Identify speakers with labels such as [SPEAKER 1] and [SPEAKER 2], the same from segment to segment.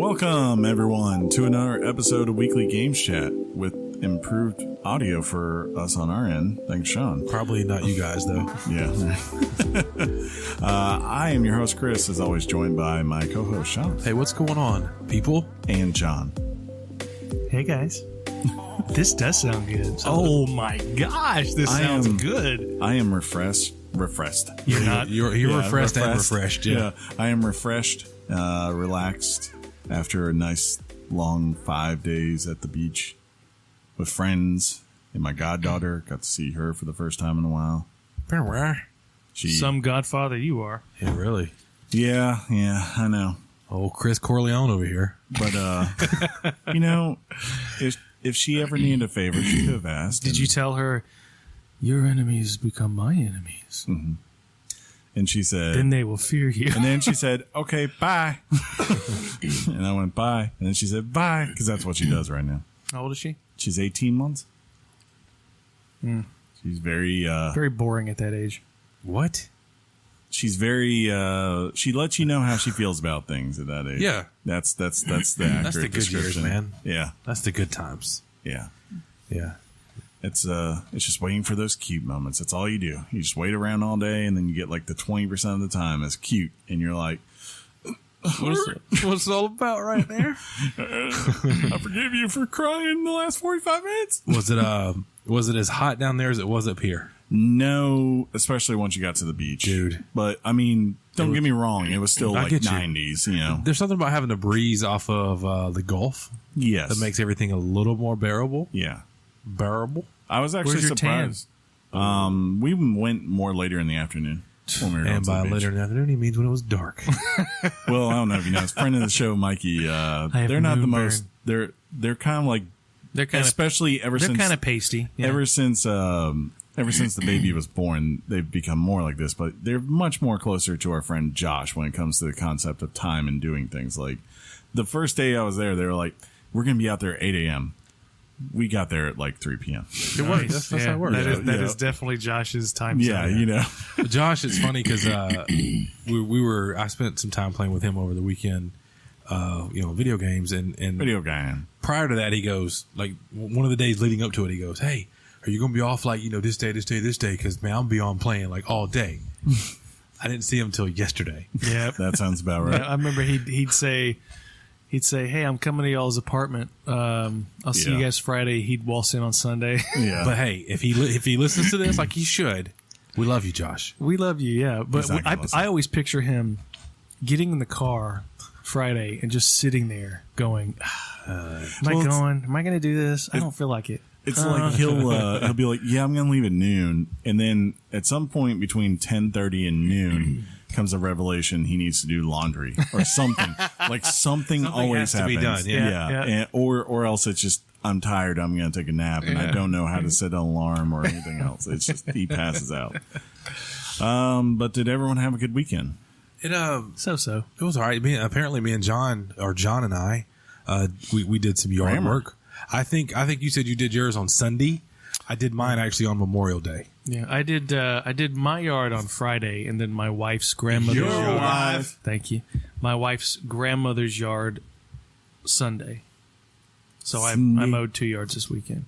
[SPEAKER 1] Welcome, everyone, to another episode of Weekly Games Chat with improved audio for us on our end. Thanks, Sean.
[SPEAKER 2] Probably not you guys, though.
[SPEAKER 1] Yeah. I am your host, Chris, as always, joined by my co-host, Sean.
[SPEAKER 2] Hey, what's going on, people?
[SPEAKER 1] And John.
[SPEAKER 3] Hey, guys. This does sound good. Oh, my gosh. This sounds good.
[SPEAKER 1] I am refreshed.
[SPEAKER 3] You're not?
[SPEAKER 2] You're refreshed and refreshed, yeah.
[SPEAKER 1] I am refreshed, relaxed after a nice long 5 days at the beach with friends and my goddaughter. Got to see her for the first time in a while.
[SPEAKER 3] Some godfather you are.
[SPEAKER 2] Yeah, really.
[SPEAKER 1] Yeah, I know.
[SPEAKER 2] Oh, Chris Corleone over here.
[SPEAKER 1] But, you know, if she ever needed a favor, she could have asked.
[SPEAKER 3] Did you tell her, your enemies become my enemies?
[SPEAKER 1] Mm-hmm. And she said...
[SPEAKER 3] Then they will fear you.
[SPEAKER 1] And then she said, okay, bye. And I went, bye. And then she said, bye, because that's what she does right now.
[SPEAKER 3] How old is she?
[SPEAKER 1] She's 18 months. She's very...
[SPEAKER 3] very boring at that age.
[SPEAKER 2] What?
[SPEAKER 1] She's very... she lets you know how she feels about things at that age.
[SPEAKER 2] Yeah.
[SPEAKER 1] That's the accurate
[SPEAKER 2] That's the good years, man.
[SPEAKER 1] Yeah.
[SPEAKER 2] That's the good times.
[SPEAKER 1] Yeah.
[SPEAKER 2] Yeah.
[SPEAKER 1] It's just waiting for those cute moments. That's all you do. You just wait around all day, and then you get like the 20% of the time as cute, and you're like,
[SPEAKER 2] What's it all about right there?
[SPEAKER 1] I forgive you for crying the last 45 minutes.
[SPEAKER 2] Was it as hot down there as it was up here?
[SPEAKER 1] No, especially once you got to the beach.
[SPEAKER 2] Dude.
[SPEAKER 1] But, I mean, don't get me wrong. It was still like 90s, you know.
[SPEAKER 2] There's something about having a breeze off of the Gulf.
[SPEAKER 1] Yes.
[SPEAKER 2] That makes everything a little more bearable.
[SPEAKER 1] Yeah.
[SPEAKER 2] Bearable?
[SPEAKER 1] I was actually
[SPEAKER 3] Where's your
[SPEAKER 1] surprised. We went more later in the afternoon. When we were
[SPEAKER 2] And by later in the afternoon, he means when it was dark.
[SPEAKER 1] Well, I don't know if you know. It's a friend of the show, Mikey. They're not the most. They're kind of like.
[SPEAKER 3] They're kind
[SPEAKER 1] especially ever
[SPEAKER 3] they're
[SPEAKER 1] since
[SPEAKER 3] kind of pasty. Yeah.
[SPEAKER 1] Ever since the baby was born, they've become more like this. But they're much more closer to our friend Josh when it comes to the concept of time and doing things. Like the first day I was there, they were like, "We're gonna be out there at 8 a.m." We got there at like 3 p.m.
[SPEAKER 2] It works. That's how it works.
[SPEAKER 3] That is definitely Josh's time.
[SPEAKER 1] Yeah,
[SPEAKER 3] zone.
[SPEAKER 1] you know.
[SPEAKER 2] Josh, it's funny because I spent some time playing with him over the weekend, video games and
[SPEAKER 1] Video game.
[SPEAKER 2] Prior to that, he goes, like, one of the days leading up to it, he goes, "Hey, are you going to be off like, this day, because man, I'll be on playing like all day." I didn't see him until yesterday.
[SPEAKER 3] Yeah,
[SPEAKER 1] that sounds about right.
[SPEAKER 3] Yeah, I remember he'd say, "Hey, I'm coming to y'all's apartment. I'll see you guys Friday." He'd waltz in on Sunday.
[SPEAKER 1] Yeah.
[SPEAKER 2] But hey, if he listens to this like he should, we love you, Josh.
[SPEAKER 3] We love you, yeah. But
[SPEAKER 1] Exactly.
[SPEAKER 3] I always picture him getting in the car Friday and just sitting there going, Am I going to do this? I don't feel like it.
[SPEAKER 1] It's like he'll be like, "Yeah, I'm gonna leave at noon," and then at some point between 10:30 and noon comes a revelation he needs to do laundry or something. Like something always
[SPEAKER 2] has to be
[SPEAKER 1] happens.
[SPEAKER 2] done. Yeah.
[SPEAKER 1] And, or else it's just, I'm tired, I'm gonna take a nap, and I don't know how to set an alarm or anything else. It's just he passes out. But did everyone have a good weekend?
[SPEAKER 2] It
[SPEAKER 3] So
[SPEAKER 2] It was all right. Apparently, me and John and I, we did some yard work. I think you said you did yours on Sunday. I did mine actually on Memorial Day.
[SPEAKER 3] yeah, I did my yard on Friday, and then my wife's grandmother's yard.
[SPEAKER 1] Wife.
[SPEAKER 3] Thank you. My wife's grandmother's yard Sunday. So I mowed 2 yards this weekend.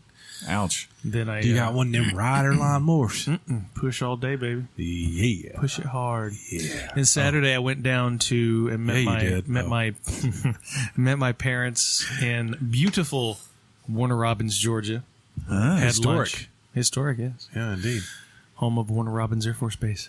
[SPEAKER 1] Ouch.
[SPEAKER 3] Then I
[SPEAKER 2] You got one of them rider lawnmowers.
[SPEAKER 3] push all day, baby.
[SPEAKER 2] Yeah.
[SPEAKER 3] Push it hard.
[SPEAKER 2] Yeah.
[SPEAKER 3] And Saturday I went down to and met my parents in beautiful Warner Robins, Georgia. Had
[SPEAKER 2] Historic.
[SPEAKER 3] lunch. Historic, yes.
[SPEAKER 2] Yeah, indeed.
[SPEAKER 3] Home of Warner Robins Air Force Base.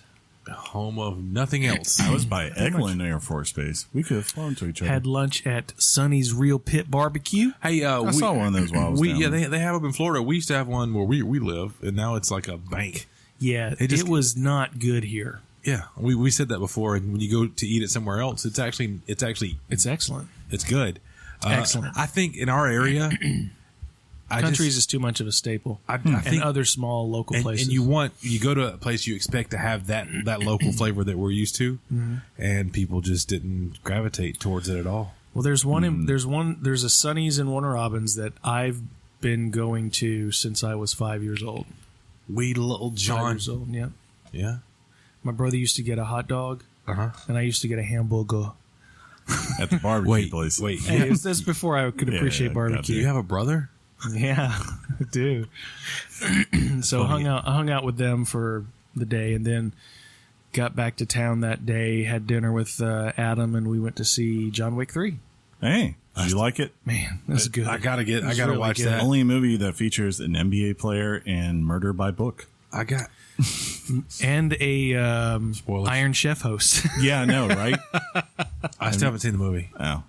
[SPEAKER 2] Home of nothing else.
[SPEAKER 1] I was by Eglin Air Force Base. We could have flown to each other.
[SPEAKER 3] Had lunch at Sonny's Real Pit Barbecue.
[SPEAKER 2] Hey,
[SPEAKER 1] I saw one of those while I was down there.
[SPEAKER 2] they have up in Florida. We used to have one where we live, and now it's like a bank.
[SPEAKER 3] Yeah, it was not good here.
[SPEAKER 2] Yeah, we said that before. And when you go to eat it somewhere else, it's actually
[SPEAKER 3] It's excellent.
[SPEAKER 2] it's good.
[SPEAKER 3] Excellent.
[SPEAKER 2] I think in our area,
[SPEAKER 3] Country's is too much of a staple.
[SPEAKER 2] I think
[SPEAKER 3] and other small local places.
[SPEAKER 2] And you go to a place you expect to have that local flavor that we're used to, and people just didn't gravitate towards it at all.
[SPEAKER 3] Well, there's a Sonny's in Warner Robins that I've been going to since I was 5 years old.
[SPEAKER 2] Wee little
[SPEAKER 3] 5
[SPEAKER 2] John.
[SPEAKER 3] years old, yeah.
[SPEAKER 2] Yeah.
[SPEAKER 3] My brother used to get a hot dog,
[SPEAKER 2] Uh-huh.
[SPEAKER 3] and I used to get a hamburger.
[SPEAKER 1] at the barbecue place.
[SPEAKER 2] Wait.
[SPEAKER 3] Hey, that's before I could appreciate
[SPEAKER 1] Do
[SPEAKER 3] barbecue.
[SPEAKER 2] You have a brother?
[SPEAKER 3] Yeah, I do. So I hung out with them for the day, and then got back to town that day. Had dinner with Adam, and we went to see John Wick 3.
[SPEAKER 1] Hey, did you like it?
[SPEAKER 3] Man, that's good.
[SPEAKER 2] I gotta
[SPEAKER 3] really
[SPEAKER 2] watch
[SPEAKER 3] good.
[SPEAKER 2] that.
[SPEAKER 1] Only a movie that features an NBA player and murder by book.
[SPEAKER 3] And a
[SPEAKER 2] Spoilers.
[SPEAKER 3] Iron Chef host.
[SPEAKER 1] Yeah, I know, right?
[SPEAKER 2] I still haven't seen the movie.
[SPEAKER 1] Oh,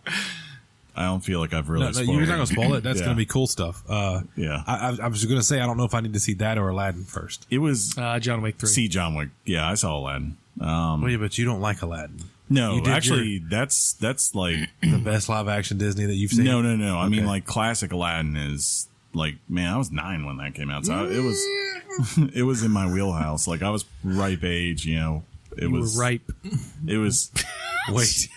[SPEAKER 1] I don't feel like I've really.
[SPEAKER 2] No,
[SPEAKER 1] spoiled
[SPEAKER 2] you're not
[SPEAKER 1] it.
[SPEAKER 2] gonna spoil it. That's
[SPEAKER 1] Yeah.
[SPEAKER 2] gonna be cool stuff.
[SPEAKER 1] Yeah.
[SPEAKER 2] I was gonna say I don't know if I need to see that or Aladdin first.
[SPEAKER 1] It was
[SPEAKER 3] John Wick 3.
[SPEAKER 1] see John Wick. Yeah, I saw Aladdin.
[SPEAKER 2] Well, yeah, but you don't like Aladdin.
[SPEAKER 1] No,
[SPEAKER 2] You did
[SPEAKER 1] actually, that's like
[SPEAKER 2] The best live action Disney that you've seen.
[SPEAKER 1] no. I mean,
[SPEAKER 2] Okay.
[SPEAKER 1] like classic Aladdin is like, man, I was 9 when that came out, so it was it was in my wheelhouse. Like I was ripe age, you know. It
[SPEAKER 3] You
[SPEAKER 1] was
[SPEAKER 3] were ripe.
[SPEAKER 1] It was
[SPEAKER 2] Wait.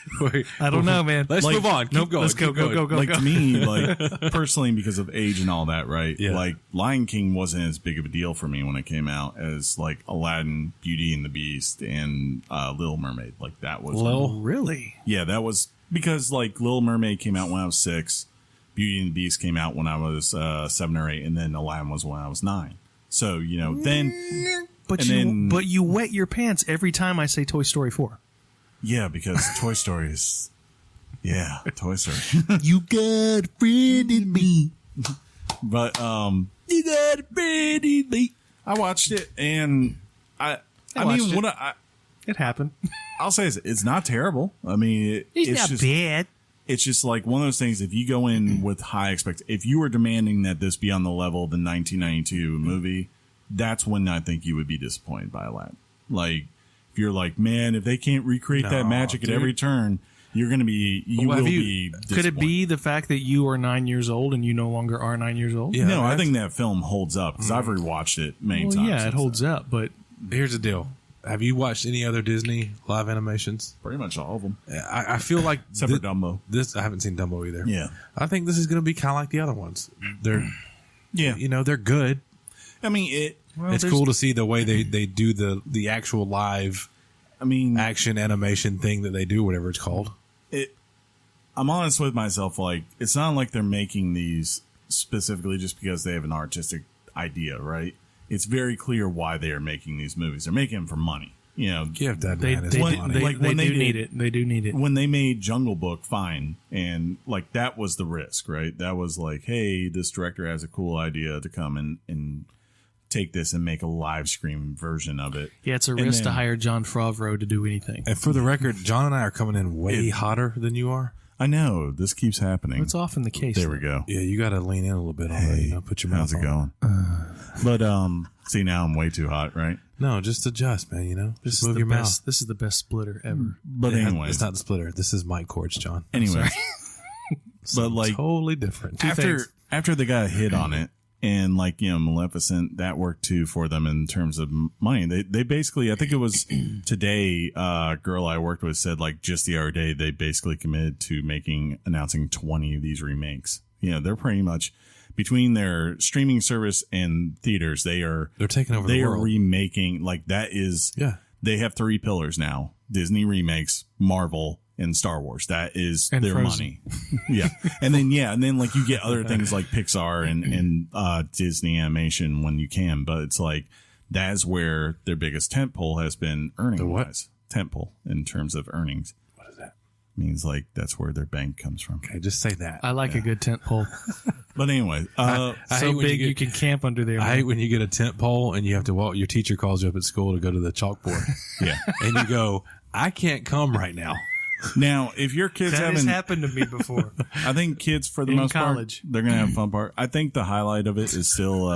[SPEAKER 3] I don't know, man.
[SPEAKER 2] Let's
[SPEAKER 1] Like-
[SPEAKER 2] move on. Keep going.
[SPEAKER 3] Let's go,
[SPEAKER 2] Keep
[SPEAKER 3] go,
[SPEAKER 2] going.
[SPEAKER 3] go, go,
[SPEAKER 1] like
[SPEAKER 3] go.
[SPEAKER 1] to me, like personally, because of age and all that, right?
[SPEAKER 2] Yeah.
[SPEAKER 1] Like Lion King wasn't as big of a deal for me when it came out as like Aladdin, Beauty and the Beast, and Little Mermaid. Like that was
[SPEAKER 3] Really?
[SPEAKER 1] yeah, that was because like Little Mermaid came out when I was 6, Beauty and the Beast came out when I was 7 or 8, and then Aladdin was when I was 9. So you know, then
[SPEAKER 3] But
[SPEAKER 1] And then-
[SPEAKER 3] you wet your pants every time I say Toy Story 4.
[SPEAKER 1] yeah, because Toy Story is Toy Story.
[SPEAKER 3] You got a friend in me.
[SPEAKER 1] But
[SPEAKER 3] You got a friend in me.
[SPEAKER 1] I watched it, and I
[SPEAKER 3] watched
[SPEAKER 1] mean,
[SPEAKER 3] it.
[SPEAKER 1] what
[SPEAKER 3] It happened.
[SPEAKER 1] I'll say is it's not terrible. I mean, it's just
[SPEAKER 3] bad.
[SPEAKER 1] it's just like one of those things. If you go in with high if you were demanding that this be on the level of the 1992 movie, that's when I think you would be disappointed by Aladdin. Like if you're like, man, if they can't recreate that
[SPEAKER 2] No,
[SPEAKER 1] magic
[SPEAKER 2] dude.
[SPEAKER 1] at every turn, you're going to be
[SPEAKER 2] Well,
[SPEAKER 1] be.
[SPEAKER 3] Could it be the fact that you are 9 years old and you no longer are 9 years old?
[SPEAKER 2] Yeah.
[SPEAKER 1] No, I
[SPEAKER 2] that's-
[SPEAKER 1] think that film holds up because I've rewatched it many
[SPEAKER 3] Well,
[SPEAKER 1] times.
[SPEAKER 3] yeah, it
[SPEAKER 1] since
[SPEAKER 3] holds
[SPEAKER 1] then.
[SPEAKER 3] up, but
[SPEAKER 2] Here's the deal. Have you watched any other Disney live animations?
[SPEAKER 1] Pretty much all of them,
[SPEAKER 2] I feel like
[SPEAKER 1] except for Dumbo.
[SPEAKER 2] this. I haven't seen Dumbo either.
[SPEAKER 1] Yeah,
[SPEAKER 2] I think this is going to be kind of like the other ones. They're,
[SPEAKER 1] yeah.
[SPEAKER 2] they're good.
[SPEAKER 1] I mean, it.
[SPEAKER 2] It's cool to see the way they do the actual live
[SPEAKER 1] I mean,
[SPEAKER 2] action animation thing that they do, whatever it's called.
[SPEAKER 1] I'm honest with myself. Like, it's not like they're making these specifically just because they have an artistic idea, right? It's very clear why they are making these movies. They're making them for money. You know,
[SPEAKER 2] Give that
[SPEAKER 3] they
[SPEAKER 2] man his
[SPEAKER 3] do,
[SPEAKER 2] money.
[SPEAKER 1] like
[SPEAKER 3] they
[SPEAKER 1] when they
[SPEAKER 3] do
[SPEAKER 1] did-
[SPEAKER 3] need it. They do need it.
[SPEAKER 1] when they made Jungle Book, fine, and like that was the risk, right? That was like, hey, this director has a cool idea to come and take this and make a live stream version of it.
[SPEAKER 3] Yeah, it's a
[SPEAKER 1] And
[SPEAKER 3] risk to
[SPEAKER 1] then-
[SPEAKER 3] hire John Favreau to do anything.
[SPEAKER 2] And for the record, John and I are coming in way hotter than you are.
[SPEAKER 1] I know this keeps happening.
[SPEAKER 3] It's often the case.
[SPEAKER 1] There we go.
[SPEAKER 2] Yeah, you got to lean in a little bit on that. Put your mouth
[SPEAKER 1] How's it
[SPEAKER 2] on.
[SPEAKER 1] going? But see, now I'm way too hot, right?
[SPEAKER 2] No, just adjust, man.
[SPEAKER 3] This
[SPEAKER 2] Just
[SPEAKER 3] is
[SPEAKER 2] move
[SPEAKER 3] the
[SPEAKER 2] your
[SPEAKER 3] best.
[SPEAKER 2] mouth.
[SPEAKER 3] This is the best splitter ever.
[SPEAKER 1] But
[SPEAKER 2] Yeah,
[SPEAKER 1] anyways,
[SPEAKER 2] it's not the splitter. This is mic cords, John.
[SPEAKER 1] anyways. But like
[SPEAKER 2] Totally different.
[SPEAKER 1] after they got a hit on it, and like, you know, Maleficent, that worked too for them in terms of money. They basically, I think it was today, a girl I worked with said like just the other day they basically committed to announcing 20 of these remakes. You know, they're pretty much between their streaming service and theaters, they're
[SPEAKER 2] taking over
[SPEAKER 1] they
[SPEAKER 2] the
[SPEAKER 1] are
[SPEAKER 2] world.
[SPEAKER 1] remaking, like that is
[SPEAKER 2] Yeah.
[SPEAKER 1] they have 3 pillars now: Disney remakes, Marvel, and Star Wars. That is
[SPEAKER 3] And
[SPEAKER 1] their
[SPEAKER 3] Frozen.
[SPEAKER 1] money. And then like you get other things like Pixar and Disney animation when you can, but it's like that's where their biggest tentpole has been earning
[SPEAKER 2] what?
[SPEAKER 1] wise. Tentpole in terms of earnings.
[SPEAKER 2] What is that?
[SPEAKER 1] Means like that's where their bank comes from.
[SPEAKER 2] Okay, just say that.
[SPEAKER 3] I like a good tent pole.
[SPEAKER 1] But anyway,
[SPEAKER 2] I hate
[SPEAKER 3] So
[SPEAKER 2] when
[SPEAKER 3] big
[SPEAKER 2] you
[SPEAKER 3] you
[SPEAKER 2] get-
[SPEAKER 3] can camp under there.
[SPEAKER 2] I
[SPEAKER 3] man.
[SPEAKER 2] hate when you get a tent pole and you have to walk. Your teacher calls you up at school to go to the chalkboard,
[SPEAKER 1] yeah.
[SPEAKER 2] and you go, "I can't come right now."
[SPEAKER 1] Now, if your kids
[SPEAKER 3] That has
[SPEAKER 1] haven't,
[SPEAKER 3] happened to me before.
[SPEAKER 1] I think kids for the
[SPEAKER 3] In
[SPEAKER 1] most
[SPEAKER 3] college.
[SPEAKER 1] part, they're gonna have fun part. I think the highlight of it is still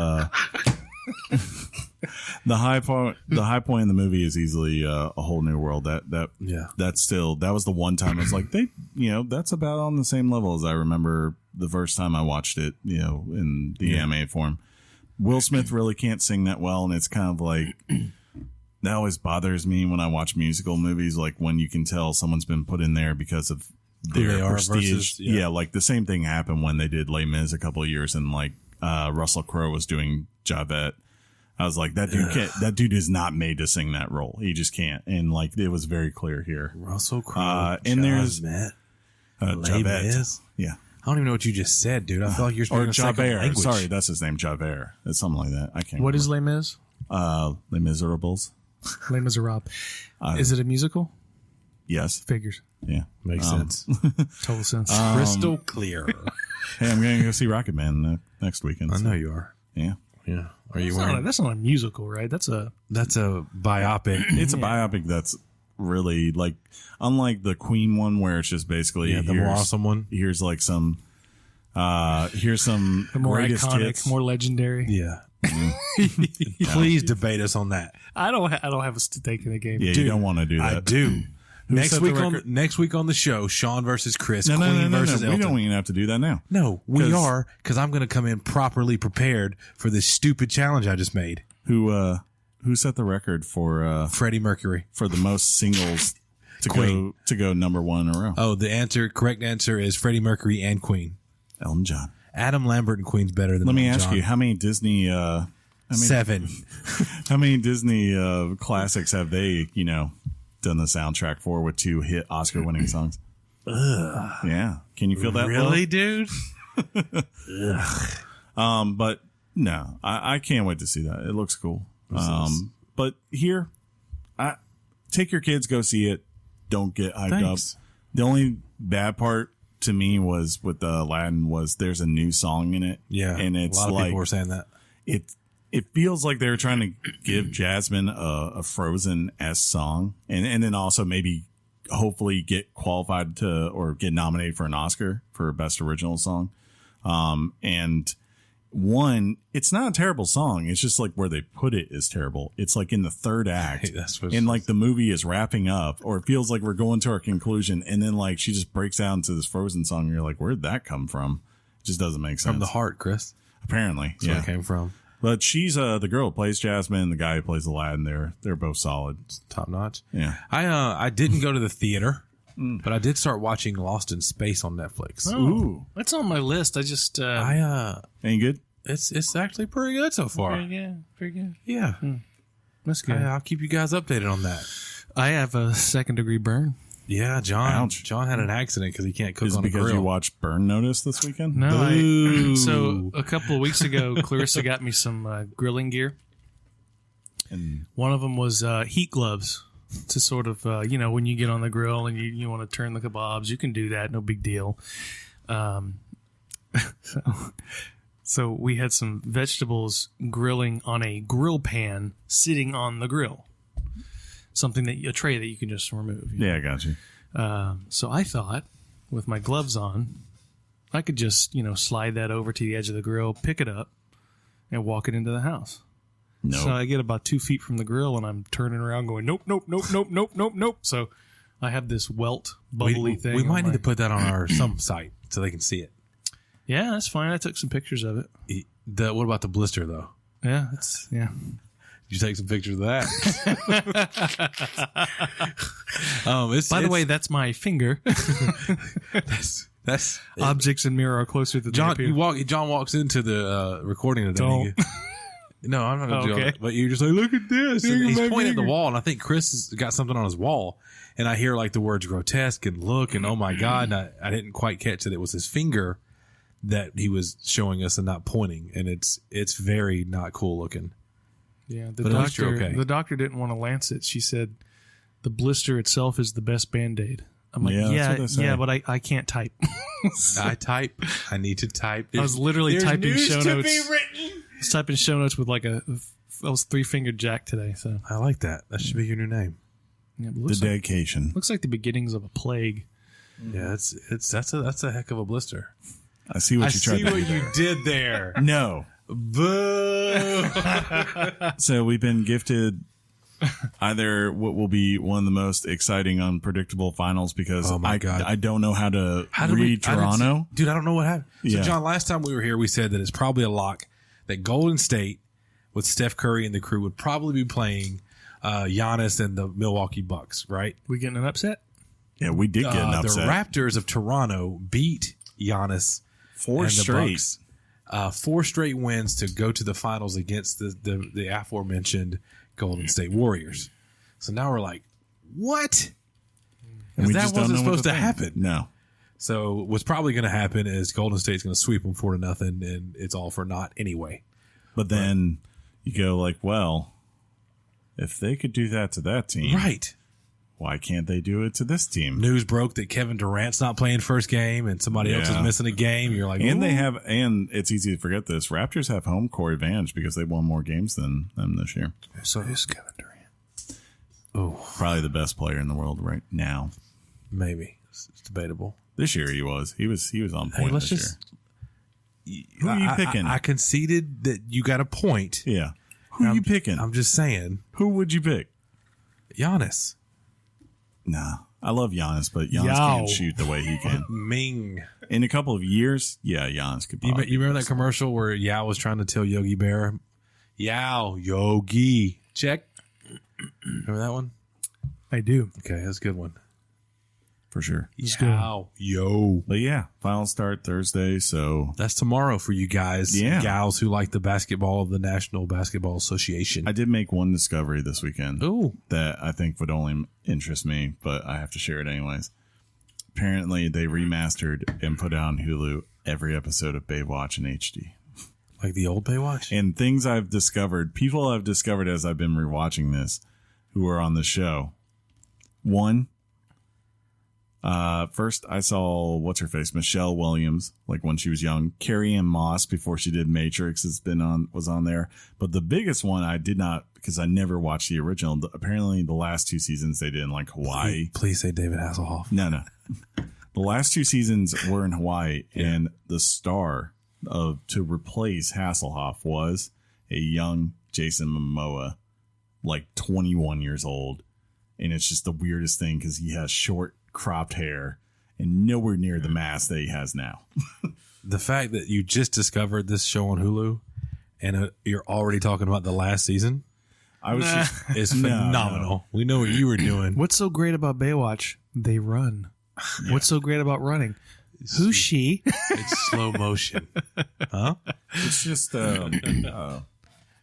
[SPEAKER 1] the high point. The high point in the movie is easily a whole new world.
[SPEAKER 2] Yeah.
[SPEAKER 1] That's still that was the one time I was like that's about on the same level as I remember the first time I watched it. You know, in the anime form. Will Smith really can't sing that well, and it's kind of like. That always bothers me when I watch musical movies, like when you can tell someone's been put in there because of
[SPEAKER 2] Who
[SPEAKER 1] their
[SPEAKER 2] they are
[SPEAKER 1] prestige.
[SPEAKER 2] versus-
[SPEAKER 1] Yeah, like the same thing happened when they did Les Mis a couple of years, and like Russell Crowe was doing Javette. I was like, that dude is not made to sing that role. He just can't. And like it was very clear here.
[SPEAKER 2] Russell Crowe,
[SPEAKER 1] And there's
[SPEAKER 2] Matt. Les Mis?
[SPEAKER 1] Yeah.
[SPEAKER 2] I don't even know what you just said, dude. I feel like you're speaking
[SPEAKER 1] Or
[SPEAKER 2] a second
[SPEAKER 1] Javert.
[SPEAKER 2] language.
[SPEAKER 1] Sorry, that's his name, Javert. It's something like that. I can't
[SPEAKER 3] What
[SPEAKER 1] remember.
[SPEAKER 3] is Les Mis?
[SPEAKER 1] Les Miserables?
[SPEAKER 3] Les Miserables. Is it a musical?
[SPEAKER 1] Yes.
[SPEAKER 3] Figures.
[SPEAKER 1] Yeah.
[SPEAKER 2] Makes sense.
[SPEAKER 3] Total sense.
[SPEAKER 2] Crystal clear.
[SPEAKER 1] Hey, I'm going to go see Rocket Man next weekend.
[SPEAKER 2] I
[SPEAKER 1] so-
[SPEAKER 2] know you are.
[SPEAKER 1] Yeah.
[SPEAKER 2] Yeah. Are you
[SPEAKER 3] That's not,
[SPEAKER 2] wearing?
[SPEAKER 3] that's not a musical, right? That's a
[SPEAKER 2] That's a biopic.
[SPEAKER 1] It's a biopic that's really like, unlike the Queen one where it's just basically
[SPEAKER 2] Yeah, the more awesome one.
[SPEAKER 1] Here's like some, here's some
[SPEAKER 3] the more
[SPEAKER 1] greatest
[SPEAKER 3] iconic,
[SPEAKER 1] hits.
[SPEAKER 3] more legendary.
[SPEAKER 2] Yeah. Please debate us on that.
[SPEAKER 3] I don't have a stake in the game.
[SPEAKER 1] Yeah,
[SPEAKER 2] Dude,
[SPEAKER 1] you don't want to do that.
[SPEAKER 2] I do. Next
[SPEAKER 1] set the
[SPEAKER 2] week
[SPEAKER 1] record?
[SPEAKER 2] next week on the show, Sean versus Chris,
[SPEAKER 1] No,
[SPEAKER 2] Queen
[SPEAKER 1] no.
[SPEAKER 2] versus
[SPEAKER 1] We
[SPEAKER 2] Elton.
[SPEAKER 1] don't even have to do that now.
[SPEAKER 2] No, we
[SPEAKER 1] 'Cause-
[SPEAKER 2] are, because I'm going to come in properly prepared for this stupid challenge I just made.
[SPEAKER 1] Who set the record for
[SPEAKER 2] Freddie Mercury.
[SPEAKER 1] the most singles to
[SPEAKER 2] Queen.
[SPEAKER 1] go number one in a row?
[SPEAKER 2] Oh, correct answer is Freddie Mercury and Queen.
[SPEAKER 1] Elton John.
[SPEAKER 2] Adam Lambert and Queen's better than
[SPEAKER 1] Let me
[SPEAKER 2] Elton
[SPEAKER 1] ask
[SPEAKER 2] John.
[SPEAKER 1] you, how many Disney
[SPEAKER 2] 7.
[SPEAKER 1] how many Disney classics have they, done the soundtrack for with 2 hit Oscar winning songs? Yeah. Can you feel that?
[SPEAKER 2] Really, dude?
[SPEAKER 1] But no, I can't wait to see that. It looks cool. But here, take your kids, go see it. Don't get hyped
[SPEAKER 2] Thanks.
[SPEAKER 1] up. The only bad part to me was with the Aladdin was there's a new song in it.
[SPEAKER 2] Yeah.
[SPEAKER 1] And it's
[SPEAKER 2] a lot of
[SPEAKER 1] like,
[SPEAKER 2] people were saying that.
[SPEAKER 1] it feels like they're trying to give Jasmine a Frozen-esque song and then also maybe hopefully get qualified to or get nominated for an Oscar for Best Original Song. And one, it's not a terrible song. It's just like where they put it is terrible. It's like in the third act.
[SPEAKER 2] That's what
[SPEAKER 1] And like the movie is wrapping up or it feels like we're going to our conclusion. And then like she just breaks down to this Frozen song. And you're like, where'd that come from? It just doesn't make sense.
[SPEAKER 2] From the heart, Chris.
[SPEAKER 1] Apparently.
[SPEAKER 2] That's where it came from.
[SPEAKER 1] But she's the girl who plays Jasmine, the guy who plays Aladdin. They're both solid.
[SPEAKER 2] Top notch.
[SPEAKER 1] Yeah.
[SPEAKER 2] I didn't go to the theater, but I did start watching Lost in Space on Netflix.
[SPEAKER 3] Ooh, that's on my list. I just
[SPEAKER 1] Ain't good?
[SPEAKER 2] It's actually pretty good so far.
[SPEAKER 3] very good.
[SPEAKER 2] Yeah.
[SPEAKER 3] That's good.
[SPEAKER 2] I'll keep you guys updated on that.
[SPEAKER 3] I have a 2nd-degree burn.
[SPEAKER 2] Yeah, John.
[SPEAKER 1] Ouch.
[SPEAKER 2] John had an accident because he can't cook
[SPEAKER 1] Is it
[SPEAKER 2] on a
[SPEAKER 1] because
[SPEAKER 2] grill.
[SPEAKER 1] you watched Burn Notice this weekend?
[SPEAKER 3] No, so a couple of weeks ago, Clarissa got me some grilling gear.
[SPEAKER 1] And
[SPEAKER 3] One of them was heat gloves to sort of, when you get on the grill and you want to turn the kebabs, you can do that. No big deal. So we had some vegetables grilling on a grill pan sitting on the grill. Something a tray that you can just remove.
[SPEAKER 1] yeah, I got you.
[SPEAKER 3] So I thought, with my gloves on, I could just, slide that over to the edge of the grill, pick it up, and walk it into the house.
[SPEAKER 1] No.
[SPEAKER 3] So I get about 2 feet from the grill, and I'm turning around going, nope, nope, nope, nope, nope, nope, nope. So I have this welt, bubbly thing.
[SPEAKER 2] We
[SPEAKER 3] on
[SPEAKER 2] might
[SPEAKER 3] my-
[SPEAKER 2] need to put that on our some site so they can see it.
[SPEAKER 3] Yeah, that's fine. I took some pictures of it.
[SPEAKER 2] What about the blister, though?
[SPEAKER 3] Yeah,
[SPEAKER 2] Did you take some pictures of that?
[SPEAKER 3] By the way, that's my finger.
[SPEAKER 2] that's
[SPEAKER 3] Objects in mirror are closer than
[SPEAKER 2] John.
[SPEAKER 3] they appear.
[SPEAKER 2] John walks into the recording of that.
[SPEAKER 3] Don't.
[SPEAKER 2] No, I'm not going to do
[SPEAKER 3] Okay.
[SPEAKER 2] it. But you're just like, look at this.
[SPEAKER 3] Look
[SPEAKER 2] And
[SPEAKER 3] at
[SPEAKER 2] he's
[SPEAKER 3] my
[SPEAKER 2] pointing at the
[SPEAKER 3] finger.
[SPEAKER 2] wall, and I think Chris has got something on his wall. And I hear like the words grotesque and look and oh my God. And I didn't quite catch that it was his finger that he was showing us and not pointing. And it's very not cool looking.
[SPEAKER 3] Yeah, the
[SPEAKER 2] But at least you're
[SPEAKER 3] doctor.
[SPEAKER 2] okay.
[SPEAKER 3] The doctor didn't want to lance it. She said the blister itself is the best Band-Aid. I'm like,
[SPEAKER 1] Yeah, that's what they say.
[SPEAKER 3] yeah, but I can't type.
[SPEAKER 2] I need to type.
[SPEAKER 3] I was literally
[SPEAKER 2] There's
[SPEAKER 3] typing
[SPEAKER 2] news
[SPEAKER 3] show
[SPEAKER 2] to
[SPEAKER 3] notes.
[SPEAKER 2] be written.
[SPEAKER 3] I was typing show notes with like I was 3-fingered jack today. So
[SPEAKER 2] I like that. That should be your new name.
[SPEAKER 3] yeah, it
[SPEAKER 1] The
[SPEAKER 3] looks, like,
[SPEAKER 1] dedication.
[SPEAKER 3] looks like the beginnings of a plague.
[SPEAKER 2] Yeah, that's a heck of a blister.
[SPEAKER 1] I see what you tried to do.
[SPEAKER 2] you did there.
[SPEAKER 1] No.
[SPEAKER 2] Boo.
[SPEAKER 1] So we've been gifted either what will be one of the most exciting, unpredictable finals because
[SPEAKER 2] Oh my God.
[SPEAKER 1] I don't know how to
[SPEAKER 2] How did
[SPEAKER 1] read Toronto.
[SPEAKER 2] Dude, I don't know what happened. So,
[SPEAKER 1] Yeah.
[SPEAKER 2] John, last time we were here, we said that it's probably a lock that Golden State with Steph Curry and the crew would probably be playing Giannis and the Milwaukee Bucks, right?
[SPEAKER 3] We getting an upset?
[SPEAKER 1] Yeah, we did get an
[SPEAKER 2] The
[SPEAKER 1] upset.
[SPEAKER 2] Raptors of Toronto beat Giannis
[SPEAKER 1] Four
[SPEAKER 2] and
[SPEAKER 1] straight.
[SPEAKER 2] the Bucks. 4 straight wins to go to the finals against the aforementioned Golden State Warriors. So now we're like, what?
[SPEAKER 1] And we
[SPEAKER 2] that
[SPEAKER 1] just don't
[SPEAKER 2] wasn't
[SPEAKER 1] know what
[SPEAKER 2] supposed to
[SPEAKER 1] think.
[SPEAKER 2] happen.
[SPEAKER 1] No.
[SPEAKER 2] So what's probably going to happen is Golden State's going to sweep them 4-0, and it's all for naught anyway.
[SPEAKER 1] But then you go like, well, if they could do that to that team,
[SPEAKER 2] Right.
[SPEAKER 1] why can't they do it to this team?
[SPEAKER 2] News broke that Kevin Durant's not playing first game and somebody else is missing a game. You're like,
[SPEAKER 1] and
[SPEAKER 2] ooh.
[SPEAKER 1] and it's easy to forget this. Raptors have home court advantage because they won more games than them this year.
[SPEAKER 2] So who's Kevin Durant? Oh,
[SPEAKER 1] Probably the best player in the world right now.
[SPEAKER 2] maybe it's debatable.
[SPEAKER 1] This year he was on point.
[SPEAKER 2] Let's
[SPEAKER 1] this
[SPEAKER 2] just.
[SPEAKER 1] year. Who are you picking?
[SPEAKER 2] I conceded that you got a point.
[SPEAKER 1] Yeah. Who are you picking?
[SPEAKER 2] I'm just saying,
[SPEAKER 1] Who would you pick?
[SPEAKER 2] Giannis.
[SPEAKER 1] Nah. I love Giannis, but Giannis
[SPEAKER 3] Yow.
[SPEAKER 1] can't shoot the way he can.
[SPEAKER 2] Ming.
[SPEAKER 1] In a couple of years, yeah, Giannis could
[SPEAKER 2] You
[SPEAKER 1] probably.
[SPEAKER 2] remember that commercial where Yao was trying to tell Yogi Bear, Yao, Yogi, check? Remember that one?
[SPEAKER 3] I do.
[SPEAKER 2] Okay, that's a good one.
[SPEAKER 1] For sure.
[SPEAKER 2] Yao, yo.
[SPEAKER 1] But yeah, final start Thursday, so
[SPEAKER 2] That's tomorrow for you guys,
[SPEAKER 1] Yeah.
[SPEAKER 2] gals who like the basketball of the National Basketball Association.
[SPEAKER 1] I did make one discovery this weekend
[SPEAKER 2] Ooh.
[SPEAKER 1] that I think would only interest me, but I have to share it anyways. Apparently, they remastered and put on Hulu every episode of Baywatch in HD.
[SPEAKER 2] Like the old Baywatch?
[SPEAKER 1] And things I've discovered, people I've discovered as I've been rewatching this, who are on the show. One, first I saw what's her face, Michelle Williams, like when she was young. Carrie Ann Moss before she did Matrix was on there. But the biggest one I did not, because I never watched the original. Apparently, the last two seasons they did in like Hawaii.
[SPEAKER 2] Please say David Hasselhoff.
[SPEAKER 1] No. The last two seasons were in Hawaii, and the star to replace Hasselhoff was a young Jason Momoa, like 21 years old. And it's just the weirdest thing because he has short, cropped hair and nowhere near the mass that he has now.
[SPEAKER 2] The fact that you just discovered this show on Hulu and you're already talking about the last season
[SPEAKER 1] I was just
[SPEAKER 2] is phenomenal. We know what you were doing.
[SPEAKER 3] What's so great about Baywatch? They run. What's so great about running? Who's she?
[SPEAKER 2] It's slow motion. Huh?
[SPEAKER 1] it's just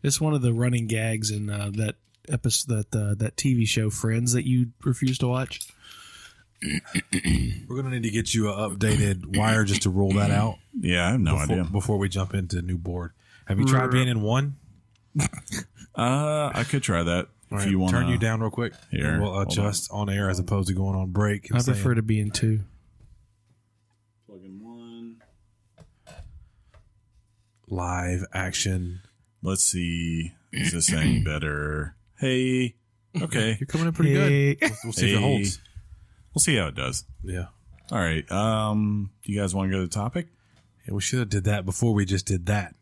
[SPEAKER 3] It's one of the running gags in that episode, that TV show Friends that you refuse to watch.
[SPEAKER 2] We're going to need to get you an updated wire just to roll that out.
[SPEAKER 1] yeah, I have no idea.
[SPEAKER 2] Before we jump into new board. Have you tried being in one?
[SPEAKER 1] I could try that if you want
[SPEAKER 2] Turn you down real quick.
[SPEAKER 1] Here,
[SPEAKER 2] And we'll
[SPEAKER 1] hold
[SPEAKER 2] adjust on air as opposed to going on break. And
[SPEAKER 3] I prefer
[SPEAKER 2] saying,
[SPEAKER 3] to be in two.
[SPEAKER 1] Plug in one.
[SPEAKER 2] live action.
[SPEAKER 1] Let's see. Is this any better? Hey. Okay.
[SPEAKER 2] You're coming in pretty
[SPEAKER 3] Hey.
[SPEAKER 2] good. We'll see if it holds.
[SPEAKER 1] We'll see how it does.
[SPEAKER 2] Yeah.
[SPEAKER 1] All right. Do you guys want to go to the topic?
[SPEAKER 2] Yeah, we should have did that before we just did that.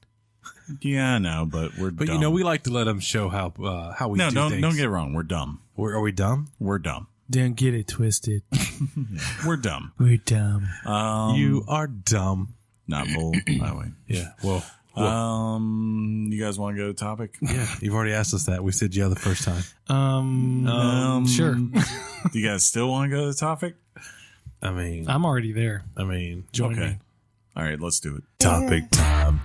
[SPEAKER 1] Yeah, I know, but we're
[SPEAKER 2] But
[SPEAKER 1] dumb.
[SPEAKER 2] you know, we like to let them show how we do things.
[SPEAKER 1] don't get it wrong. We're dumb.
[SPEAKER 2] Are we dumb?
[SPEAKER 1] We're dumb.
[SPEAKER 3] Don't get it twisted.
[SPEAKER 1] We're dumb.
[SPEAKER 3] We're dumb.
[SPEAKER 2] You are dumb.
[SPEAKER 1] Not full that way.
[SPEAKER 2] Yeah. Well,
[SPEAKER 1] You guys want to go to the topic?
[SPEAKER 2] yeah. You've already asked us that. We said yeah the first time.
[SPEAKER 3] Sure.
[SPEAKER 1] Do you guys still want to go to the topic?
[SPEAKER 2] I mean,
[SPEAKER 3] I'm already there.
[SPEAKER 2] join
[SPEAKER 1] Okay.
[SPEAKER 2] me.
[SPEAKER 1] All right, let's do it.
[SPEAKER 2] Topic time.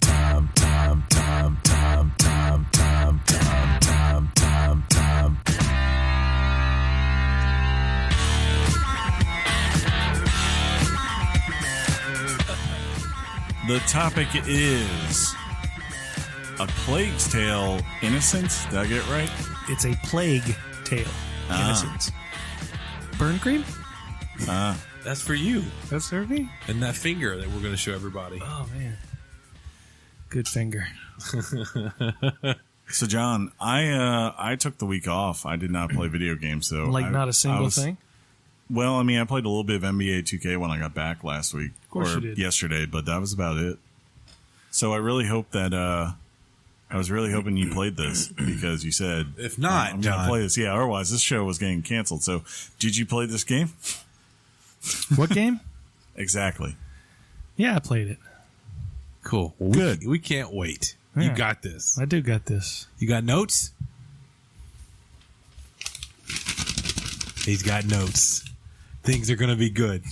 [SPEAKER 1] The topic is A Plague's Tale, Innocence. Did I get it right?
[SPEAKER 3] It's a plague tale. Innocence. Burn cream?
[SPEAKER 2] That's for you.
[SPEAKER 3] That's serving?
[SPEAKER 2] And that finger that we're going to show everybody.
[SPEAKER 3] Oh, man. Good finger.
[SPEAKER 1] So, John, I took the week off. I did not play video games, so
[SPEAKER 3] Not a single thing?
[SPEAKER 1] Well, I mean, I played a little bit of NBA 2K when I got back last week,
[SPEAKER 3] course
[SPEAKER 1] or
[SPEAKER 3] you did.
[SPEAKER 1] yesterday, but that was about it. So I really hope that I was really hoping you played this because you said
[SPEAKER 2] If not,
[SPEAKER 1] I'm
[SPEAKER 2] John.
[SPEAKER 1] gonna play this. Yeah, otherwise this show was getting canceled. So, did you play this game?
[SPEAKER 3] What game?
[SPEAKER 1] Exactly.
[SPEAKER 3] Yeah, I played it.
[SPEAKER 2] Cool. Well,
[SPEAKER 1] Good.
[SPEAKER 2] We can't wait.
[SPEAKER 3] Yeah.
[SPEAKER 2] You got this.
[SPEAKER 3] I do got this.
[SPEAKER 2] You got notes? He's got notes. Things are going to be good.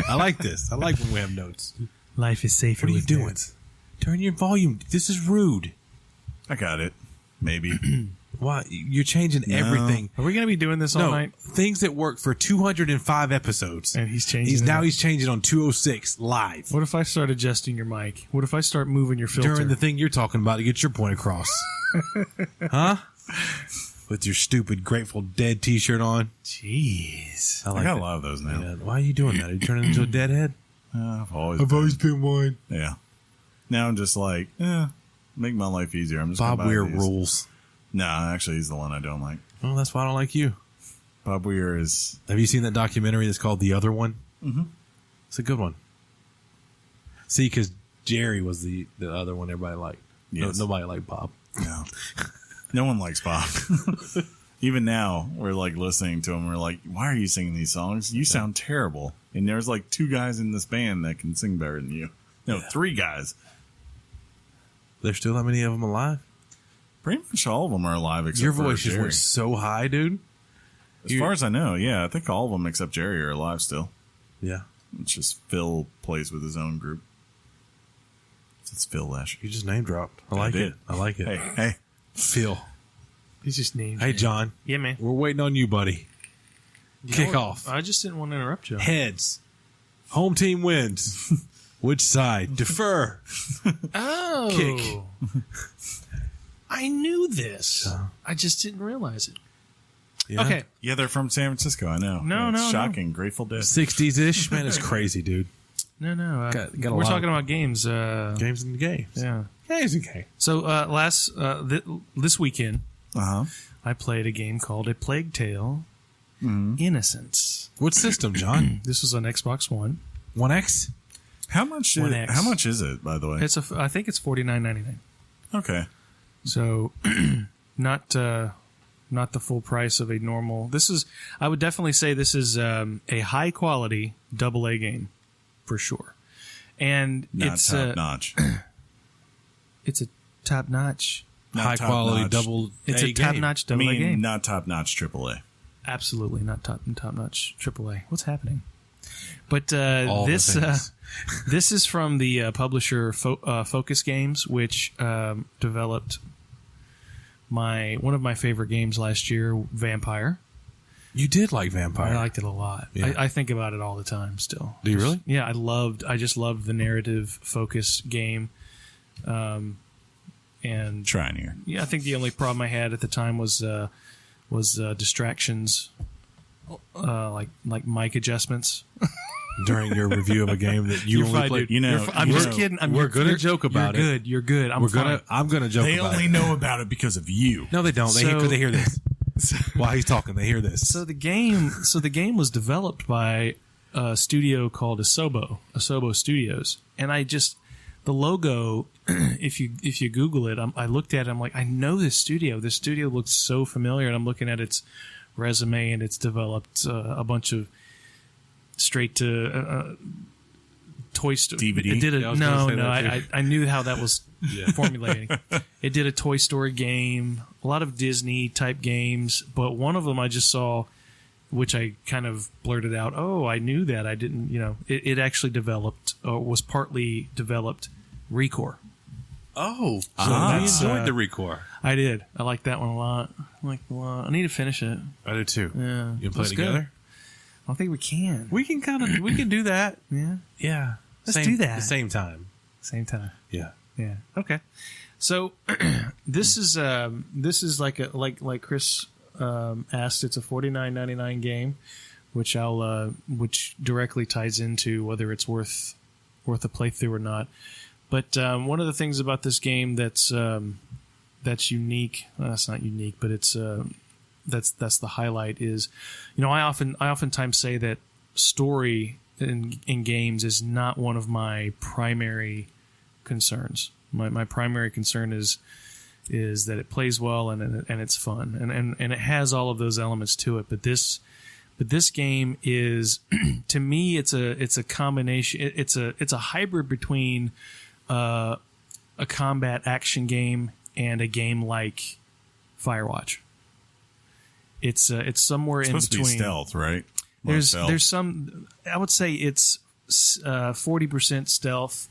[SPEAKER 2] I like this. I like when we have notes.
[SPEAKER 3] Life is safer
[SPEAKER 2] What are you
[SPEAKER 3] with
[SPEAKER 2] doing?
[SPEAKER 3] notes.
[SPEAKER 2] Turn your volume. This is rude.
[SPEAKER 1] I got it. Maybe.
[SPEAKER 2] Why? You're changing everything.
[SPEAKER 3] Are we going to be doing this all night?
[SPEAKER 2] Things that work for 205 episodes.
[SPEAKER 3] And he's changing
[SPEAKER 2] He's changing on 206 live.
[SPEAKER 3] What if I start adjusting your mic? What if I start moving your filter?
[SPEAKER 2] During the thing you're talking about to get your point across. Huh? With your stupid Grateful Dead t-shirt on.
[SPEAKER 3] Jeez.
[SPEAKER 1] I got a lot of those now.
[SPEAKER 2] Yeah. Why are you doing that? Are you turning into a deadhead?
[SPEAKER 1] I've always been one. Yeah. Now I'm just like, make my life easier. I'm just
[SPEAKER 2] Bob
[SPEAKER 1] gonna buy
[SPEAKER 2] Weir
[SPEAKER 1] these.
[SPEAKER 2] rules.
[SPEAKER 1] No, actually, he's the one I don't like.
[SPEAKER 2] Oh, that's why I don't like you.
[SPEAKER 1] Bob Weir is...
[SPEAKER 2] Have you seen that documentary that's called The Other One?
[SPEAKER 1] Mm-hmm.
[SPEAKER 2] It's a good one. See, because Jerry was the other one everybody liked.
[SPEAKER 1] Yes.
[SPEAKER 2] Nobody liked Bob.
[SPEAKER 1] No. No one likes Bob. Even now, we're like listening to him. We're like, why are you singing these songs? You sound terrible. And there's like 2 guys in this band that can sing better than you. No, 3 guys.
[SPEAKER 2] There's still that many of them alive?
[SPEAKER 1] Pretty much all of them are alive except
[SPEAKER 2] Your
[SPEAKER 1] for
[SPEAKER 2] voice just
[SPEAKER 1] Jerry.
[SPEAKER 2] went so high, dude.
[SPEAKER 1] As far as I know, yeah. I think all of them except Jerry are alive still.
[SPEAKER 2] Yeah.
[SPEAKER 1] It's just Phil plays with his own group. It's Phil Lesh.
[SPEAKER 2] You just name dropped. I like
[SPEAKER 1] did.
[SPEAKER 2] it. I like it.
[SPEAKER 1] Hey.
[SPEAKER 2] Phil.
[SPEAKER 3] He's just named.
[SPEAKER 2] Hey, John.
[SPEAKER 3] Yeah, man.
[SPEAKER 2] We're waiting on you, buddy. Kick off.
[SPEAKER 3] I just didn't want to interrupt you.
[SPEAKER 2] Heads. Home team wins. Which side? Defer.
[SPEAKER 3] Oh.
[SPEAKER 2] Kick.
[SPEAKER 3] I knew this. I just didn't realize it.
[SPEAKER 2] Yeah.
[SPEAKER 3] Okay.
[SPEAKER 1] Yeah, they're from San Francisco. I know.
[SPEAKER 3] No,
[SPEAKER 1] It's
[SPEAKER 3] no,
[SPEAKER 1] shocking. Grateful Dead.
[SPEAKER 2] 60s-ish. Man, it's crazy, dude.
[SPEAKER 3] No.
[SPEAKER 2] Got a
[SPEAKER 3] we're
[SPEAKER 2] lot
[SPEAKER 3] talking
[SPEAKER 2] of-
[SPEAKER 3] about games.
[SPEAKER 2] Games and games.
[SPEAKER 3] Yeah.
[SPEAKER 2] Games and games.
[SPEAKER 3] So this weekend,
[SPEAKER 1] Uh-huh.
[SPEAKER 3] I played a game called A Plague Tale: Innocence.
[SPEAKER 2] What system, John?
[SPEAKER 3] This was on Xbox One.
[SPEAKER 2] 1X?
[SPEAKER 1] How much?
[SPEAKER 3] 1X.
[SPEAKER 1] How much is it, by the way?
[SPEAKER 3] I think it's $49.99.
[SPEAKER 1] Okay.
[SPEAKER 3] So, not the full price of a normal. I would definitely say this is a high quality AA game for sure, and
[SPEAKER 1] Not
[SPEAKER 3] it's
[SPEAKER 1] top notch.
[SPEAKER 3] it's a top notch.
[SPEAKER 1] Not
[SPEAKER 2] High
[SPEAKER 1] top
[SPEAKER 2] quality
[SPEAKER 1] notch.
[SPEAKER 2] double
[SPEAKER 3] It's
[SPEAKER 2] A
[SPEAKER 3] a top
[SPEAKER 2] game.
[SPEAKER 3] notch
[SPEAKER 1] I
[SPEAKER 3] AA
[SPEAKER 1] mean,
[SPEAKER 3] game.
[SPEAKER 1] not top notch AAA.
[SPEAKER 3] Absolutely not top notch AAA. What's happening? But
[SPEAKER 2] All the
[SPEAKER 3] this
[SPEAKER 2] things.
[SPEAKER 3] this is from the publisher Focus Games, which developed one of my favorite games last year, Vampire.
[SPEAKER 2] You did like Vampire.
[SPEAKER 3] I liked it a lot.
[SPEAKER 2] Yeah.
[SPEAKER 3] I think about it all the time still.
[SPEAKER 2] Do you really?
[SPEAKER 3] Yeah, I just loved the narrative focused game. And
[SPEAKER 1] Trying here.
[SPEAKER 3] yeah, I think the only problem I had at the time was distractions, like mic adjustments.
[SPEAKER 2] During your review of a game that you
[SPEAKER 3] You're
[SPEAKER 2] only
[SPEAKER 3] fine,
[SPEAKER 2] played.
[SPEAKER 3] dude.
[SPEAKER 1] You know,
[SPEAKER 3] You're I'm
[SPEAKER 1] you
[SPEAKER 3] just
[SPEAKER 1] know,
[SPEAKER 3] kidding.
[SPEAKER 2] we're gonna joke about
[SPEAKER 3] you're
[SPEAKER 2] it.
[SPEAKER 3] Good. You're good. I'm fine.
[SPEAKER 2] I'm gonna joke
[SPEAKER 1] They
[SPEAKER 2] about
[SPEAKER 1] only
[SPEAKER 2] it.
[SPEAKER 1] know about it because of you.
[SPEAKER 2] No, they don't. They hear this. While he's talking, they hear this.
[SPEAKER 3] So the game was developed by a studio called Asobo Studios, and the logo. If you Google it, I looked at it. I'm like, I know this studio. This studio looks so familiar, and I'm looking at its resume, and it's developed a bunch of straight to Toy Story.
[SPEAKER 1] DVD?
[SPEAKER 3] It did
[SPEAKER 2] Yeah, I was gonna say that too.
[SPEAKER 3] I knew how that was formulating. It did a Toy Story game, a lot of Disney type games, but one of them I just saw, which I kind of blurted out. Oh, I knew that. I didn't. It actually developed, or was partly developed, Recore.
[SPEAKER 2] Oh, so
[SPEAKER 1] Ah.
[SPEAKER 2] you enjoyed the Recore.
[SPEAKER 3] I did. I like that one a lot. I need to finish it.
[SPEAKER 2] I do too.
[SPEAKER 3] Yeah,
[SPEAKER 2] You play
[SPEAKER 3] Looks good.
[SPEAKER 2] together?
[SPEAKER 3] I don't think we can.
[SPEAKER 2] We can do that.
[SPEAKER 3] Yeah,
[SPEAKER 2] Yeah.
[SPEAKER 3] Let's do that.
[SPEAKER 2] At the same time.
[SPEAKER 3] same time.
[SPEAKER 2] Yeah.
[SPEAKER 3] Yeah. Okay. So this is like Chris asked. It's a $49.99 game, which directly ties into whether it's worth a playthrough or not. But one of the things about this game that's unique. Well, that's not unique, but it's that's the highlight. Is I oftentimes say that story in games is not one of my primary concerns. My primary concern is that it plays well and it's fun and it has all of those elements to it. But this game is, to me, it's a combination. It's a hybrid between a combat action game and a game like Firewatch. It's somewhere
[SPEAKER 1] It's
[SPEAKER 3] in
[SPEAKER 1] supposed
[SPEAKER 3] between.
[SPEAKER 1] to be stealth, right? More stealth.
[SPEAKER 3] There's some. I would say it's 40% stealth,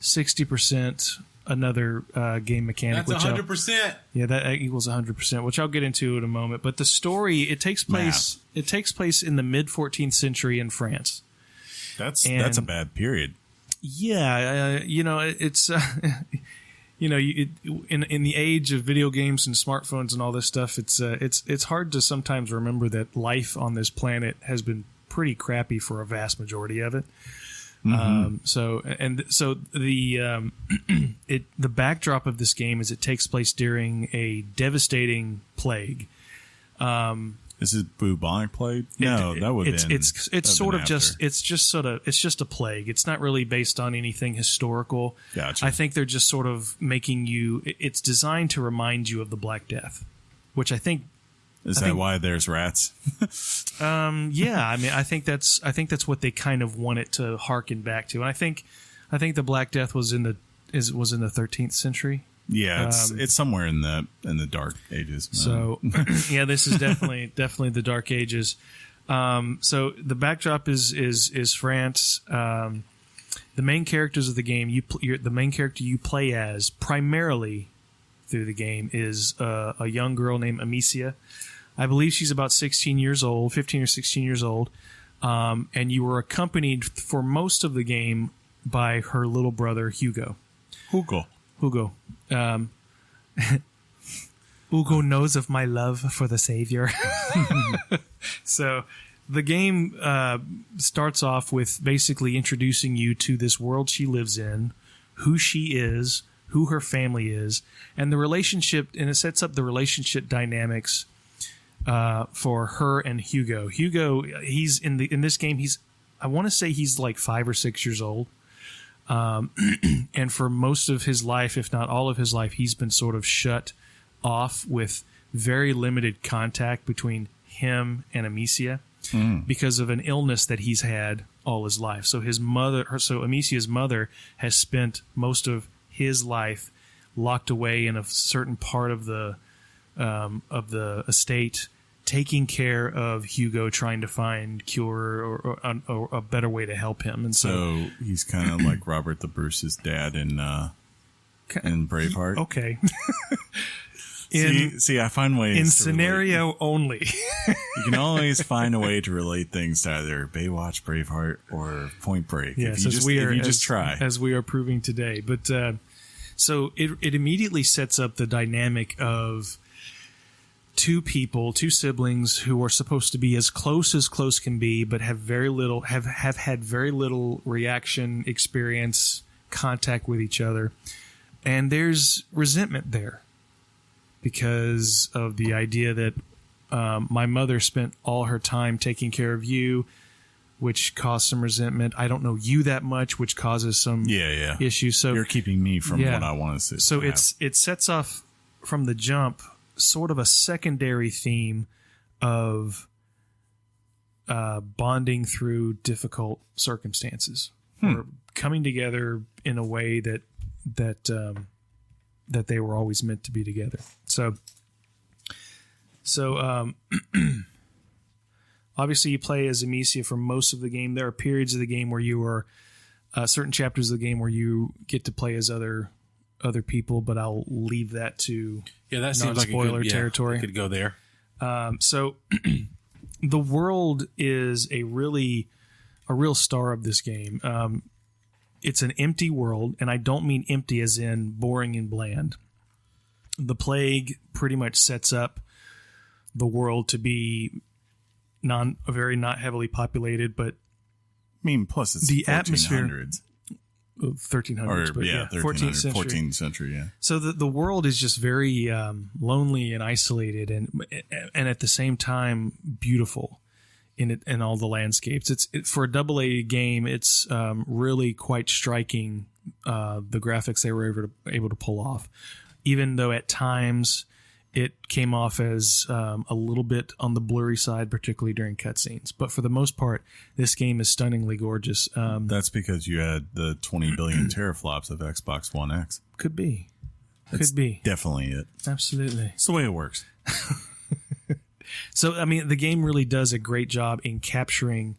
[SPEAKER 3] 60% another game mechanic.
[SPEAKER 2] That's 100%.
[SPEAKER 3] Yeah, that equals 100%, which I'll get into in a moment. But the story, it takes place in the mid 14th century in France.
[SPEAKER 1] That's a bad period.
[SPEAKER 3] Yeah, it's in the age of video games and smartphones and all this stuff, it's hard to sometimes remember that life on this planet has been pretty crappy for a vast majority of it. Mm-hmm. So the the backdrop of this game is it takes place during a devastating plague.
[SPEAKER 1] Is it bubonic plague? No, that would be.
[SPEAKER 3] It's sort of just it's just a plague. It's not really based on anything historical.
[SPEAKER 1] Gotcha.
[SPEAKER 3] I think they're just sort of making you. It's designed to remind you of the Black Death, which I think.
[SPEAKER 1] Is that why there's rats?
[SPEAKER 3] Yeah, I mean, I think that's what they kind of want it to harken back to, and I think the Black Death was in the 13th century.
[SPEAKER 1] Yeah, it's somewhere in the Dark Ages.
[SPEAKER 3] So, yeah, this is definitely the Dark Ages. So the backdrop is France. The main characters of the game, the main character you play as primarily through the game is a young girl named Amicia. I believe she's about 15 or 16 years old. And you were accompanied for most of the game by her little brother, Hugo. Hugo. Hugo knows of my love for the Savior. So the game starts off with basically introducing you to this world she lives in, who she is, who her family is, and the relationship, and it sets up the relationship dynamics for her and Hugo. Hugo, he's in this game, I want to say he's like 5 or 6 years old. And for most of his life, if not all of his life, he's been sort of shut off with very limited contact between him and Amicia because of an illness that he's had all his life. So Amicia's mother has spent most of his life locked away in a certain part of the estate, taking care of Hugo, trying to find cure or a better way to help him. And so
[SPEAKER 1] he's kind of like Robert the Bruce's dad in Braveheart.
[SPEAKER 3] Okay.
[SPEAKER 1] See, I find ways
[SPEAKER 3] in
[SPEAKER 1] to
[SPEAKER 3] scenario
[SPEAKER 1] relate.
[SPEAKER 3] Only.
[SPEAKER 1] You can always find a way to relate things to either Baywatch, Braveheart, or Point Break.
[SPEAKER 3] Yes,
[SPEAKER 1] if you just try,
[SPEAKER 3] as we are proving today. But so it immediately sets up the dynamic of two siblings who are supposed to be as close can be, but have had very little reaction, experience, contact with each other. And there's resentment there because of the idea that my mother spent all her time taking care of you, which caused some resentment. I don't know you that much, which causes some issues. So
[SPEAKER 1] you're keeping me from what I want to see.
[SPEAKER 3] So it sets off from the jump sort of a secondary theme of bonding through difficult circumstances, or coming together in a way that they were always meant to be together. So obviously you play as Amicia for most of the game. There are periods of the game where you are certain chapters of the game where you get to play as other people, but I'll leave that to
[SPEAKER 2] that seems like
[SPEAKER 3] spoiler territory.
[SPEAKER 2] Could go there.
[SPEAKER 3] So the world is a real star of this game. It's an empty world, and I don't mean empty as in boring and bland. The plague pretty much sets up the world to be not heavily populated, but
[SPEAKER 1] I mean, plus it's
[SPEAKER 3] the
[SPEAKER 1] 1400s.
[SPEAKER 3] atmosphere. 1300s, but 14th
[SPEAKER 1] century. Yeah.
[SPEAKER 3] So the world is just very lonely and isolated, and at the same time beautiful in all the landscapes. For a AA game, it's really quite striking, the graphics they were able to pull off, even though at times it came off as a little bit on the blurry side, particularly during cutscenes. But for the most part, this game is stunningly gorgeous.
[SPEAKER 1] That's because you had the 20 billion teraflops of Xbox One X.
[SPEAKER 3] Could be.
[SPEAKER 1] That's
[SPEAKER 3] Could be.
[SPEAKER 1] Definitely it.
[SPEAKER 3] Absolutely.
[SPEAKER 1] It's the way it works.
[SPEAKER 3] So, I mean, the game really does a great job in capturing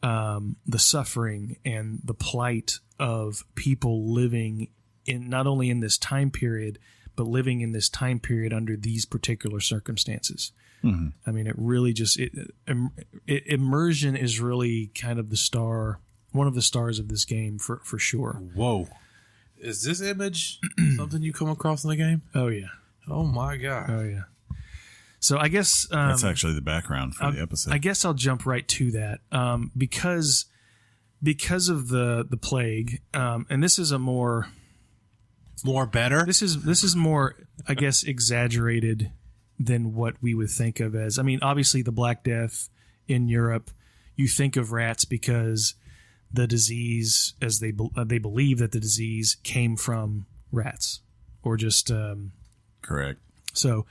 [SPEAKER 3] the suffering and the plight of people living not only in this time period, but living in this time period under these particular circumstances.
[SPEAKER 1] Mm-hmm.
[SPEAKER 3] I mean, it really just immersion is really kind of one of the stars of this game for sure.
[SPEAKER 2] Whoa. Is this image something you come across in the game?
[SPEAKER 3] Oh yeah.
[SPEAKER 2] Oh my God.
[SPEAKER 3] Oh yeah. So I guess
[SPEAKER 1] that's actually the background for the episode.
[SPEAKER 3] I guess I'll jump right to that because of the plague, and this is a more
[SPEAKER 2] better.
[SPEAKER 3] This is more, I guess, exaggerated than what we would think of as. I mean, obviously, the Black Death in Europe, you think of rats because the disease, as they believe that the disease came from rats, or just
[SPEAKER 1] correct.
[SPEAKER 3] So,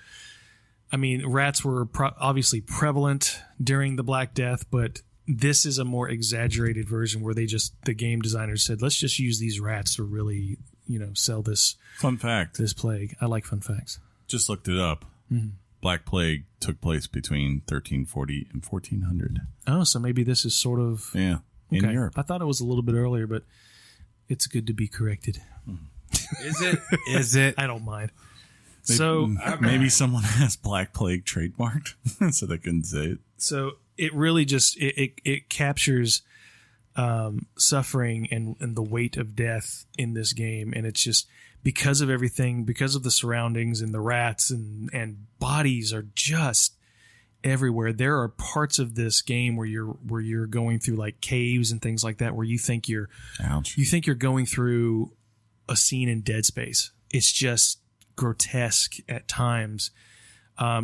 [SPEAKER 3] I mean, rats were obviously prevalent during the Black Death, but this is a more exaggerated version where the game designers said, let's just use these rats to really, sell this.
[SPEAKER 1] Fun fact.
[SPEAKER 3] This plague. I like fun facts.
[SPEAKER 1] Just looked it up. Mm-hmm. Black Plague took place between 1340 and 1400.
[SPEAKER 3] Oh, so maybe this is sort of...
[SPEAKER 1] Yeah, in Europe.
[SPEAKER 3] I thought it was a little bit earlier, but it's good to be corrected.
[SPEAKER 2] Is it? Is it?
[SPEAKER 3] I don't mind.
[SPEAKER 1] Maybe someone has Black Plague trademarked, so they couldn't say it.
[SPEAKER 3] So it really just it captures suffering and the weight of death in this game, and it's just because of everything, because of the surroundings and the rats and bodies are just everywhere. There are parts of this game where you're going through like caves and things like that where you think you're going through a scene in Dead Space. It's just grotesque at times.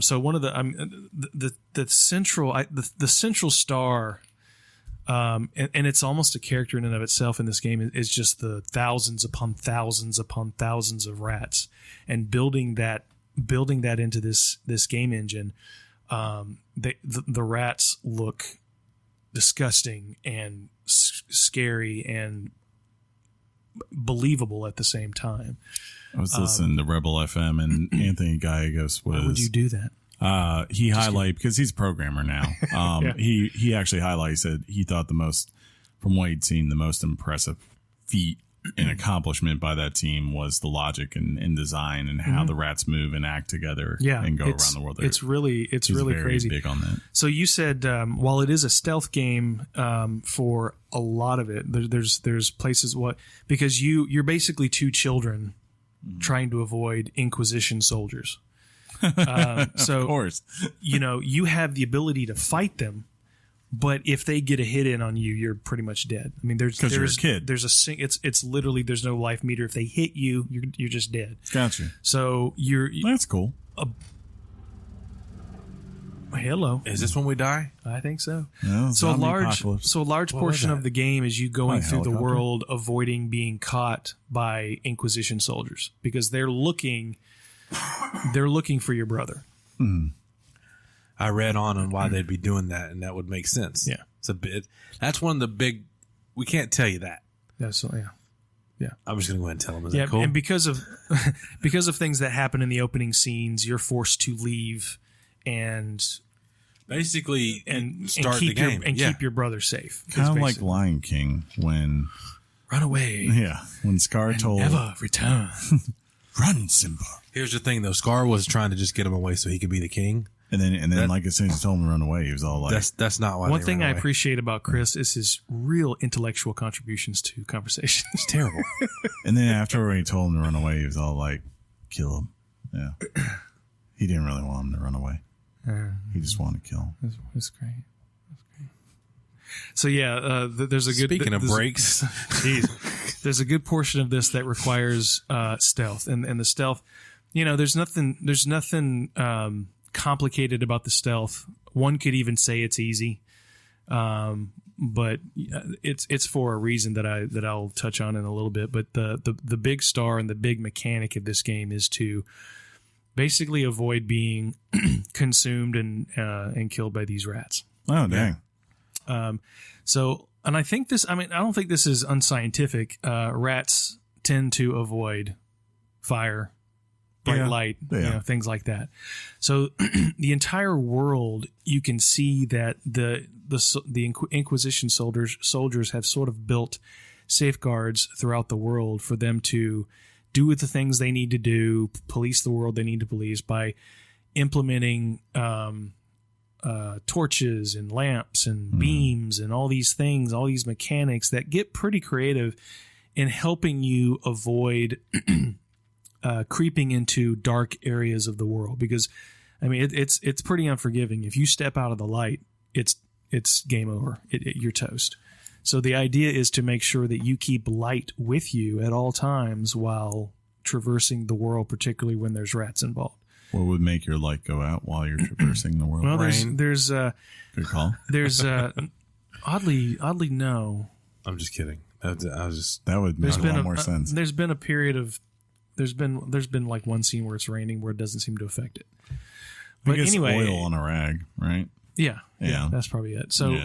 [SPEAKER 3] So one of the central star, and it's almost a character in and of itself in this game, is just the thousands upon thousands upon thousands of rats, and building that into this game engine. The rats look disgusting and scary and believable at the same time.
[SPEAKER 1] I was listening to Rebel FM, and Anthony Gallegos was...
[SPEAKER 3] Why would you do that?
[SPEAKER 1] He highlighted, because he's a programmer now.
[SPEAKER 3] Yeah.
[SPEAKER 1] He actually highlighted, said he thought from what he'd seen, the most impressive feat and accomplishment by that team was the logic and design and how the rats move and act together and go around the world.
[SPEAKER 3] It's really
[SPEAKER 1] very
[SPEAKER 3] crazy.
[SPEAKER 1] Big on that.
[SPEAKER 3] So you said while it is a stealth game for a lot of it, there's places because you're basically two children trying to avoid Inquisition soldiers. So
[SPEAKER 1] of course,
[SPEAKER 3] you have the ability to fight them, but if they get a hit in on you, you're pretty much dead. I mean, there's
[SPEAKER 1] you're a kid.
[SPEAKER 3] It's literally there's no life meter. If they hit you, you're just dead.
[SPEAKER 1] Gotcha.
[SPEAKER 3] So
[SPEAKER 1] that's cool.
[SPEAKER 3] Hello.
[SPEAKER 2] Is this when we die?
[SPEAKER 3] I think so.
[SPEAKER 1] No,
[SPEAKER 3] so a large portion of the game is you going through the world avoiding being caught by Inquisition soldiers because they're looking for your brother.
[SPEAKER 1] Mm.
[SPEAKER 2] I read on why they'd be doing that, and that would make sense.
[SPEAKER 3] Yeah,
[SPEAKER 2] it's a bit. That's one of the big. We can't tell you that.
[SPEAKER 3] That's yeah.
[SPEAKER 2] I'm just gonna go ahead and tell them. Is that cool?
[SPEAKER 3] And because of things that happen in the opening scenes, you're forced to leave and
[SPEAKER 2] basically start the game
[SPEAKER 3] keep your brother safe.
[SPEAKER 1] Kind of like Lion King when
[SPEAKER 3] run away.
[SPEAKER 1] Yeah, when Scar told
[SPEAKER 3] never return.
[SPEAKER 1] Run, Simba.
[SPEAKER 2] Here's the thing, though. Scar was trying to just get him away so he could be the king.
[SPEAKER 1] And then, like as soon as he told him to run away, he was all like,
[SPEAKER 2] "That's not why."
[SPEAKER 3] One thing I appreciate about Chris is his real intellectual contributions to conversation.
[SPEAKER 2] It's terrible.
[SPEAKER 1] And then after when he told him to run away, he was all like, "Kill him." Yeah, he didn't really want him to run away. He just wanted to kill him.
[SPEAKER 3] That's great. So yeah, there's a good.
[SPEAKER 2] Speaking of breaks,
[SPEAKER 3] there's a good portion of this that requires stealth, and the stealth. There's nothing complicated about the stealth. One could even say it's easy, but it's for a reason that I'll touch on in a little bit. But the big star and the big mechanic of this game is to basically avoid being consumed and killed by these rats.
[SPEAKER 1] Oh dang!
[SPEAKER 3] So, and I think this. I mean, I don't think this is unscientific. Rats tend to avoid fire, bright light, things like that. So, the entire world, you can see that the Inquisition soldiers have sort of built safeguards throughout the world for them to do the things they need to do, police the world they need to police by implementing torches and lamps and beams and all these things, all these mechanics that get pretty creative in helping you avoid creeping into dark areas of the world. Because, I mean, it's pretty unforgiving. If you step out of the light, it's game over. You're toast. So the idea is to make sure that you keep light with you at all times while traversing the world, particularly when there's rats involved.
[SPEAKER 1] What would make your light go out while you're traversing the world?
[SPEAKER 3] Well, there's
[SPEAKER 1] good call.
[SPEAKER 3] There's oddly no.
[SPEAKER 2] I'm just kidding.
[SPEAKER 1] That would make a lot more sense.
[SPEAKER 3] There's been a period of there's been like one scene where it's raining where it doesn't seem to affect it. But anyway,
[SPEAKER 1] oil on a rag, right?
[SPEAKER 3] Yeah, that's probably it. So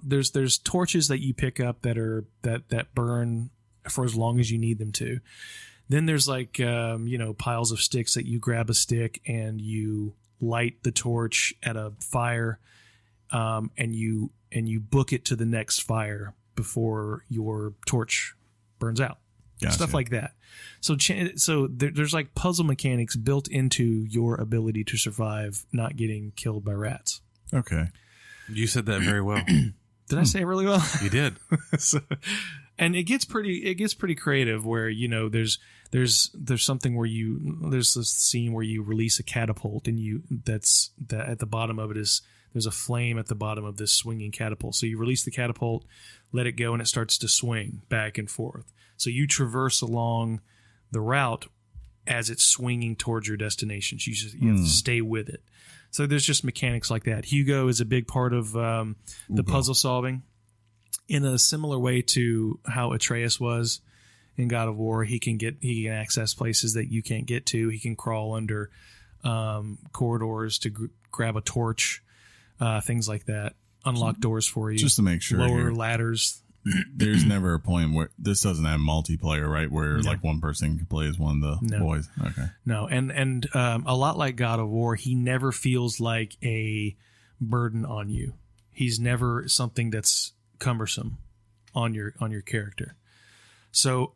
[SPEAKER 3] there's torches that you pick up that burn for as long as you need them to. Then there's like piles of sticks that you grab a stick and you light the torch at a fire, and you book it to the next fire before your torch burns out. Gotcha. Stuff like that. So there's like puzzle mechanics built into your ability to survive not getting killed by rats.
[SPEAKER 1] Okay.
[SPEAKER 2] You said that very well.
[SPEAKER 3] Did I say it really well?
[SPEAKER 2] You did.
[SPEAKER 3] And it gets pretty creative where, there's something where there's this scene where you release a catapult and at the bottom of it there's a flame at the bottom of this swinging catapult. So you release the catapult, let it go, and it starts to swing back and forth. So you traverse along the route as it's swinging towards your destination. So you have to stay with it. So there's just mechanics like that. Hugo is a big part of the puzzle solving in a similar way to how Atreus was in God of War. He can access places that you can't get to. He can crawl under corridors to grab a torch, things like that. Unlock doors for you.
[SPEAKER 1] Just to make sure.
[SPEAKER 3] Lower ladders.
[SPEAKER 1] There's never a point where this doesn't have multiplayer, right? Where like one person can play as one of the boys. Okay.
[SPEAKER 3] No, and a lot like God of War, he never feels like a burden on you. He's never something that's cumbersome on your character. So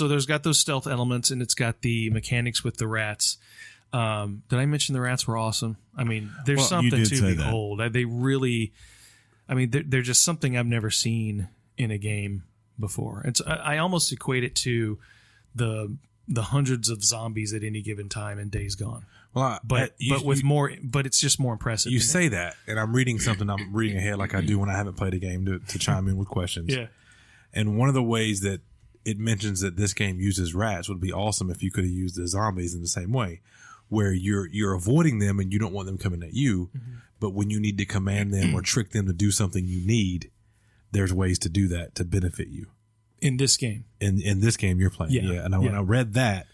[SPEAKER 3] there's got those stealth elements, and it's got the mechanics with the rats. Did I mention the rats were awesome? I mean, there's something to behold. They really, I mean, they're just something I've never seen in a game before. I almost equate it to the hundreds of zombies at any given time in Days Gone. Well, but it's just more impressive.
[SPEAKER 2] You say that, and I'm reading something. I'm reading ahead like I do when I haven't played a game to chime in with questions.
[SPEAKER 3] Yeah.
[SPEAKER 2] And one of the ways that it mentions that this game uses rats would be awesome if you could have used the zombies in the same way, where you're avoiding them and you don't want them coming at you, but when you need to command them or trick them to do something you need, there's ways to do that to benefit you.
[SPEAKER 3] In this game. In
[SPEAKER 2] this game you're playing. Yeah. And when I read that,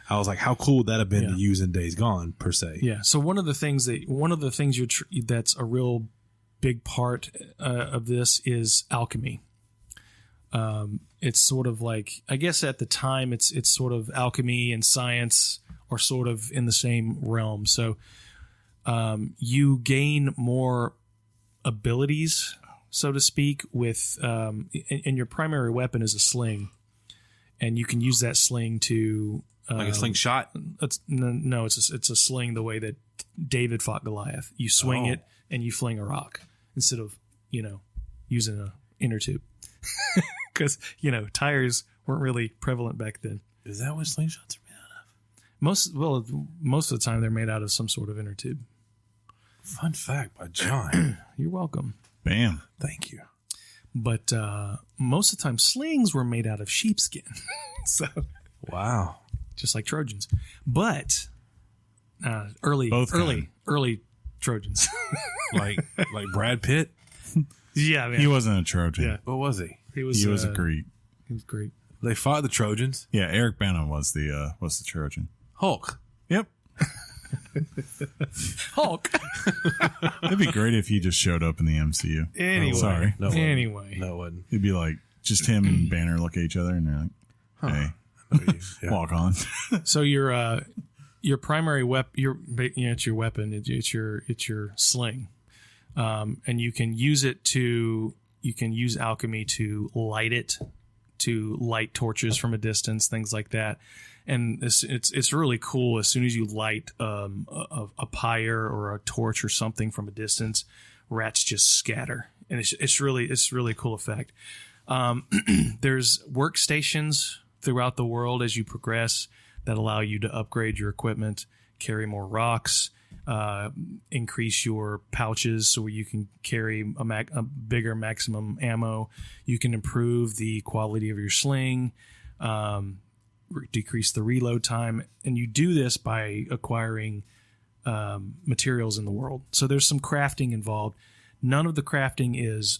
[SPEAKER 2] I was like, how cool would that have been to use in Days Gone, per se?
[SPEAKER 3] Yeah. So one of the things that's a real big part of this is alchemy. It's sort of like, I guess at the time it's sort of alchemy and science are sort of in the same realm. So you gain more abilities, so to speak, with and your primary weapon is a sling, and you can use that sling to
[SPEAKER 2] like a slingshot.
[SPEAKER 3] It's a sling the way that David fought Goliath. You swing it and you fling a rock instead of using an inner tube, because tires weren't really prevalent back then.
[SPEAKER 2] Is that what slingshots are made out of?
[SPEAKER 3] Most of the time they're made out of some sort of inner tube.
[SPEAKER 2] Fun fact by John.
[SPEAKER 3] You're welcome.
[SPEAKER 1] Bam.
[SPEAKER 2] Thank you.
[SPEAKER 3] But most of the time, slings were made out of sheepskin. So,
[SPEAKER 2] wow,
[SPEAKER 3] just like Trojans. But early Trojans,
[SPEAKER 2] like Brad Pitt.
[SPEAKER 3] Yeah, man.
[SPEAKER 1] He wasn't a Trojan.
[SPEAKER 3] Yeah.
[SPEAKER 2] What was he?
[SPEAKER 1] He was a Greek.
[SPEAKER 3] He was Greek.
[SPEAKER 2] They fought the Trojans.
[SPEAKER 1] Yeah, Eric Bana was the Trojan.
[SPEAKER 2] Hulk.
[SPEAKER 1] Yep.
[SPEAKER 3] Hulk.
[SPEAKER 1] It'd be great if he just showed up in the MCU.
[SPEAKER 3] Anyway.
[SPEAKER 1] Sorry.
[SPEAKER 2] No,
[SPEAKER 3] anyway.
[SPEAKER 2] No, it wouldn't.
[SPEAKER 1] It'd be like just him and Banner look at each other and they're like, hey, walk on.
[SPEAKER 3] So your primary weapon, it's your weapon. It's your sling, and you can use alchemy to light torches from a distance, things like that. And it's really cool. As soon as you light a pyre or a torch or something from a distance, rats just scatter, and it's really a cool effect. There's workstations throughout the world as you progress that allow you to upgrade your equipment, carry more rocks, increase your pouches so you can carry a bigger maximum ammo. You can improve the quality of your sling, decrease the reload time, and you do this by acquiring materials in the world. So there's some crafting involved. None of the crafting is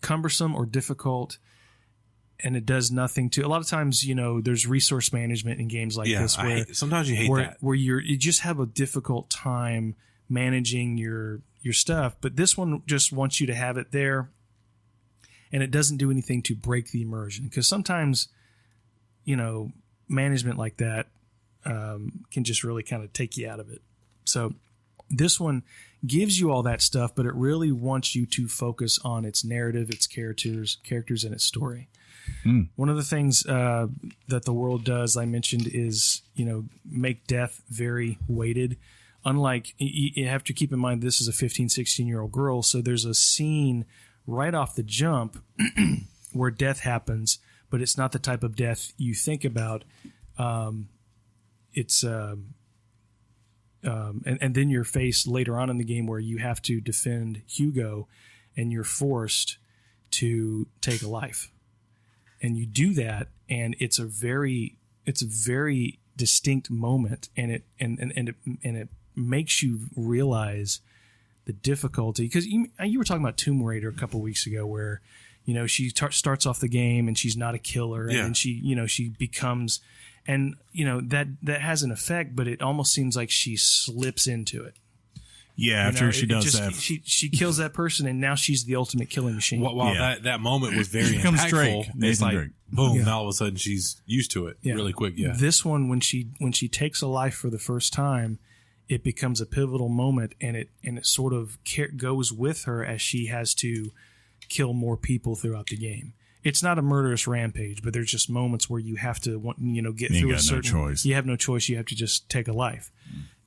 [SPEAKER 3] cumbersome or difficult, and it does nothing to. A lot of times, there's resource management in games like this where
[SPEAKER 2] sometimes you hate that,
[SPEAKER 3] where you just have a difficult time managing your stuff. But this one just wants you to have it there, and it doesn't do anything to break the immersion, because sometimes, management like that can just really kind of take you out of it. So this one gives you all that stuff, but it really wants you to focus on its narrative, its characters, and its story. One of the things that the world does, I mentioned, is make death very weighted. Unlike, you have to keep in mind this is a 15, 16-year-old girl, so there's a scene right off the jump where death happens, but it's not the type of death you think about. And then you're faced later on in the game where you have to defend Hugo, and you're forced to take a life. And you do that, and it's a very distinct moment, and it makes you realize the difficulty, because you were talking about Tomb Raider a couple weeks ago, where she starts off the game and she's not a killer, and then she becomes, and that has an effect, but it almost seems like she slips into it.
[SPEAKER 1] Yeah, after she does that,
[SPEAKER 3] she kills that person, and now she's the ultimate killing machine.
[SPEAKER 2] While that moment was very impactful, it's like boom, and all of a sudden she's used to it really quick. Yeah,
[SPEAKER 3] this one, when she takes a life for the first time, it becomes a pivotal moment, and it sort of goes with her as she has to kill more people throughout the game. It's not a murderous rampage, but there's just moments where you have to get through a certain.
[SPEAKER 1] No choice.
[SPEAKER 3] You have no choice. You have to just take a life.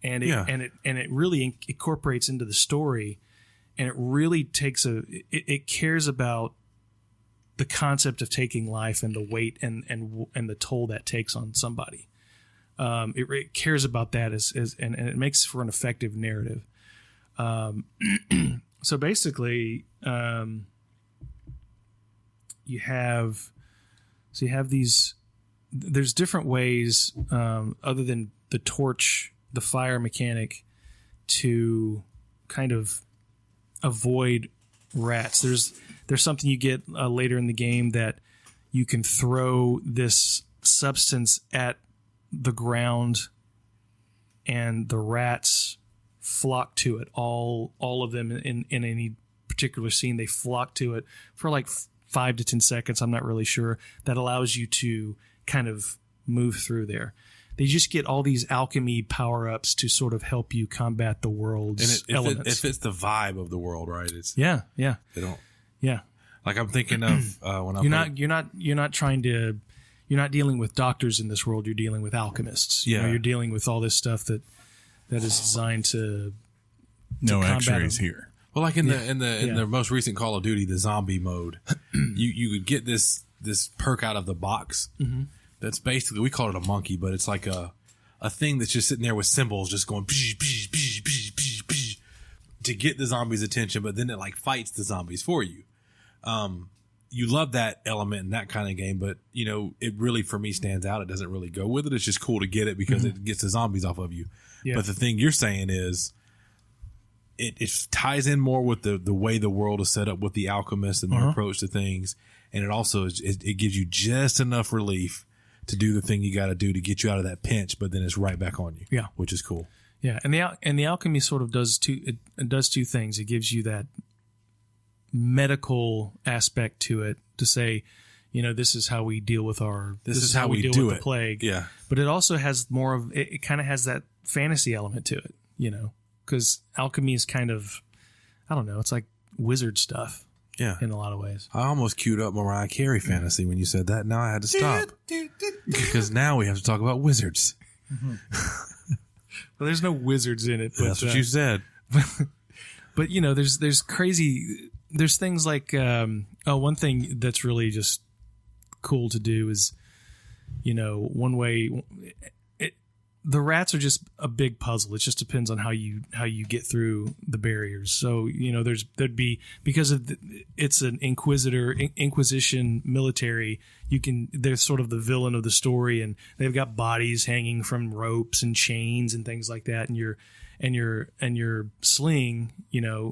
[SPEAKER 3] And it really incorporates into the story, and it really takes it cares about the concept of taking life and the weight and the toll that takes on somebody. It cares about that and it makes for an effective narrative. So basically, you have these. There's different ways other than the torch, the fire mechanic, to kind of avoid rats. There's something you get later in the game that you can throw this substance at the ground, and the rats flock to it. All of them in any particular scene, they flock to it for like 5 to 10 seconds. I'm not really sure. That allows you to kind of move through there. They just get all these alchemy power-ups to sort of help you combat the world's elements.
[SPEAKER 2] It fits the vibe of the world, right? It's
[SPEAKER 3] yeah.
[SPEAKER 2] They don't.
[SPEAKER 3] Yeah.
[SPEAKER 2] Like I'm thinking of when
[SPEAKER 3] you're not trying to. You're not dealing with doctors in this world. You're dealing with alchemists.
[SPEAKER 2] Yeah.
[SPEAKER 3] You're dealing with all this stuff that is designed to
[SPEAKER 1] no X-rays here.
[SPEAKER 2] Well, like in the most recent Call of Duty, the zombie mode, you could get this perk out of the box. Mm-hmm. That's basically, we call it a monkey, but it's like a thing that's just sitting there with symbols just going psh, psh, psh, psh, psh, psh, to get the zombies' attention, but then it like fights the zombies for you. You love that element in that kind of game, but it really, for me, stands out. It doesn't really go with it. It's just cool to get it because it gets the zombies off of you. Yeah. But the thing you're saying is it ties in more with the way the world is set up with the alchemists and their approach to things. And it also it gives you just enough relief to do the thing you got to do to get you out of that pinch, but then it's right back on you. Yeah, which is cool.
[SPEAKER 3] Yeah, and the alchemy sort of does two. It does two things. It gives you that medical aspect to it to say, this is how we deal with this is how we deal with the plague.
[SPEAKER 2] Yeah,
[SPEAKER 3] but it also has more of it. Kind of has that fantasy element to it. Because alchemy is kind of, I don't know. It's like wizard stuff.
[SPEAKER 2] Yeah.
[SPEAKER 3] in a lot of ways.
[SPEAKER 2] I almost queued up Mariah Carey fantasy when you said that. Now I had to stop because now we have to talk about wizards.
[SPEAKER 3] Well, there's no wizards in it. But,
[SPEAKER 2] That's what you said.
[SPEAKER 3] But there's crazy. There's things like one thing that's really just cool to do is, one way. The rats are just a big puzzle. It just depends on how you get through the barriers. So there'd be, because of it's an Inquisition military. They're sort of the villain of the story, and they've got bodies hanging from ropes and chains and things like that. And your sling,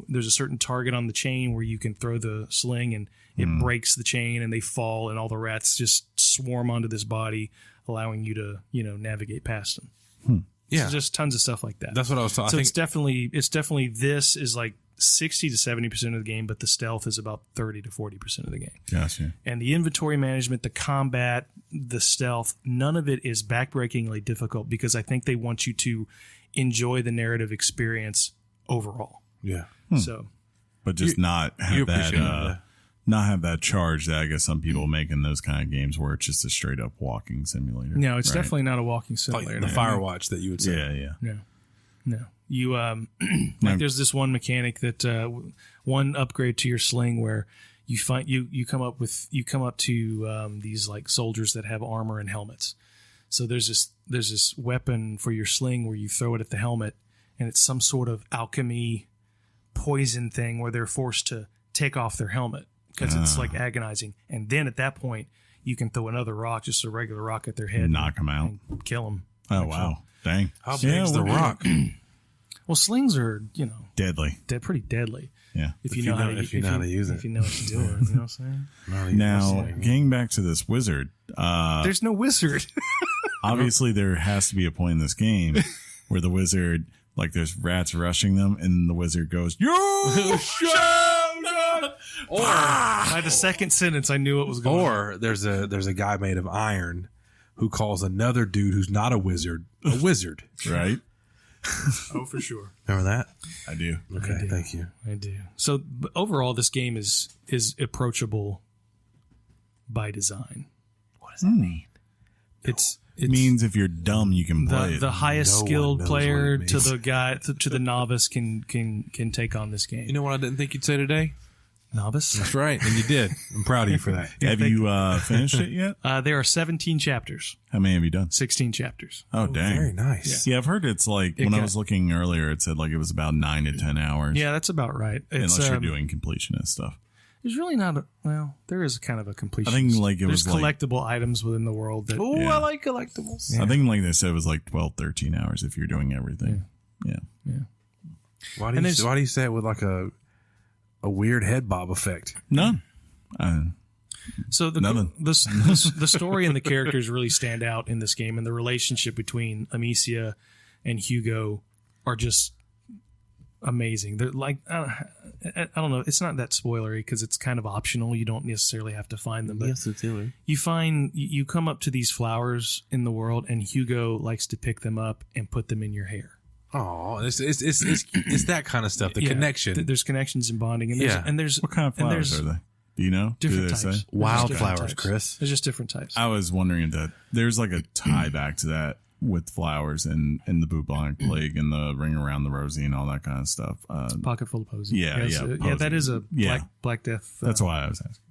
[SPEAKER 3] there's a certain target on the chain where you can throw the sling and it breaks the chain and they fall, and all the rats just swarm onto this body, allowing you to navigate past them.
[SPEAKER 2] Yeah,
[SPEAKER 3] so just tons of stuff like that.
[SPEAKER 2] That's what I was talking.
[SPEAKER 3] So it's definitely this is like 60 to 70% of the game, but the stealth is about 30 to 40% of the game.
[SPEAKER 1] Gotcha.
[SPEAKER 3] And the inventory management, the combat, the stealth, none of it is backbreakingly difficult, because I think they want you to enjoy the narrative experience overall.
[SPEAKER 2] Yeah.
[SPEAKER 3] So,
[SPEAKER 1] but just not have that.
[SPEAKER 2] that.
[SPEAKER 1] Not have that charge that I guess some people make in those kind of games where it's just a straight up walking simulator.
[SPEAKER 3] no, it's
[SPEAKER 1] right?
[SPEAKER 3] definitely not a walking
[SPEAKER 2] Like
[SPEAKER 3] simulator.
[SPEAKER 2] the Firewatch that you would say.
[SPEAKER 1] Yeah.
[SPEAKER 3] No. You there's this one mechanic that one upgrade to your sling where you find you come up to these like soldiers that have armor and helmets. So there's this weapon for your sling where you throw it at the helmet, and it's some sort of alchemy poison thing where they're forced to take off their helmet because it's like agonizing. And then at that point, you can throw another rock, just a regular rock at their head,
[SPEAKER 1] Knock them out,
[SPEAKER 3] and kill them.
[SPEAKER 1] Oh wow, dang!
[SPEAKER 2] How big's the rock?
[SPEAKER 3] Well, slings are
[SPEAKER 1] Deadly.
[SPEAKER 3] they're pretty deadly.
[SPEAKER 1] Yeah.
[SPEAKER 3] If you know how to use it. If you know what to do, you know what I'm saying?
[SPEAKER 1] Now, getting back to this wizard,
[SPEAKER 3] There's no wizard.
[SPEAKER 1] obviously there has to be a point in this game where the wizard, like, there's rats rushing them, and the wizard goes, "You shall not!"
[SPEAKER 3] By the second sentence, I knew what was going on.
[SPEAKER 2] Or there's a guy made of iron who calls another dude who's not a wizard a wizard.
[SPEAKER 1] Right?
[SPEAKER 3] Oh, for sure.
[SPEAKER 2] Remember that?
[SPEAKER 1] I do.
[SPEAKER 2] Okay,
[SPEAKER 3] I do.
[SPEAKER 2] thank you.
[SPEAKER 3] I do. So but overall, this game is approachable by design.
[SPEAKER 2] What does that mean?
[SPEAKER 3] It's
[SPEAKER 1] It means if you're dumb, you can play it.
[SPEAKER 3] the highest
[SPEAKER 2] No one
[SPEAKER 3] skilled
[SPEAKER 2] knows
[SPEAKER 3] player
[SPEAKER 2] what it
[SPEAKER 3] to
[SPEAKER 2] means.
[SPEAKER 3] the guy to the novice can take on this game.
[SPEAKER 2] You know what I didn't think you'd say today?
[SPEAKER 3] Novice.
[SPEAKER 2] That's right, and you did. I'm proud of you for that.
[SPEAKER 1] Have you finished it yet?
[SPEAKER 3] There are 17 chapters,
[SPEAKER 1] How many have you done?
[SPEAKER 3] 16 chapters.
[SPEAKER 1] Oh, dang.
[SPEAKER 2] Very nice.
[SPEAKER 1] Yeah, I've heard it's like, when I was looking earlier, it said like it was about 9 to 10 hours.
[SPEAKER 3] Yeah, that's about right. It's,
[SPEAKER 1] Unless you're doing completionist stuff.
[SPEAKER 3] There's really not there is kind of a completion.
[SPEAKER 1] I think like it
[SPEAKER 3] There's
[SPEAKER 1] was like,
[SPEAKER 3] collectible items within the world that
[SPEAKER 2] Oh,
[SPEAKER 1] Yeah.
[SPEAKER 2] I like collectibles.
[SPEAKER 1] I think like they said it was like 12, 13 hours if you're doing everything. Yeah.
[SPEAKER 2] Why do
[SPEAKER 3] And
[SPEAKER 2] you say it with like a weird head bob effect?
[SPEAKER 1] None.
[SPEAKER 3] So
[SPEAKER 1] Nothing.
[SPEAKER 3] the story and the characters really stand out in this game, and the relationship between Amicia and Hugo are just amazing. They're like I don't know. It's not that spoilery because it's kind of optional. You don't necessarily have to find them, but
[SPEAKER 2] it's Tilly.
[SPEAKER 3] you come up to these flowers in the world, and Hugo likes to pick them up and put them in your hair.
[SPEAKER 2] Oh, it's that kind of stuff. The
[SPEAKER 3] Yeah,
[SPEAKER 2] connection.
[SPEAKER 3] there's connections and bonding, and
[SPEAKER 2] Yeah.
[SPEAKER 3] there's
[SPEAKER 1] What kind of
[SPEAKER 3] and
[SPEAKER 1] flowers
[SPEAKER 3] there's
[SPEAKER 1] are they? Do you know?
[SPEAKER 3] different
[SPEAKER 1] Do they
[SPEAKER 3] types.
[SPEAKER 1] say?
[SPEAKER 3] There's just
[SPEAKER 2] Wildflowers,
[SPEAKER 3] different types.
[SPEAKER 2] Chris.
[SPEAKER 3] There's just different types.
[SPEAKER 1] I was wondering if that there's like a tie back to that with flowers and the bubonic plague and the ring around the rosy and all that kind of stuff.
[SPEAKER 3] Pocket full of posy.
[SPEAKER 1] Yeah,
[SPEAKER 3] yeah, that
[SPEAKER 1] posy.
[SPEAKER 3] is a
[SPEAKER 1] Yeah.
[SPEAKER 3] Black Death.
[SPEAKER 1] That's why I was asking.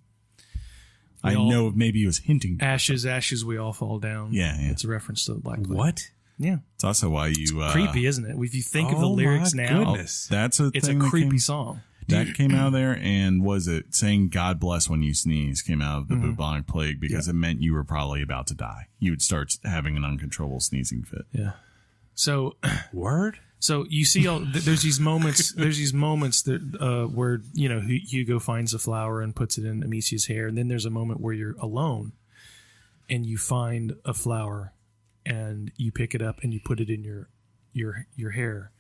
[SPEAKER 3] We
[SPEAKER 1] I
[SPEAKER 3] all-
[SPEAKER 1] know maybe he was hinting.
[SPEAKER 3] Ashes, we all fall down.
[SPEAKER 1] Yeah.
[SPEAKER 3] It's a reference to the Black Plague.
[SPEAKER 2] What?
[SPEAKER 3] Yeah,
[SPEAKER 1] It's also why you
[SPEAKER 3] creepy, isn't it? If you think of the
[SPEAKER 2] Oh,
[SPEAKER 3] lyrics
[SPEAKER 2] my
[SPEAKER 3] now,
[SPEAKER 2] goodness.
[SPEAKER 1] That's a
[SPEAKER 3] it's a
[SPEAKER 1] thing that
[SPEAKER 3] creepy
[SPEAKER 1] came,
[SPEAKER 3] song.
[SPEAKER 1] that came out of there, and was it saying "God bless when you sneeze" came out of the bubonic plague because it meant you were probably about to die. You would start having an uncontrollable sneezing fit.
[SPEAKER 3] Yeah. So
[SPEAKER 2] Word?
[SPEAKER 3] you see, there's these moments. There's these moments that where Hugo finds a flower and puts it in Amicia's hair, and then there's a moment where you're alone, and you find a flower, and you pick it up and you put it in your hair,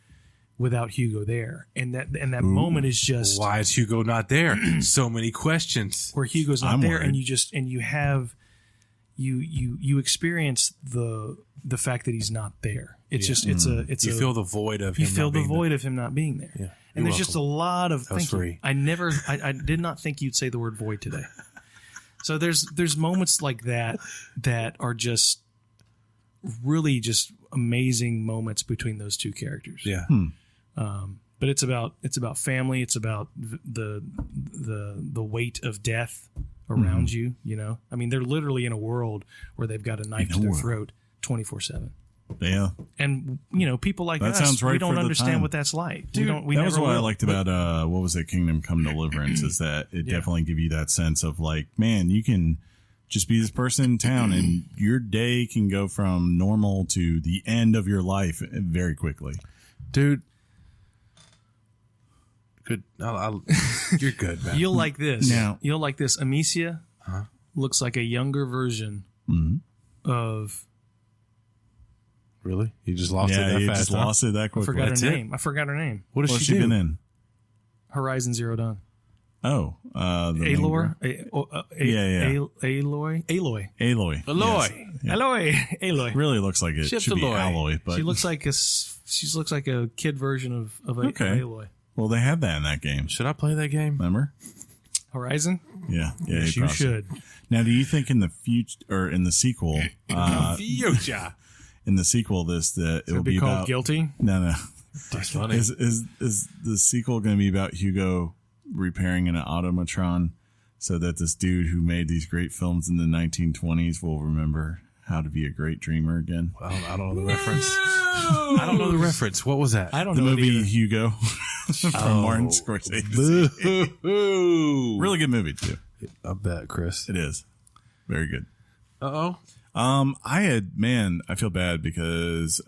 [SPEAKER 3] without Hugo there, and that moment is just
[SPEAKER 2] Why is Hugo not there? So many questions.
[SPEAKER 3] where Hugo's not
[SPEAKER 1] I'm
[SPEAKER 3] there,
[SPEAKER 1] worried.
[SPEAKER 3] and you have you experience the fact that he's not there. It's just it's
[SPEAKER 2] You
[SPEAKER 3] a
[SPEAKER 2] feel the void of
[SPEAKER 3] you
[SPEAKER 2] him.
[SPEAKER 3] feel
[SPEAKER 2] not
[SPEAKER 3] the
[SPEAKER 2] being
[SPEAKER 3] void of him not being there.
[SPEAKER 2] Yeah.
[SPEAKER 3] And there's just a lot of
[SPEAKER 2] was
[SPEAKER 3] thinking.
[SPEAKER 2] free.
[SPEAKER 3] I did not think you'd say the word void today. So there's moments like that are just really just amazing moments between those two characters.
[SPEAKER 2] Yeah.
[SPEAKER 3] But it's about family. It's about the weight of death around you. You know, I mean, they're literally in a world where they've got a knife to their throat 24/7.
[SPEAKER 1] Yeah.
[SPEAKER 3] And you know, people like
[SPEAKER 1] That
[SPEAKER 3] us,
[SPEAKER 1] sounds right
[SPEAKER 3] we don't
[SPEAKER 1] for the
[SPEAKER 3] understand
[SPEAKER 1] time.
[SPEAKER 3] what that's like.
[SPEAKER 1] Dude,
[SPEAKER 3] we
[SPEAKER 1] that was
[SPEAKER 3] never
[SPEAKER 1] what I
[SPEAKER 3] will.
[SPEAKER 1] liked about what was it, Kingdom Come Deliverance, is that it definitely give you that sense of like, man, you can just be this person in town and your day can go from normal to the end of your life very quickly.
[SPEAKER 2] Dude. Good. You're good, man.
[SPEAKER 3] You'll like this.
[SPEAKER 1] Now-
[SPEAKER 3] You'll like this. Amicia looks like a younger version of.
[SPEAKER 2] Really? You just lost it
[SPEAKER 1] Yeah,
[SPEAKER 2] that
[SPEAKER 1] you
[SPEAKER 2] fast,
[SPEAKER 1] just
[SPEAKER 2] huh?
[SPEAKER 1] lost it that
[SPEAKER 3] I
[SPEAKER 1] quickly.
[SPEAKER 3] forgot
[SPEAKER 2] That's
[SPEAKER 3] her
[SPEAKER 2] it?
[SPEAKER 3] name. I forgot her name.
[SPEAKER 2] What does
[SPEAKER 1] What's
[SPEAKER 2] she
[SPEAKER 1] she
[SPEAKER 2] do?
[SPEAKER 1] been in?
[SPEAKER 3] Horizon Zero Dawn.
[SPEAKER 1] Oh, the main
[SPEAKER 3] Aloy.
[SPEAKER 1] girl. Yeah.
[SPEAKER 3] Aloy.
[SPEAKER 1] Aloy.
[SPEAKER 2] Aloy.
[SPEAKER 1] Yes.
[SPEAKER 3] Aloy.
[SPEAKER 1] Really looks like it
[SPEAKER 2] Ship
[SPEAKER 1] should be
[SPEAKER 2] Aloy.
[SPEAKER 1] Alloy, but
[SPEAKER 3] She looks like a kid version of
[SPEAKER 1] Okay.
[SPEAKER 3] Aloy.
[SPEAKER 1] well, they had that in that game.
[SPEAKER 2] Should I play that game?
[SPEAKER 1] Remember?
[SPEAKER 3] Horizon.
[SPEAKER 1] Yeah,
[SPEAKER 3] Yes, you
[SPEAKER 1] probably
[SPEAKER 3] should.
[SPEAKER 1] Now, do you think in the future or in the sequel,
[SPEAKER 2] Future.
[SPEAKER 1] in the sequel, it will
[SPEAKER 3] It'd be
[SPEAKER 1] be
[SPEAKER 3] called
[SPEAKER 1] about
[SPEAKER 3] Guilty.
[SPEAKER 1] no.
[SPEAKER 2] That's funny.
[SPEAKER 1] Is the sequel going to be about Hugo repairing an automatron so that this dude who made these great films in the 1920s will remember how to be a great dreamer again?
[SPEAKER 2] I don't know the reference. I don't know the reference. What was that?
[SPEAKER 3] I don't
[SPEAKER 1] The
[SPEAKER 3] know it
[SPEAKER 1] movie
[SPEAKER 3] either.
[SPEAKER 1] Hugo from Martin Scorsese. Really good movie too.
[SPEAKER 2] I bet, Chris.
[SPEAKER 1] It is very good.
[SPEAKER 2] Uh-oh.
[SPEAKER 1] I feel bad because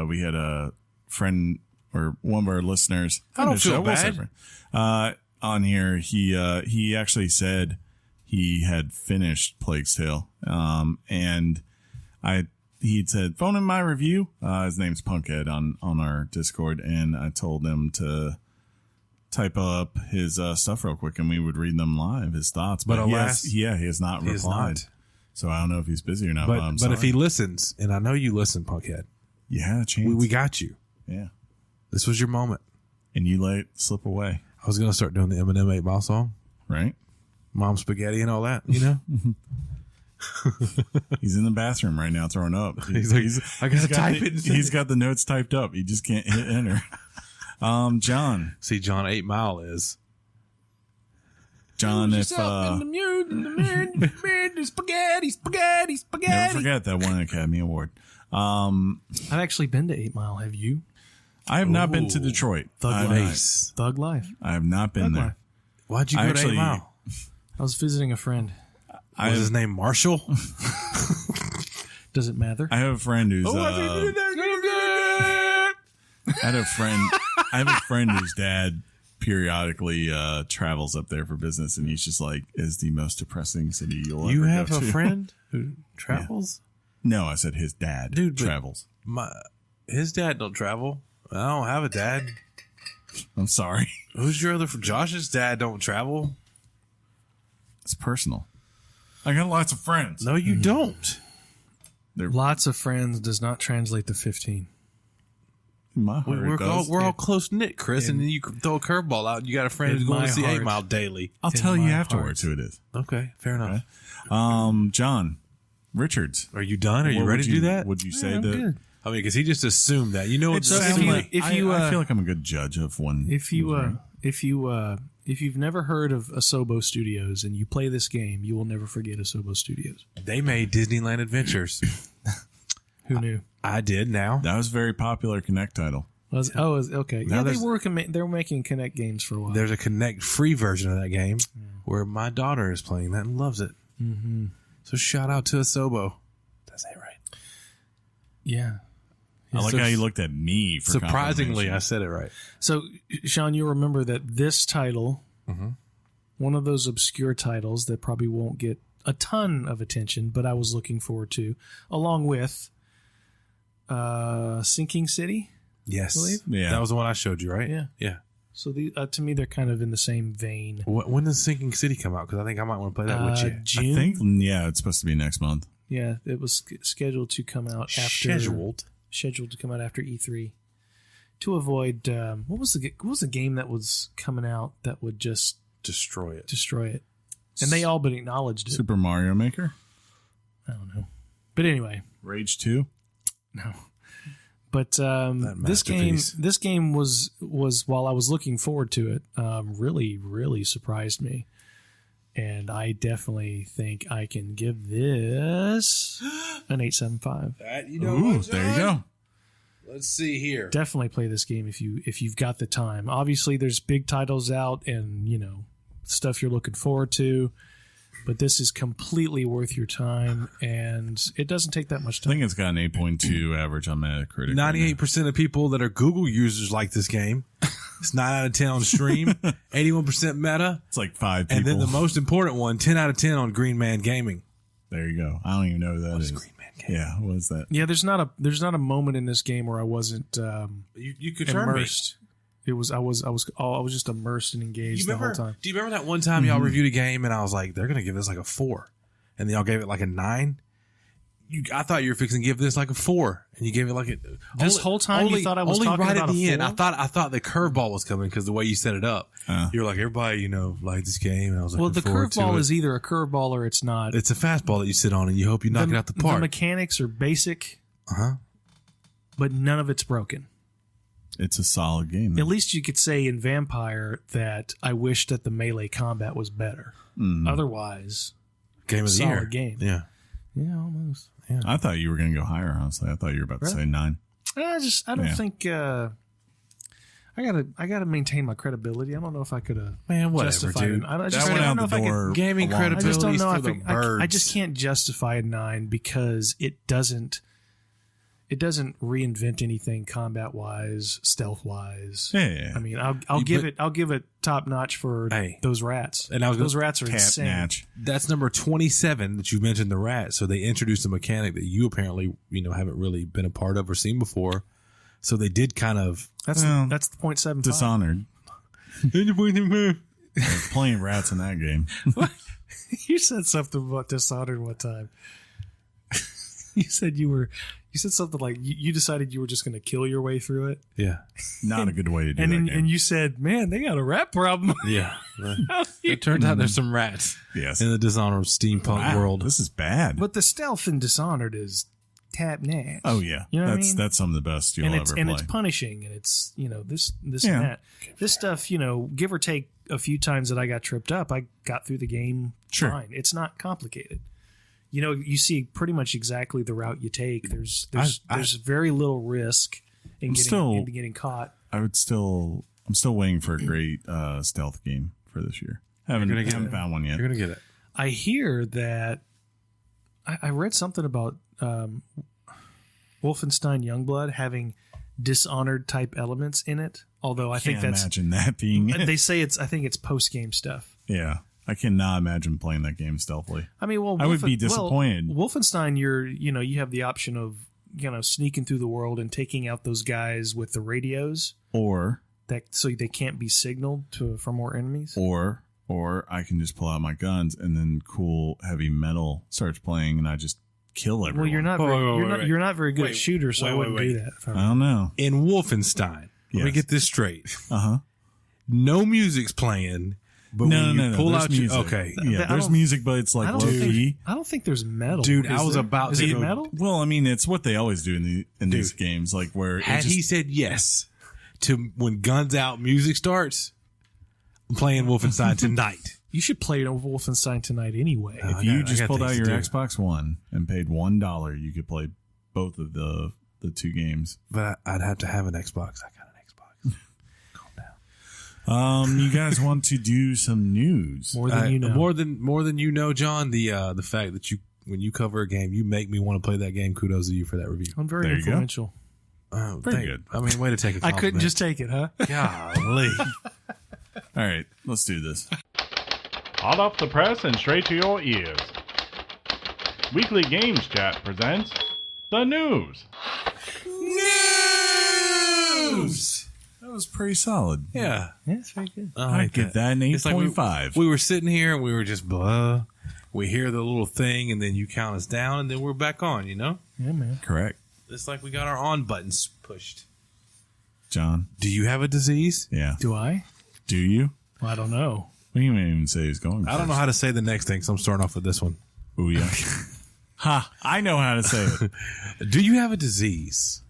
[SPEAKER 1] we had a friend or one of our listeners.
[SPEAKER 2] I don't feel
[SPEAKER 1] we'll say
[SPEAKER 2] bad.
[SPEAKER 1] friend, on here. He actually said he had finished Plague's Tale. And he'd said, phone in my review. His name's Punkhead on our Discord. And I told him to type up his stuff real quick and we would read them live, his thoughts. But
[SPEAKER 2] alas,
[SPEAKER 1] he has not
[SPEAKER 2] he has
[SPEAKER 1] replied.
[SPEAKER 2] not.
[SPEAKER 1] So I don't know if he's busy or not. But, I'm
[SPEAKER 2] But if
[SPEAKER 1] sorry.
[SPEAKER 2] he listens, and I know you listen, Punkhead,
[SPEAKER 1] you had a chance.
[SPEAKER 2] we got you.
[SPEAKER 1] Yeah.
[SPEAKER 2] This was your moment.
[SPEAKER 1] And you let it slip away,
[SPEAKER 2] I was going to start doing the Eminem 8 Mile song.
[SPEAKER 1] right?
[SPEAKER 2] Mom spaghetti and all that, you know?
[SPEAKER 1] He's in the bathroom right now throwing up.
[SPEAKER 2] He's like, I gotta type it and send
[SPEAKER 1] He's
[SPEAKER 2] it.
[SPEAKER 1] got the notes typed up. He just can't hit enter. John,
[SPEAKER 2] See, John 8 Mile is.
[SPEAKER 1] if
[SPEAKER 3] spaghetti.
[SPEAKER 1] never forget that one Academy Award.
[SPEAKER 3] I've actually been to 8 Mile. Have you?
[SPEAKER 1] I have not been to
[SPEAKER 2] Ooh.
[SPEAKER 1] Detroit.
[SPEAKER 3] Thug
[SPEAKER 1] I,
[SPEAKER 3] Life.
[SPEAKER 2] Nice.
[SPEAKER 3] Thug Life.
[SPEAKER 1] I have not been
[SPEAKER 3] Thug
[SPEAKER 1] there.
[SPEAKER 3] Life.
[SPEAKER 2] Why'd you go to 8 Mile?
[SPEAKER 3] I was visiting a friend.
[SPEAKER 2] Was his name Marshall?
[SPEAKER 3] Does it matter?
[SPEAKER 1] I have a friend who's.
[SPEAKER 2] Oh,
[SPEAKER 1] I have a friend whose dad periodically travels up there for business, and he's just like, "Is the most depressing city you'll
[SPEAKER 2] You
[SPEAKER 1] ever
[SPEAKER 2] have
[SPEAKER 1] go
[SPEAKER 2] a
[SPEAKER 1] to."
[SPEAKER 2] friend who travels?
[SPEAKER 1] No, I said his dad
[SPEAKER 2] Dude, but-
[SPEAKER 1] travels.
[SPEAKER 2] His dad don't travel. I don't have a dad.
[SPEAKER 1] I'm sorry.
[SPEAKER 2] Who's your other? Josh's dad don't travel.
[SPEAKER 1] It's personal. I got lots of friends.
[SPEAKER 2] No, you don't.
[SPEAKER 3] Lots of friends does not translate to 15.
[SPEAKER 1] In my heart, it does.
[SPEAKER 2] We're all close knit, Chris, and then you throw a curveball out. And you got a friend
[SPEAKER 3] In
[SPEAKER 2] who's going
[SPEAKER 3] my
[SPEAKER 2] to see 8
[SPEAKER 3] heart.
[SPEAKER 2] Mile daily.
[SPEAKER 1] I'll
[SPEAKER 3] in
[SPEAKER 1] tell you
[SPEAKER 3] my
[SPEAKER 1] afterwards
[SPEAKER 3] heart.
[SPEAKER 1] who it is.
[SPEAKER 2] Okay, fair enough.
[SPEAKER 1] John Richards.
[SPEAKER 2] Are you done? Are you
[SPEAKER 1] What
[SPEAKER 2] ready
[SPEAKER 1] would
[SPEAKER 2] to do that?
[SPEAKER 1] Would you say
[SPEAKER 3] I'm
[SPEAKER 1] that?
[SPEAKER 3] good.
[SPEAKER 2] I mean, because he just assumed that. You know what?
[SPEAKER 1] It
[SPEAKER 3] So if
[SPEAKER 1] sounds
[SPEAKER 3] you-
[SPEAKER 1] like
[SPEAKER 3] if
[SPEAKER 1] I
[SPEAKER 3] you,
[SPEAKER 1] feel like I'm a good judge of one.
[SPEAKER 3] If you've never heard of Asobo Studios and you play this game, you will never forget Asobo Studios.
[SPEAKER 2] They made Disneyland Adventures.
[SPEAKER 3] Who knew?
[SPEAKER 2] I did now.
[SPEAKER 1] That was a very popular Connect title.
[SPEAKER 3] Okay.
[SPEAKER 2] Now
[SPEAKER 3] Yeah, they
[SPEAKER 2] there's-
[SPEAKER 3] were they're making Connect games for a while.
[SPEAKER 2] There's a Connect free version of that game where my daughter is playing that and loves it. Mm-hmm. So shout out to Asobo. That's it, right?
[SPEAKER 3] Yeah.
[SPEAKER 1] I like how you looked at me for
[SPEAKER 2] Surprisingly,
[SPEAKER 1] confirmation.
[SPEAKER 2] I said it right.
[SPEAKER 3] So, Sean, you'll remember that this title,
[SPEAKER 2] Mm-hmm.
[SPEAKER 3] one of those obscure titles that probably won't get a ton of attention, but I was looking forward to, along with Sinking City.
[SPEAKER 2] Yes.
[SPEAKER 3] Believe?
[SPEAKER 1] Yeah.
[SPEAKER 2] That was the one I showed you, right?
[SPEAKER 3] Yeah.
[SPEAKER 2] Yeah.
[SPEAKER 3] So to me, they're kind of in the same vein.
[SPEAKER 2] When does Sinking City come out? Because I think I might want to play that with you.
[SPEAKER 3] June.
[SPEAKER 1] I think, it's supposed to be next month.
[SPEAKER 3] Yeah, it was scheduled to come out after
[SPEAKER 2] Scheduled.
[SPEAKER 3] to come out after E3. to avoid what was the game that was coming out that would just
[SPEAKER 2] Destroy it.
[SPEAKER 3] And they all but acknowledged it.
[SPEAKER 1] Super Mario Maker?
[SPEAKER 3] I don't know. But anyway.
[SPEAKER 1] Rage 2?
[SPEAKER 3] No. But this game was while I was looking forward to it, really, really surprised me. And I definitely think I can give this an 8.75.
[SPEAKER 1] Ooh, there you go.
[SPEAKER 2] Let's see here.
[SPEAKER 3] Definitely play this game if you've got the time. Obviously, there's big titles out and stuff you're looking forward to, but this is completely worth your time, and it doesn't take that much
[SPEAKER 1] I
[SPEAKER 3] time.
[SPEAKER 1] think it's got an 8.2 average on Metacritic.
[SPEAKER 2] 98% of people that are Google users like this game. It's 9 out of 10 on Stream, 81% Meta,
[SPEAKER 1] It's like 5 people.
[SPEAKER 2] and then the most important one, 10 out of 10 on Green Man Gaming.
[SPEAKER 1] There you go. I don't even know who that is.
[SPEAKER 2] Green Man Gaming?
[SPEAKER 1] Yeah, what is that?
[SPEAKER 3] Yeah, there's not a moment in this game where I wasn't
[SPEAKER 2] You could turn me.
[SPEAKER 3] immersed. I was just immersed and engaged the whole time.
[SPEAKER 2] Do you remember that one time y'all reviewed a game and I was like, they're going to give this like a 4, and then y'all gave it like a 9? I thought you were fixing to give this like a 4, and you gave it like a.
[SPEAKER 3] This whole time you thought I was
[SPEAKER 2] only
[SPEAKER 3] talking
[SPEAKER 2] right
[SPEAKER 3] about
[SPEAKER 2] at the
[SPEAKER 3] a
[SPEAKER 2] end.
[SPEAKER 3] 4?
[SPEAKER 2] I thought the curveball was coming because the way you set it up. You were like, everybody, like this game, and I was like,
[SPEAKER 3] Well, the curveball is either a curveball or it's not.
[SPEAKER 2] It's a fastball that you sit on, and you hope you knock it out the park.
[SPEAKER 3] The mechanics are basic, but none of it's broken.
[SPEAKER 1] It's a solid game.
[SPEAKER 3] At least you could say in Vampire that I wish that the melee combat was better. Otherwise,
[SPEAKER 2] Game of the
[SPEAKER 3] solid
[SPEAKER 2] year.
[SPEAKER 3] game.
[SPEAKER 2] Yeah.
[SPEAKER 3] Yeah, almost.
[SPEAKER 1] I thought you were going to go higher, honestly. I thought you were about to say 9.
[SPEAKER 3] I don't think I gotta maintain my credibility. I don't know if I could have justified
[SPEAKER 1] dude.
[SPEAKER 3] it. I
[SPEAKER 1] That
[SPEAKER 3] just
[SPEAKER 1] went
[SPEAKER 3] don't
[SPEAKER 1] out
[SPEAKER 3] know
[SPEAKER 1] the
[SPEAKER 3] if I
[SPEAKER 1] door.
[SPEAKER 3] could.
[SPEAKER 2] Gaming
[SPEAKER 1] a long time.
[SPEAKER 3] I just don't
[SPEAKER 2] credibility
[SPEAKER 3] know
[SPEAKER 2] for
[SPEAKER 3] if
[SPEAKER 2] the birds.
[SPEAKER 3] I just can't justify a 9 because it doesn't reinvent anything combat wise, stealth wise.
[SPEAKER 1] Yeah.
[SPEAKER 3] I mean, I'll give it top notch for those rats.
[SPEAKER 2] And I was
[SPEAKER 3] those rats are
[SPEAKER 1] Cat
[SPEAKER 3] insane.
[SPEAKER 1] Natch.
[SPEAKER 2] That's number 27 that you mentioned, the rat. So they introduced a mechanic that you apparently, haven't really been a part of or seen before. So they did kind of.
[SPEAKER 3] That's the 0.75.
[SPEAKER 1] Dishonored. There's plenty of rats in that game.
[SPEAKER 3] You said something about Dishonored one time. You said something like you decided you were just going to kill your way through it.
[SPEAKER 2] Yeah.
[SPEAKER 1] Not a good way to do
[SPEAKER 3] And
[SPEAKER 1] that
[SPEAKER 3] then,
[SPEAKER 1] game.
[SPEAKER 3] and you said, "Man, they got a rat problem."
[SPEAKER 2] Yeah. It turns out there's some rats
[SPEAKER 1] Yes.
[SPEAKER 2] in the Dishonored steampunk
[SPEAKER 1] Wow,
[SPEAKER 2] world.
[SPEAKER 1] This is bad.
[SPEAKER 3] But the stealth in Dishonored is tap natch.
[SPEAKER 1] Oh, yeah.
[SPEAKER 3] You know what I mean?
[SPEAKER 1] That's some of the best you'll ever play.
[SPEAKER 3] And it's punishing, and it's this
[SPEAKER 1] Yeah.
[SPEAKER 3] and that. This stuff, give or take a few times that I got tripped up, I got through the game fine. It's not complicated. You see pretty much exactly the route you take. There's very little risk in getting caught.
[SPEAKER 1] I'm still waiting for a great stealth game for this year. Haven't found one yet.
[SPEAKER 2] You're going to get it.
[SPEAKER 3] I hear that I read something about Wolfenstein Youngblood having Dishonored type elements in it. Although I think that's
[SPEAKER 1] imagine that being it.
[SPEAKER 3] They say I think it's post game stuff.
[SPEAKER 1] Yeah. I cannot imagine playing that game stealthily.
[SPEAKER 3] I mean, well,
[SPEAKER 1] I would be disappointed.
[SPEAKER 3] Wolfenstein, you have the option of sneaking through the world and taking out those guys with the radios,
[SPEAKER 1] Or
[SPEAKER 3] so they can't be signaled for more enemies.
[SPEAKER 1] or I can just pull out my guns and then cool heavy metal starts playing and I just kill everyone.
[SPEAKER 3] Well, you're not you're not very good at shooters, so I wouldn't do that.
[SPEAKER 1] I don't know.
[SPEAKER 2] In Wolfenstein, let me
[SPEAKER 1] Yes.
[SPEAKER 2] get this straight.
[SPEAKER 1] Uh-huh.
[SPEAKER 2] No music's playing, but
[SPEAKER 1] No,
[SPEAKER 2] when you pull
[SPEAKER 1] there's
[SPEAKER 2] out
[SPEAKER 1] music.
[SPEAKER 2] okay.
[SPEAKER 1] Yeah,
[SPEAKER 3] I
[SPEAKER 1] there's
[SPEAKER 3] don't-
[SPEAKER 1] music, but it's like
[SPEAKER 3] I
[SPEAKER 1] low
[SPEAKER 3] don't
[SPEAKER 1] key.
[SPEAKER 3] think there's metal.
[SPEAKER 2] Dude,
[SPEAKER 3] Is
[SPEAKER 2] I was
[SPEAKER 3] there?
[SPEAKER 2] about
[SPEAKER 3] Is
[SPEAKER 2] to
[SPEAKER 3] it
[SPEAKER 2] go-
[SPEAKER 3] metal?
[SPEAKER 1] Well, I mean, it's what they always do in these games, like where
[SPEAKER 2] Had he said yes to when Guns Out music starts, I'm playing Wolfenstein tonight.
[SPEAKER 3] You should play Wolfenstein tonight anyway.
[SPEAKER 1] if
[SPEAKER 2] I
[SPEAKER 1] you
[SPEAKER 2] got
[SPEAKER 1] just pulled
[SPEAKER 2] things
[SPEAKER 1] out
[SPEAKER 2] to
[SPEAKER 1] your
[SPEAKER 2] do.
[SPEAKER 1] Xbox One and paid $1, you could play both of the two games.
[SPEAKER 2] But I'd have to have an Xbox. I got an Xbox. Calm down.
[SPEAKER 1] You guys want to do some news?
[SPEAKER 3] More than you know.
[SPEAKER 2] More than you know, John. The fact that when you cover a game, you make me want to play that game. Kudos to you for that review.
[SPEAKER 3] I'm very
[SPEAKER 1] There you go.
[SPEAKER 3] influential.
[SPEAKER 2] Oh,
[SPEAKER 1] Very good.
[SPEAKER 2] I mean, way to take a
[SPEAKER 3] I
[SPEAKER 2] compliment.
[SPEAKER 3] couldn't just take it, huh?
[SPEAKER 2] Golly.
[SPEAKER 1] All right, let's do this.
[SPEAKER 4] Hot off the press and straight to your ears. Weekly Games Chat presents the news.
[SPEAKER 1] That was pretty solid.
[SPEAKER 2] Yeah.
[SPEAKER 3] Yeah, it's very good.
[SPEAKER 1] I'd give that an
[SPEAKER 2] It's like
[SPEAKER 1] 8.5.
[SPEAKER 2] we were sitting here and we were just blah. We hear the little thing and then you count us down and then we're back on,
[SPEAKER 3] Yeah, man.
[SPEAKER 1] Correct.
[SPEAKER 2] It's like we got our on buttons pushed.
[SPEAKER 1] John.
[SPEAKER 2] Do you have a disease?
[SPEAKER 1] Yeah.
[SPEAKER 3] Do I?
[SPEAKER 1] Do you?
[SPEAKER 3] Well, I don't know.
[SPEAKER 1] We didn't even say he's going.
[SPEAKER 2] I don't know how to say the next thing, so I'm starting off with this one.
[SPEAKER 1] Oh yeah. Ha! I know how to say it.
[SPEAKER 2] Do you have a disease?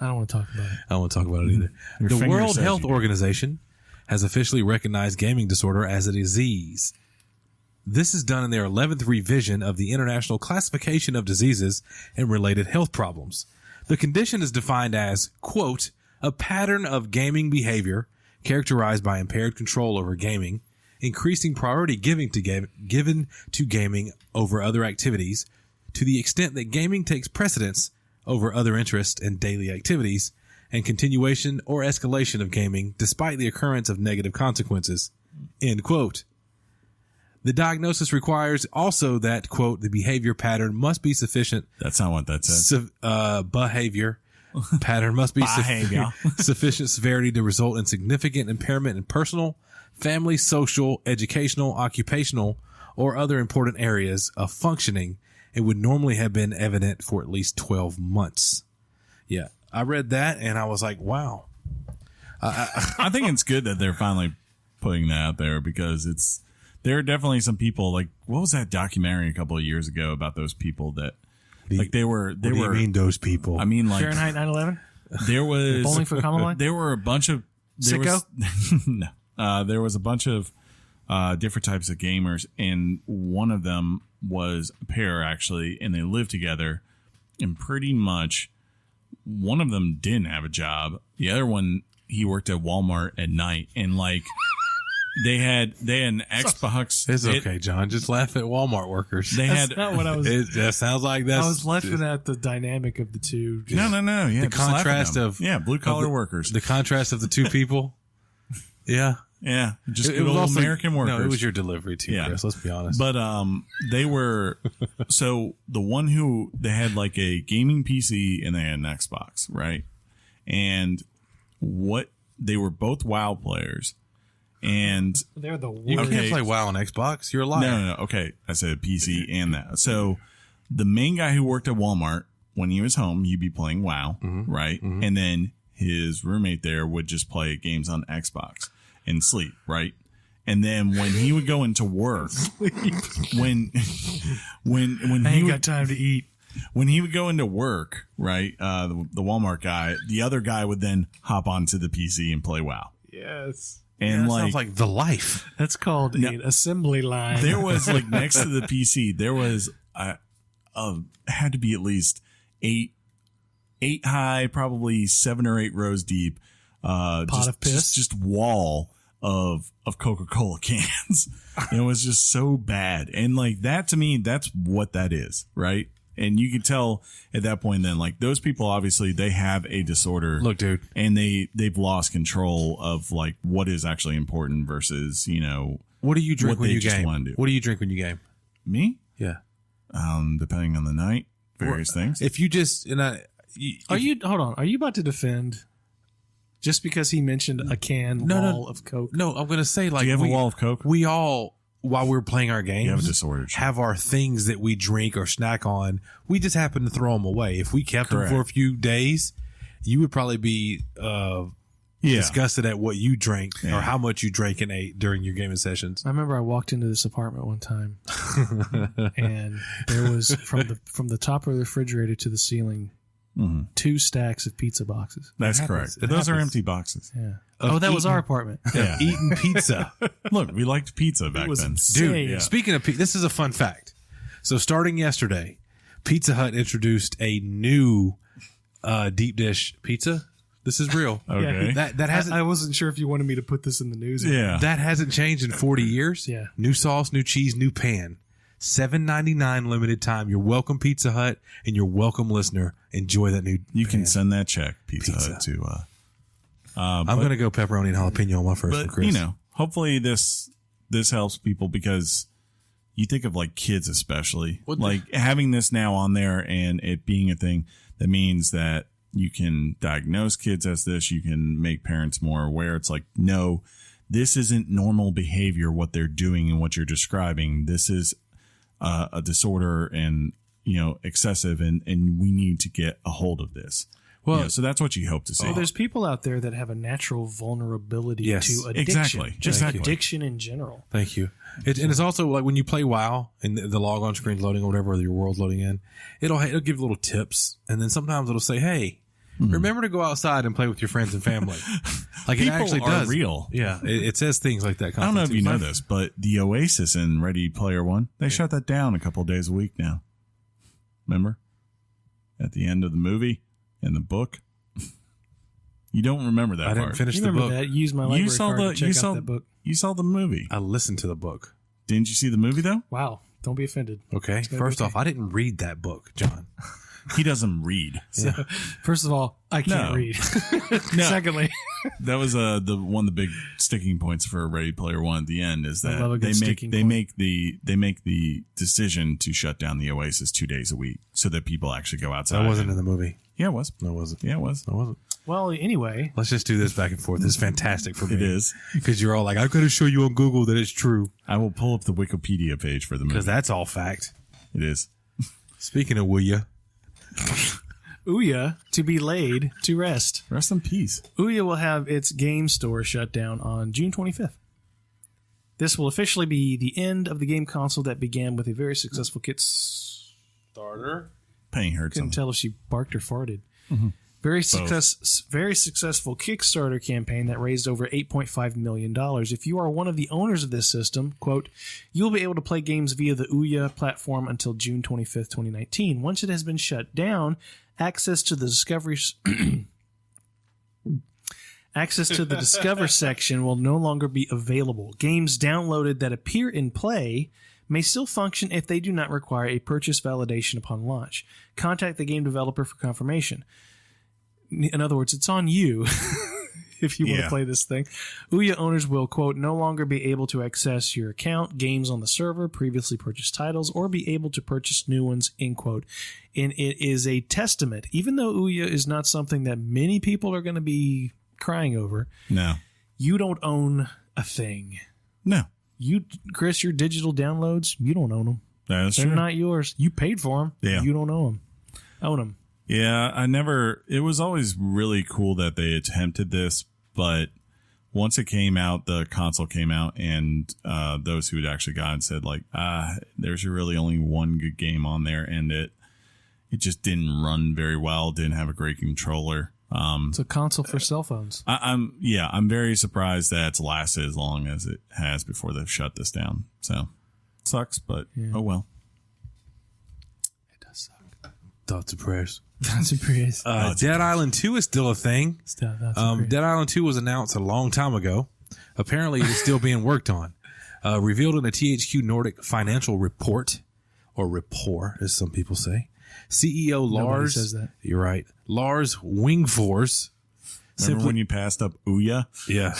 [SPEAKER 3] I don't want to talk about it.
[SPEAKER 2] I don't want to talk about it either.
[SPEAKER 1] Your
[SPEAKER 2] The
[SPEAKER 1] finger
[SPEAKER 2] World
[SPEAKER 1] says
[SPEAKER 2] Health
[SPEAKER 1] you do.
[SPEAKER 2] Organization has officially recognized gaming disorder as a disease. This is done in their 11th revision of the International Classification of Diseases and Related Health Problems. The condition is defined as, quote, a pattern of gaming behavior characterized by impaired control over gaming, increasing priority given to gaming over other activities, to the extent that gaming takes precedence over other interests and daily activities, and continuation or escalation of gaming despite the occurrence of negative consequences, end quote. The diagnosis requires also that, quote, the behavior pattern must be sufficient.
[SPEAKER 1] That's not what that says.
[SPEAKER 2] Behavior pattern must be
[SPEAKER 1] Behavior.
[SPEAKER 2] sufficient severity to result in significant impairment in personal, family, social, educational, occupational, or other important areas of functioning. It would normally have been evident for at least 12 months. Yeah. I read that and I was like, wow.
[SPEAKER 1] I think it's good that they're finally putting that out there because there are definitely some people like, what was that documentary a couple of years ago about those people that like they were,
[SPEAKER 2] What do you mean those people?
[SPEAKER 1] I mean, like
[SPEAKER 3] Fahrenheit 9/11?
[SPEAKER 1] there was
[SPEAKER 3] Bowling for Common Line?
[SPEAKER 1] there were a bunch of
[SPEAKER 3] Sicko?
[SPEAKER 1] There was a bunch of different types of gamers, and one of them was a pair actually, and they lived together, and pretty much one of them didn't have a job. The other one, he worked at Walmart at night, and like they had an Xbox.
[SPEAKER 2] It's okay, John. Just laugh at Walmart workers.
[SPEAKER 1] They
[SPEAKER 3] That's
[SPEAKER 1] had
[SPEAKER 3] not what I was.
[SPEAKER 2] That sounds like that's.
[SPEAKER 3] I was laughing at the dynamic of the two.
[SPEAKER 1] no. Yeah,
[SPEAKER 2] the
[SPEAKER 1] just laugh at
[SPEAKER 2] contrast
[SPEAKER 1] them.
[SPEAKER 2] of
[SPEAKER 1] blue collar workers.
[SPEAKER 2] The contrast of the two people. Yeah.
[SPEAKER 1] Yeah, just
[SPEAKER 2] It
[SPEAKER 1] good
[SPEAKER 2] was
[SPEAKER 1] old
[SPEAKER 2] also-
[SPEAKER 1] American workers.
[SPEAKER 2] No, it was your delivery too,
[SPEAKER 1] Yeah.
[SPEAKER 2] Chris. Let's be honest.
[SPEAKER 1] But they were so the one who they had like a gaming PC and they had an Xbox, right? And what they were both WoW players, and
[SPEAKER 3] They're the
[SPEAKER 2] you
[SPEAKER 3] worst.
[SPEAKER 2] can't play WoW on Xbox. You're a liar.
[SPEAKER 1] no. Okay, I said PC and that. So the main guy who worked at Walmart, when he was home, he'd be playing WoW, right? And then his roommate there would just play games on Xbox and sleep, right? And then when he would go into work, when
[SPEAKER 3] I
[SPEAKER 1] he
[SPEAKER 3] ain't
[SPEAKER 1] would,
[SPEAKER 3] got time to eat.
[SPEAKER 1] when he would go into work, right? The Walmart guy, the other guy would then hop onto the PC and play WoW.
[SPEAKER 3] Yes.
[SPEAKER 1] And
[SPEAKER 2] That
[SPEAKER 1] like,
[SPEAKER 2] sounds like the life.
[SPEAKER 3] That's called an assembly line.
[SPEAKER 1] there was like next to the PC, there was had to be at least eight high, probably 7 or 8 rows deep.
[SPEAKER 3] Pot of piss?
[SPEAKER 1] just wall of Coca-Cola cans. It was just so bad. And like that to me, that's what that is, right? And you could tell at that point then, like those people obviously they have a disorder.
[SPEAKER 2] Look, dude.
[SPEAKER 1] And they've lost control of like what is actually important versus,
[SPEAKER 2] What do you drink
[SPEAKER 1] what
[SPEAKER 2] when
[SPEAKER 1] they
[SPEAKER 2] you
[SPEAKER 1] just
[SPEAKER 2] game?
[SPEAKER 1] wanna do.
[SPEAKER 2] What do you drink when you game?
[SPEAKER 1] me.
[SPEAKER 2] Yeah.
[SPEAKER 1] Depending on the night, various things.
[SPEAKER 2] If you just hold on? Are
[SPEAKER 3] you about to defend just because he mentioned a wall of Coke?
[SPEAKER 2] No, I'm gonna say like
[SPEAKER 1] Do you have a wall of Coke?
[SPEAKER 2] We all, while we're playing our games,
[SPEAKER 1] You have a disorder.
[SPEAKER 2] have our things that we drink or snack on. We just happen to throw them away. If we kept
[SPEAKER 1] Correct.
[SPEAKER 2] them for a few days, you would probably be disgusted at what you drank or how much you drank and ate during your gaming sessions.
[SPEAKER 3] I remember I walked into this apartment one time, and there was from the top of the refrigerator to the ceiling, 2 stacks of pizza boxes.
[SPEAKER 1] That's
[SPEAKER 2] happens.
[SPEAKER 1] correct.
[SPEAKER 2] It
[SPEAKER 1] Those are
[SPEAKER 2] happens.
[SPEAKER 1] empty boxes.
[SPEAKER 3] Yeah.
[SPEAKER 2] Of
[SPEAKER 3] That was
[SPEAKER 2] eating-
[SPEAKER 3] our apartment.
[SPEAKER 1] Yeah.
[SPEAKER 2] Eating pizza.
[SPEAKER 1] Look, we liked pizza back
[SPEAKER 3] was
[SPEAKER 1] then.
[SPEAKER 3] insane.
[SPEAKER 2] Dude,
[SPEAKER 1] Yeah.
[SPEAKER 2] speaking of pizza, this is a fun fact. So starting yesterday, Pizza Hut introduced a new deep dish pizza. This is real.
[SPEAKER 1] Okay.
[SPEAKER 2] That hasn't
[SPEAKER 3] I wasn't sure if you wanted me to put this in the news.
[SPEAKER 1] Yeah.
[SPEAKER 2] that hasn't changed in 40 years.
[SPEAKER 3] Yeah.
[SPEAKER 2] New sauce, new cheese, new pan. $7.99 limited time. You're welcome, Pizza Hut, and you're welcome, listener. Enjoy that new.
[SPEAKER 1] You can
[SPEAKER 2] pan.
[SPEAKER 1] send that check, Pizza
[SPEAKER 2] Pizza.
[SPEAKER 1] Hut, to.
[SPEAKER 2] I'm gonna go pepperoni and jalapeno on my first one,
[SPEAKER 1] But
[SPEAKER 2] Chris.
[SPEAKER 1] hopefully this helps people because you think of like kids especially, like having this now on there and it being a thing that means that you can diagnose kids as this. You can make parents more aware. It's like, no, this isn't normal behavior. What they're doing and what you're describing. This is a disorder and excessive, and we need to get a hold of this.
[SPEAKER 2] Well,
[SPEAKER 1] so that's what you hope to see.
[SPEAKER 3] Well, there's people out there that have a natural vulnerability
[SPEAKER 2] Yes,
[SPEAKER 3] to addiction.
[SPEAKER 1] exactly.
[SPEAKER 3] Just
[SPEAKER 1] Exactly.
[SPEAKER 3] addiction in general.
[SPEAKER 2] Thank you. And it's also like when you play WoW and the log on screen's loading or whatever, or your world's loading in, it'll give little tips. And then sometimes it'll say, hey, remember to go outside and play with your friends and family. Like
[SPEAKER 1] People
[SPEAKER 2] it actually
[SPEAKER 1] are
[SPEAKER 2] does.
[SPEAKER 1] real.
[SPEAKER 2] Yeah. It says things like that.
[SPEAKER 1] I don't know if you know this, but the Oasis in Ready Player One, they shut that down a couple of days a week now. Remember? At the end of the movie and the book. You don't remember that
[SPEAKER 2] I
[SPEAKER 1] part.
[SPEAKER 2] didn't finish
[SPEAKER 3] You
[SPEAKER 2] the
[SPEAKER 3] remember
[SPEAKER 2] book.
[SPEAKER 3] that? Use my library card to check out that book.
[SPEAKER 1] You saw the movie.
[SPEAKER 2] I listened to the book.
[SPEAKER 1] Didn't you see the movie though?
[SPEAKER 3] Wow. Don't be offended.
[SPEAKER 2] Okay.
[SPEAKER 3] gonna
[SPEAKER 2] First
[SPEAKER 3] be
[SPEAKER 2] off, I didn't read that book, John.
[SPEAKER 1] He doesn't read.
[SPEAKER 3] So, first of all, I can't
[SPEAKER 1] No.
[SPEAKER 3] read.
[SPEAKER 1] No.
[SPEAKER 3] Secondly,
[SPEAKER 1] That was one of the big sticking points for Ready Player One at the end is
[SPEAKER 3] I love a
[SPEAKER 1] that
[SPEAKER 3] good sticking
[SPEAKER 1] they
[SPEAKER 3] point.
[SPEAKER 1] make the decision to shut down the Oasis 2 days a week so that people actually go outside.
[SPEAKER 2] That wasn't in the movie.
[SPEAKER 1] Yeah, it was.
[SPEAKER 2] No, it wasn't.
[SPEAKER 1] Yeah, it was.
[SPEAKER 2] No, it wasn't.
[SPEAKER 3] well, anyway,
[SPEAKER 2] Let's just do this back and forth. It's fantastic for me.
[SPEAKER 1] It is.
[SPEAKER 2] Because you're all like, I've got to show you on Google that it's true.
[SPEAKER 1] I will pull up the Wikipedia page for the movie.
[SPEAKER 2] Because that's all fact.
[SPEAKER 1] It is.
[SPEAKER 2] Speaking of will ya,
[SPEAKER 3] Ouya to be laid to rest.
[SPEAKER 1] Rest in peace.
[SPEAKER 3] Ouya will have its game store shut down on June 25th. This will officially be the end of the game console that began with a very successful starter.
[SPEAKER 1] Pain hurts.
[SPEAKER 3] Couldn't tell if she barked or farted. Very successful Kickstarter campaign that raised over $8.5 million. If you are one of the owners of this system, quote, you'll be able to play games via the Ouya platform until June 25th, 2019. Once it has been shut down, access to the Discover section will no longer be available. Games downloaded that appear in play may still function if they do not require a purchase validation upon launch. Contact the game developer for confirmation. In other words, it's on you if you want to play this thing. Ouya owners will, quote, no longer be able to access your account, games on the server, previously purchased titles, or be able to purchase new ones, end quote. And it is a testament, even though Ouya is not something that many people are going to be crying over,
[SPEAKER 1] No.
[SPEAKER 3] you don't own a thing.
[SPEAKER 1] No.
[SPEAKER 3] You, Chris, your digital downloads, you don't own them.
[SPEAKER 1] That's
[SPEAKER 3] They're
[SPEAKER 1] true.
[SPEAKER 3] not yours. You paid for them.
[SPEAKER 1] Yeah.
[SPEAKER 3] You don't own them.
[SPEAKER 1] Yeah, it was always really cool that they attempted this, but once it came out, the console came out, and those who had actually gotten said, like, there's really only one good game on there, and it just didn't run very well, didn't have a great controller.
[SPEAKER 3] It's a console for cell phones.
[SPEAKER 1] I'm very surprised that it's lasted as long as it has before they've shut this down. So, sucks, but oh well.
[SPEAKER 3] It does suck.
[SPEAKER 2] thoughts and prayers.
[SPEAKER 3] Thoughts and prayers.
[SPEAKER 2] Dead Island 2 is still a thing. Dead Island 2 was announced a long time ago. Apparently, it is still being worked on. Revealed in a THQ Nordic financial report, or rapport, as some people say. CEO Lars,
[SPEAKER 3] says that.
[SPEAKER 2] You're right. Lars Wingforce.
[SPEAKER 1] Remember when you passed up Ouya?
[SPEAKER 2] Yeah.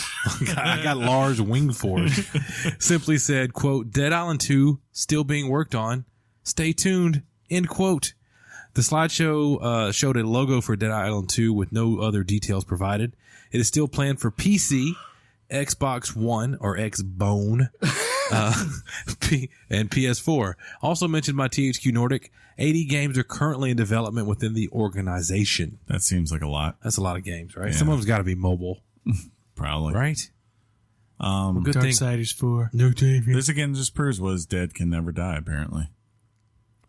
[SPEAKER 2] I got Lars Wingforce. Simply said, quote, Dead Island 2 still being worked on. Stay tuned, end quote. The slideshow showed a logo for Dead Island 2 with no other details provided. It is still planned for PC, Xbox One or Xbone, and PS4. Also mentioned by THQ Nordic, 80 games are currently in development within the organization.
[SPEAKER 1] That seems like a lot.
[SPEAKER 2] That's a lot of games, right?
[SPEAKER 1] Yeah.
[SPEAKER 2] Some of them's got to be mobile,
[SPEAKER 1] Probably.
[SPEAKER 2] right? Good thing.
[SPEAKER 3] Darksiders 4.
[SPEAKER 2] No game.
[SPEAKER 1] This again just proves was dead can never die, apparently.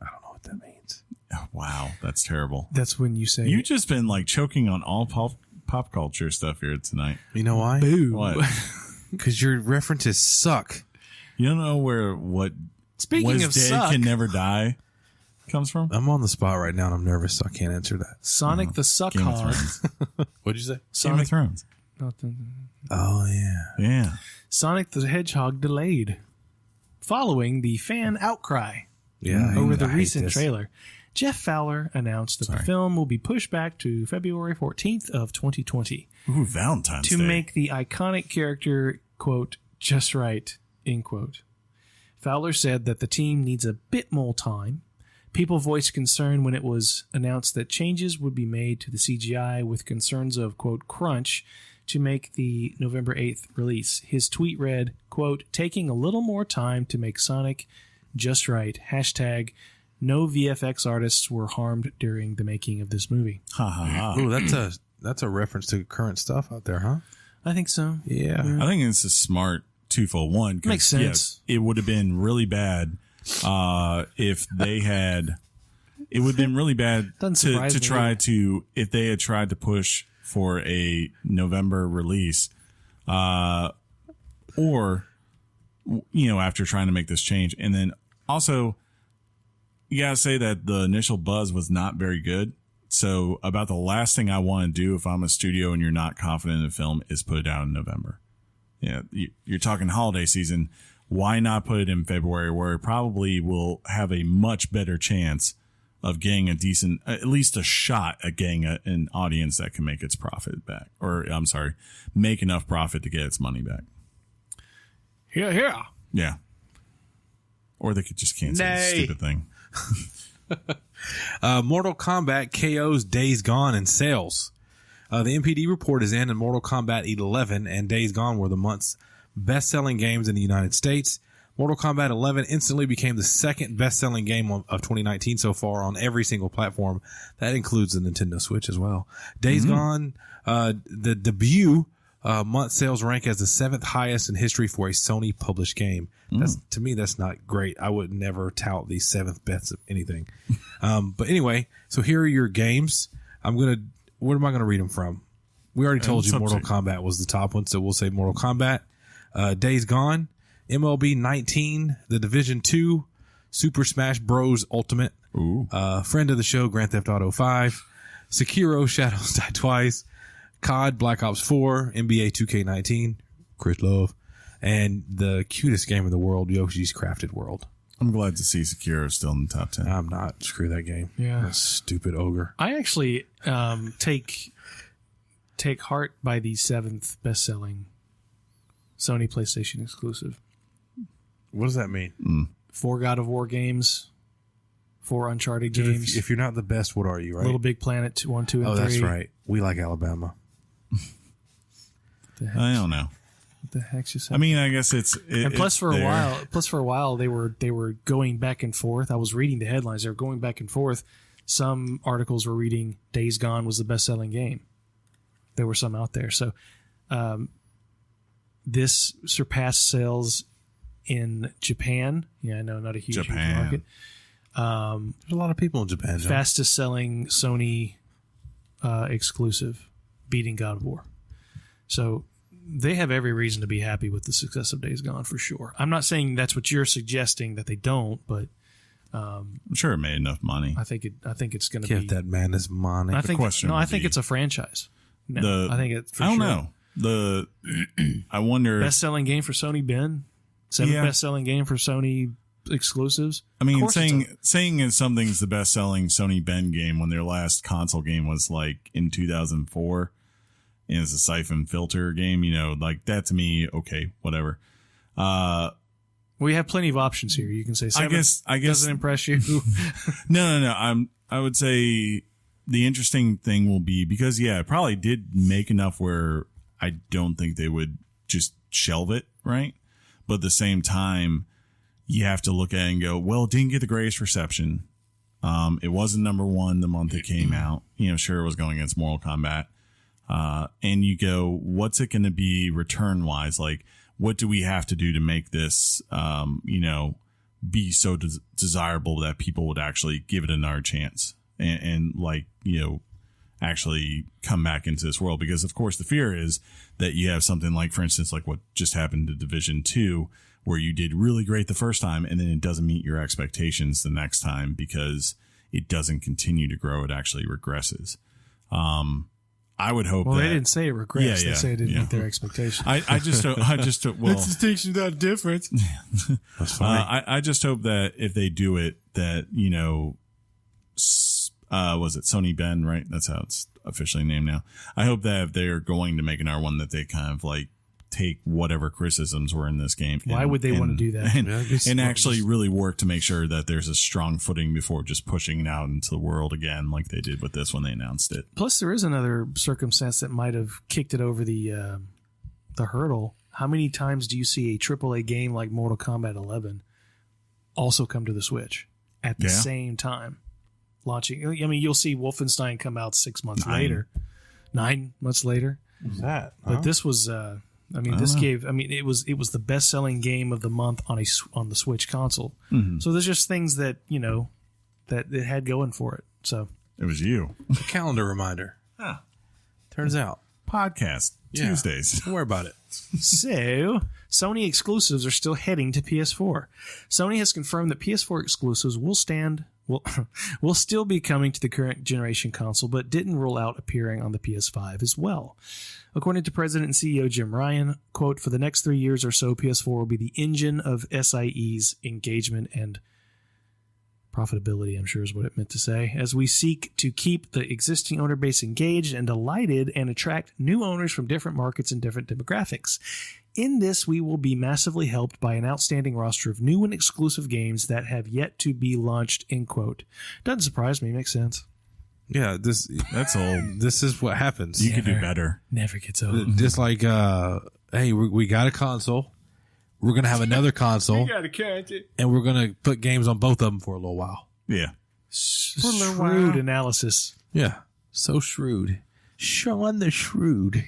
[SPEAKER 2] I don't know what that means.
[SPEAKER 1] Oh, wow. That's terrible.
[SPEAKER 3] That's when you say,
[SPEAKER 1] You've just been like choking on all pop culture stuff here tonight.
[SPEAKER 2] You know why?
[SPEAKER 3] boo.
[SPEAKER 1] What?
[SPEAKER 2] Because your references suck.
[SPEAKER 1] You don't know what
[SPEAKER 3] Speaking
[SPEAKER 1] was
[SPEAKER 3] of
[SPEAKER 1] dead
[SPEAKER 3] suck,
[SPEAKER 1] can never die comes from?
[SPEAKER 2] I'm on the spot right now and I'm nervous, so I can't answer that.
[SPEAKER 3] Sonic the Suck
[SPEAKER 1] Game of
[SPEAKER 3] Hog.
[SPEAKER 1] Thrones.
[SPEAKER 2] What'd you say?
[SPEAKER 1] Game
[SPEAKER 3] Sonic,
[SPEAKER 1] of Thrones.
[SPEAKER 2] Oh, yeah.
[SPEAKER 1] Yeah.
[SPEAKER 3] Sonic the Hedgehog delayed following the fan outcry
[SPEAKER 2] Yeah.
[SPEAKER 3] over the
[SPEAKER 2] I hate
[SPEAKER 3] recent
[SPEAKER 2] this.
[SPEAKER 3] trailer. Jeff Fowler announced that the
[SPEAKER 1] Sorry.
[SPEAKER 3] film will be pushed back to February 14th of 2020
[SPEAKER 1] Ooh, Valentine's
[SPEAKER 3] to
[SPEAKER 1] Day.
[SPEAKER 3] make the iconic character, quote, just right, end quote. Fowler said that the team needs a bit more time. People voiced concern when it was announced that changes would be made to the CGI with concerns of, quote, crunch to make the November 8th release. His tweet read, quote, taking a little more time to make Sonic just right. Hashtag No VFX artists were harmed during the making of this movie.
[SPEAKER 1] Ha ha ha.
[SPEAKER 2] Ooh, that's a reference to current stuff out there, huh?
[SPEAKER 3] I think so.
[SPEAKER 2] Yeah.
[SPEAKER 1] I think it's a smart twofold. One, 'cause,
[SPEAKER 3] Makes sense.
[SPEAKER 1] yeah, it would have been really bad if they had. It would have been really bad
[SPEAKER 3] Doesn't
[SPEAKER 1] to
[SPEAKER 3] surprise me.
[SPEAKER 1] try to if they had tried to push for a November release, or after trying to make this change, and then also you gotta say that the initial buzz was not very good. So about the last thing I want to do if I'm a studio and you're not confident in the film is put it out in November. Yeah, you're talking holiday season. Why not put it in February where it probably will have a much better chance of getting a decent, at least a shot at getting an audience that can make its profit back. Or, I'm sorry, make enough profit to get its money back.
[SPEAKER 3] Yeah.
[SPEAKER 1] Yeah. Or they could just cancel this
[SPEAKER 2] Nay.
[SPEAKER 1] stupid thing.
[SPEAKER 2] Mortal Kombat KO's Days Gone in sales. The MPD report is in, and Mortal Kombat 11 and Days Gone were the month's best-selling games in the United States. Mortal Kombat 11 instantly became the second best-selling game of 2019 so far on every single platform. That includes the Nintendo Switch as well. Days Gone, the debut month sales rank as the 7th highest in history for a Sony published game. To me, that's not great. I would never tout the 7th best of anything. But anyway, so here are your games. Where am I going to read them from? We already told you Mortal Kombat was the top one, so we'll say Mortal Kombat. Days Gone, MLB 19, The Division 2, Super Smash Bros. Ultimate, friend of the show, Grand Theft Auto 5, Sekiro, Shadows Die Twice, COD, Black Ops 4, NBA 2K19, Chris Love, and the cutest game in the world, Yoshi's Crafted World.
[SPEAKER 1] I'm glad to see Sekiro still in the top 10.
[SPEAKER 2] I'm not. Screw that game.
[SPEAKER 3] Yeah.
[SPEAKER 2] That stupid ogre.
[SPEAKER 3] I actually take heart by the 7th best-selling Sony PlayStation exclusive.
[SPEAKER 2] What does that mean?
[SPEAKER 3] 4 God of War games, 4 Uncharted games.
[SPEAKER 2] If you're not the best, what are you, right?
[SPEAKER 3] Little Big Planet 1, 2, and 3.
[SPEAKER 2] Oh, that's right. We like Alabama.
[SPEAKER 1] I don't know.
[SPEAKER 3] What the heck's just
[SPEAKER 1] I mean, I guess it's
[SPEAKER 3] and plus
[SPEAKER 1] it's
[SPEAKER 3] for
[SPEAKER 1] there.
[SPEAKER 3] a while they were going back and forth. I was reading the headlines. They were going back and forth. Some articles were reading Days Gone was the best-selling game. There were some out there. So this surpassed sales in Japan. Yeah, I know, not a huge market.
[SPEAKER 2] There's a lot of people in Japan, John.
[SPEAKER 3] Fastest selling Sony exclusive, beating God of War. So they have every reason to be happy with the success of Days Gone for sure. I'm not saying that's what you're suggesting that they don't, but
[SPEAKER 1] I'm sure it made enough money.
[SPEAKER 3] I think it's going to
[SPEAKER 2] Give
[SPEAKER 3] be.
[SPEAKER 2] that man his money.
[SPEAKER 3] I think
[SPEAKER 1] be-
[SPEAKER 3] it's a franchise. No, I think it's. For
[SPEAKER 1] I don't
[SPEAKER 3] sure.
[SPEAKER 1] know. I wonder.
[SPEAKER 3] Best-selling game for Sony, Ben. 7th best-selling game for Sony exclusives.
[SPEAKER 1] I mean,
[SPEAKER 3] Of course
[SPEAKER 1] saying something's the best-selling Sony Ben game when their last console game was like in 2004, and it's a siphon filter game. Like that to me, okay, whatever.
[SPEAKER 3] We have plenty of options here. You can say 7
[SPEAKER 1] I guess
[SPEAKER 3] doesn't impress you.
[SPEAKER 1] No. I would say the interesting thing will be because it probably did make enough where I don't think they would just shelve it, right? But at the same time, you have to look at it and go, well, it didn't get the greatest reception. It wasn't number one the month it came out. Sure, it was going against Mortal Kombat. And you go, what's it going to be return wise? Like, what do we have to do to make this, be so desirable that people would actually give it another chance and actually come back into this world? Because of course the fear is that you have something like, for instance, like what just happened to Division 2, where you did really great the first time and then it doesn't meet your expectations the next time because it doesn't continue to grow. It actually regresses. I would hope
[SPEAKER 3] Well,
[SPEAKER 1] that
[SPEAKER 3] they didn't say it regressed.
[SPEAKER 1] Yeah,
[SPEAKER 3] They say it didn't
[SPEAKER 1] yeah.
[SPEAKER 3] meet their expectations.
[SPEAKER 1] I just well,
[SPEAKER 3] distinction, not difference.
[SPEAKER 2] That's funny.
[SPEAKER 1] I just hope that if they do it, that was it Sony Ben, right? That's how it's officially named now. I hope that if they're going to make another one, that they kind of like take whatever criticisms were in this game.
[SPEAKER 3] Why would they want to do that?
[SPEAKER 1] And actually really work to make sure that there's a strong footing before just pushing it out into the world again, like they did with this when they announced it.
[SPEAKER 3] Plus, there is another circumstance that might have kicked it over the hurdle. How many times do you see a AAA game like Mortal Kombat 11 also come to the Switch? at the same time launching. I mean, you'll see Wolfenstein come out 6 months later, 9 months later.
[SPEAKER 2] What's that?
[SPEAKER 3] But this was, this gave. I mean, it was the best selling game of the month on the Switch console. Mm-hmm. So there's just things that that it had going for it. So
[SPEAKER 1] it was you.
[SPEAKER 2] A calendar reminder. Turns out
[SPEAKER 1] podcast Tuesdays.
[SPEAKER 2] Don't worry about it.
[SPEAKER 3] So Sony exclusives are still heading to PS4. Sony has confirmed that PS4 exclusives will still be coming to the current generation console, but didn't rule out appearing on the PS5 as well. According to President and CEO Jim Ryan, quote, "For the next 3 years or so, PS4 will be the engine of SIE's engagement and profitability," I'm sure is what it meant to say, "as we seek to keep the existing owner base engaged and delighted and attract new owners from different markets and different demographics. In this, we will be massively helped by an outstanding roster of new and exclusive games that have yet to be launched," end quote. Doesn't surprise me. Makes sense.
[SPEAKER 2] Yeah, that's old. This is what happens.
[SPEAKER 1] You could do better.
[SPEAKER 3] Never gets old.
[SPEAKER 2] Just like, hey, we got a console. We're going to have another console. And we're going to put games on both of them for a little while.
[SPEAKER 1] Yeah.
[SPEAKER 3] Shrewd analysis.
[SPEAKER 2] Yeah. So shrewd. Sean the Shrewd.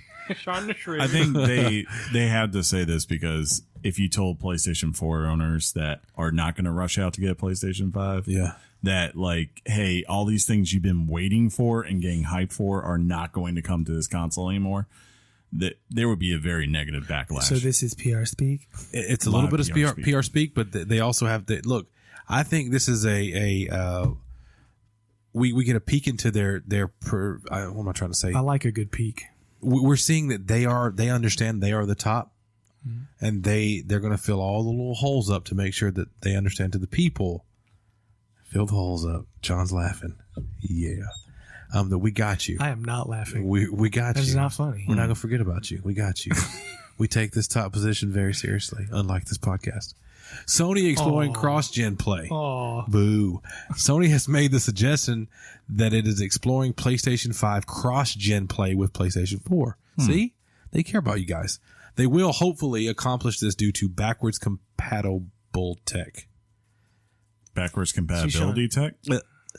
[SPEAKER 1] I think they had to say this because if you told PlayStation 4 owners that are not going to rush out to get a PlayStation 5, that like, hey, all these things you've been waiting for and getting hyped for are not going to come to this console anymore, that there would be a very negative backlash.
[SPEAKER 3] So this is PR speak?
[SPEAKER 2] It's a little bit of PR speak, but they also have to look. I think this is we get a peek into their what am I trying to say?
[SPEAKER 3] I like a good peek.
[SPEAKER 2] We're seeing that they understand they are the top, and they're going to fill all the little holes up to make sure that they understand to the people. Fill the holes up. John's laughing. Yeah. That we got you.
[SPEAKER 3] I am not laughing.
[SPEAKER 2] We got you.
[SPEAKER 3] That's not funny.
[SPEAKER 2] We're not going to forget about you. We got you. We take this top position very seriously, unlike this podcast. Sony exploring cross-gen play. Boo. Sony has made the suggestion that it is exploring PlayStation 5 cross-gen play with PlayStation 4. See? They care about you guys. They will hopefully accomplish this due to backwards compatible tech.
[SPEAKER 1] Backwards compatibility tech?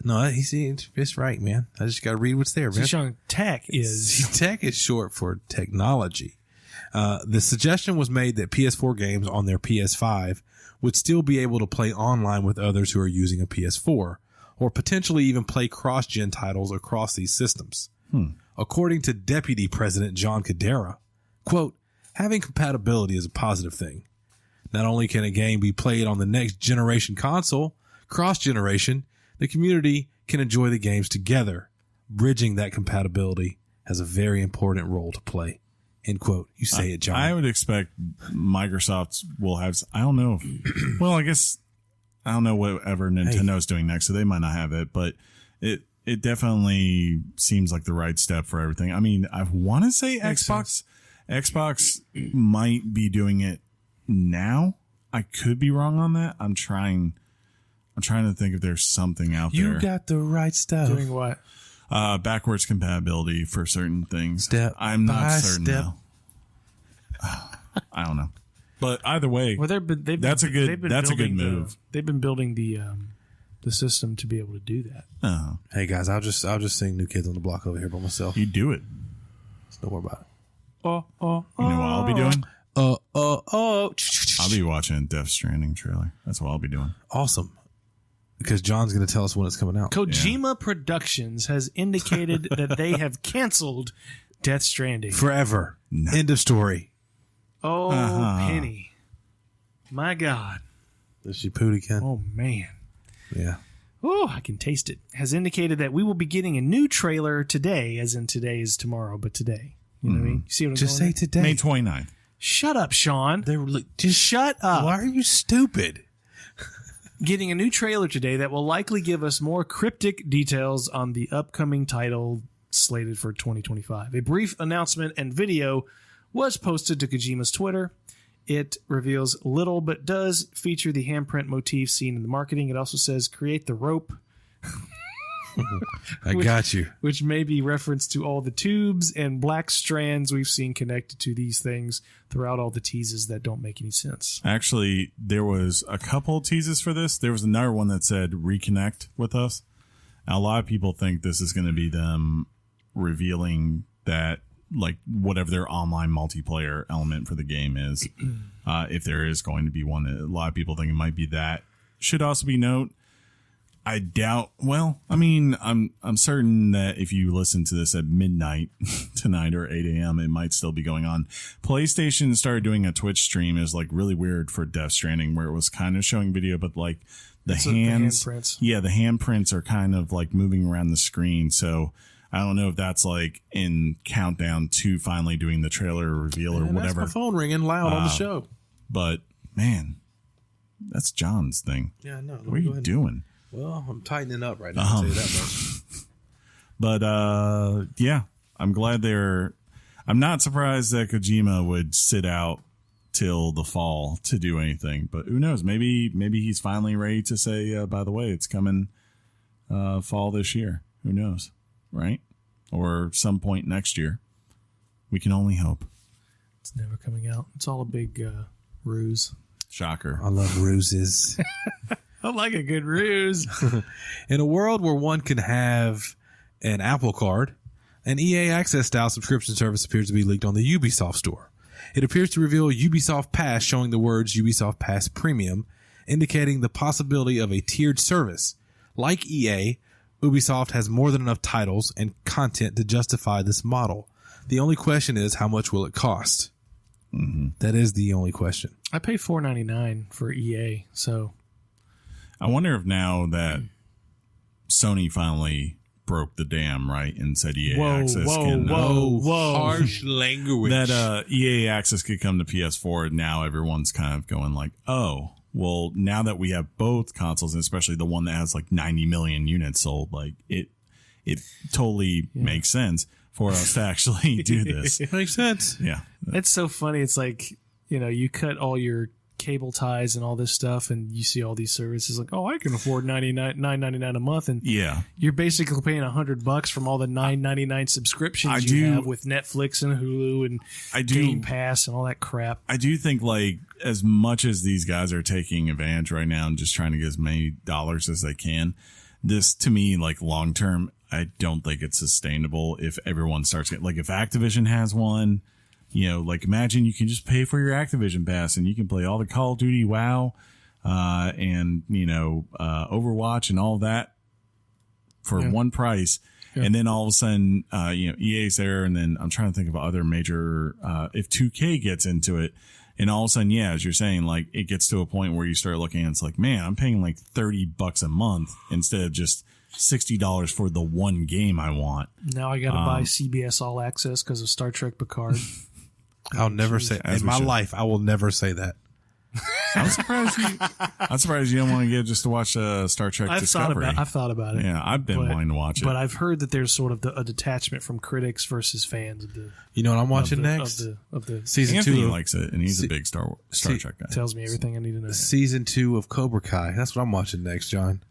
[SPEAKER 2] No, it's right, man. I just got to read what's there, man.
[SPEAKER 3] Sean, tech is
[SPEAKER 2] short for technology. The suggestion was made that PS4 games on their PS5 would still be able to play online with others who are using a PS4, or potentially even play cross-gen titles across these systems. According to Deputy President John Cadera, quote, "Having compatibility is a positive thing. Not only can a game be played on the next generation console, cross-generation, the community can enjoy the games together. Bridging that compatibility has a very important role to play." End quote. You say it, John.
[SPEAKER 1] I would expect Microsoft will have, I don't know. Well, I guess, I don't know whatever Nintendo's doing next, so they might not have it, but it definitely seems like the right step for everything. I mean, I want to say Xbox might be doing it now. I could be wrong on that. I'm trying to think if there's something out there.
[SPEAKER 2] You got the right stuff.
[SPEAKER 3] Doing what?
[SPEAKER 1] Backwards compatibility for certain things.
[SPEAKER 2] I'm
[SPEAKER 1] not certain though. I don't know, but either way,
[SPEAKER 3] well, that's a good
[SPEAKER 1] move.
[SPEAKER 3] They've been building the system to be able to do that.
[SPEAKER 2] Hey guys, I'll just sing New Kids on the Block over here by myself.
[SPEAKER 1] You do it.
[SPEAKER 2] Just don't worry about it.
[SPEAKER 1] You know what I'll be doing?
[SPEAKER 2] I'll
[SPEAKER 1] be watching a Death Stranding trailer. That's what I'll be doing.
[SPEAKER 2] Awesome. Because John's going to tell us when it's coming out.
[SPEAKER 3] Kojima Productions has indicated that they have canceled Death Stranding.
[SPEAKER 2] Forever. No. End of story.
[SPEAKER 3] Oh, Penny. My God.
[SPEAKER 2] Is she pooed again?
[SPEAKER 3] Oh, man.
[SPEAKER 2] Yeah.
[SPEAKER 3] Oh, I can taste it. Has indicated that we will be getting a new trailer today, as in today is tomorrow, but today. You know what I mean? You see what I'm
[SPEAKER 2] Just
[SPEAKER 3] saying?
[SPEAKER 2] say today.
[SPEAKER 1] May 29th.
[SPEAKER 3] Shut up, Sean. Just shut up.
[SPEAKER 2] Why are you stupid?
[SPEAKER 3] Getting a new trailer today that will likely give us more cryptic details on the upcoming title slated for 2025. A brief announcement and video was posted to Kojima's Twitter. It reveals little, but does feature the handprint motif seen in the marketing. It also says, "Create the rope."
[SPEAKER 2] I got you.
[SPEAKER 3] Which may be reference to all the tubes and black strands we've seen connected to these things throughout all the teases that don't make any sense.
[SPEAKER 1] Actually, there was a couple teases for this. There was another one that said reconnect with us. Now, a lot of people think this is going to be them revealing that, like, whatever their online multiplayer element for the game is, if there is going to be one. A lot of people think it might be that. Should also be note, I doubt. Well, I mean, I'm certain that if you listen to this at midnight tonight or 8 a.m., it might still be going on. PlayStation started doing a Twitch stream. It was like really weird for Death Stranding, where it was kind of showing video, but like the handprints. Yeah, the handprints are kind of like moving around the screen. So I don't know if that's like in countdown to finally doing the trailer reveal or whatever.
[SPEAKER 2] That's my phone ringing loud on the show.
[SPEAKER 1] But man, that's John's thing.
[SPEAKER 2] Yeah, I know.
[SPEAKER 1] What are you doing?
[SPEAKER 2] Well, I'm tightening up right now. I'll tell you that much.
[SPEAKER 1] But yeah, I'm glad I'm not surprised that Kojima would sit out till the fall to do anything. But who knows? Maybe he's finally ready to say, by the way, it's coming fall this year. Who knows? Right? Or some point next year. We can only hope.
[SPEAKER 3] It's never coming out. It's all a big ruse.
[SPEAKER 1] Shocker.
[SPEAKER 2] I love ruses.
[SPEAKER 3] I like a good ruse.
[SPEAKER 2] In a world where one can have an Apple Card, an EA Access style subscription service appears to be leaked on the Ubisoft store. It appears to reveal Ubisoft Pass, showing the words Ubisoft Pass Premium, indicating the possibility of a tiered service. Like EA, Ubisoft has more than enough titles and content to justify this model. The only question is, how much will it cost? Mm-hmm. That is the only question.
[SPEAKER 3] I pay $4.99 for EA, so
[SPEAKER 1] I wonder if now that Sony finally broke the dam, right, and said EA Access can...
[SPEAKER 2] Harsh language.
[SPEAKER 1] That EA Access could come to PS4, now everyone's kind of going like, oh, well, now that we have both consoles, and especially the one that has like 90 million units sold, like it totally makes sense for us to actually do this.
[SPEAKER 2] It makes sense.
[SPEAKER 1] Yeah.
[SPEAKER 3] It's so funny. It's like, you cut all your cable ties and all this stuff, and you see all these services like, oh, I can afford $9.99 a month, and you're basically paying $100 from all the $9.99 subscriptions you have with Netflix and Hulu and Game Pass and all that crap.
[SPEAKER 1] I do think, like, as much as these guys are taking advantage right now and just trying to get as many dollars as they can, this, to me, like, long term, I don't think it's sustainable if everyone starts getting, like, if Activision has one. Like, imagine you can just pay for your Activision pass and you can play all the Call of Duty, WoW, and, Overwatch and all that for one price. Yeah. And then all of a sudden, EA's there. And then I'm trying to think of other major, if 2K gets into it, and all of a sudden, as you're saying, like, it gets to a point where you start looking and it's like, man, I'm paying like $30 a month instead of just $60 for the one game I want.
[SPEAKER 3] Now I got to buy CBS All Access because of Star Trek Picard.
[SPEAKER 2] I'll never say in my life. I will never say that.
[SPEAKER 1] I'm surprised you don't want to get just to watch Star Trek Discovery.
[SPEAKER 3] I've thought about it.
[SPEAKER 1] Yeah, I've been wanting to watch it,
[SPEAKER 3] but I've heard that there's sort of a detachment from critics versus fans of the.
[SPEAKER 2] You know what I'm watching next?
[SPEAKER 3] Of the
[SPEAKER 2] season
[SPEAKER 1] Anthony
[SPEAKER 2] 2
[SPEAKER 1] likes it, and he's a big Star Trek guy.
[SPEAKER 3] Tells me everything I need to know.
[SPEAKER 2] Season 2 of Cobra Kai. That's what I'm watching next, John.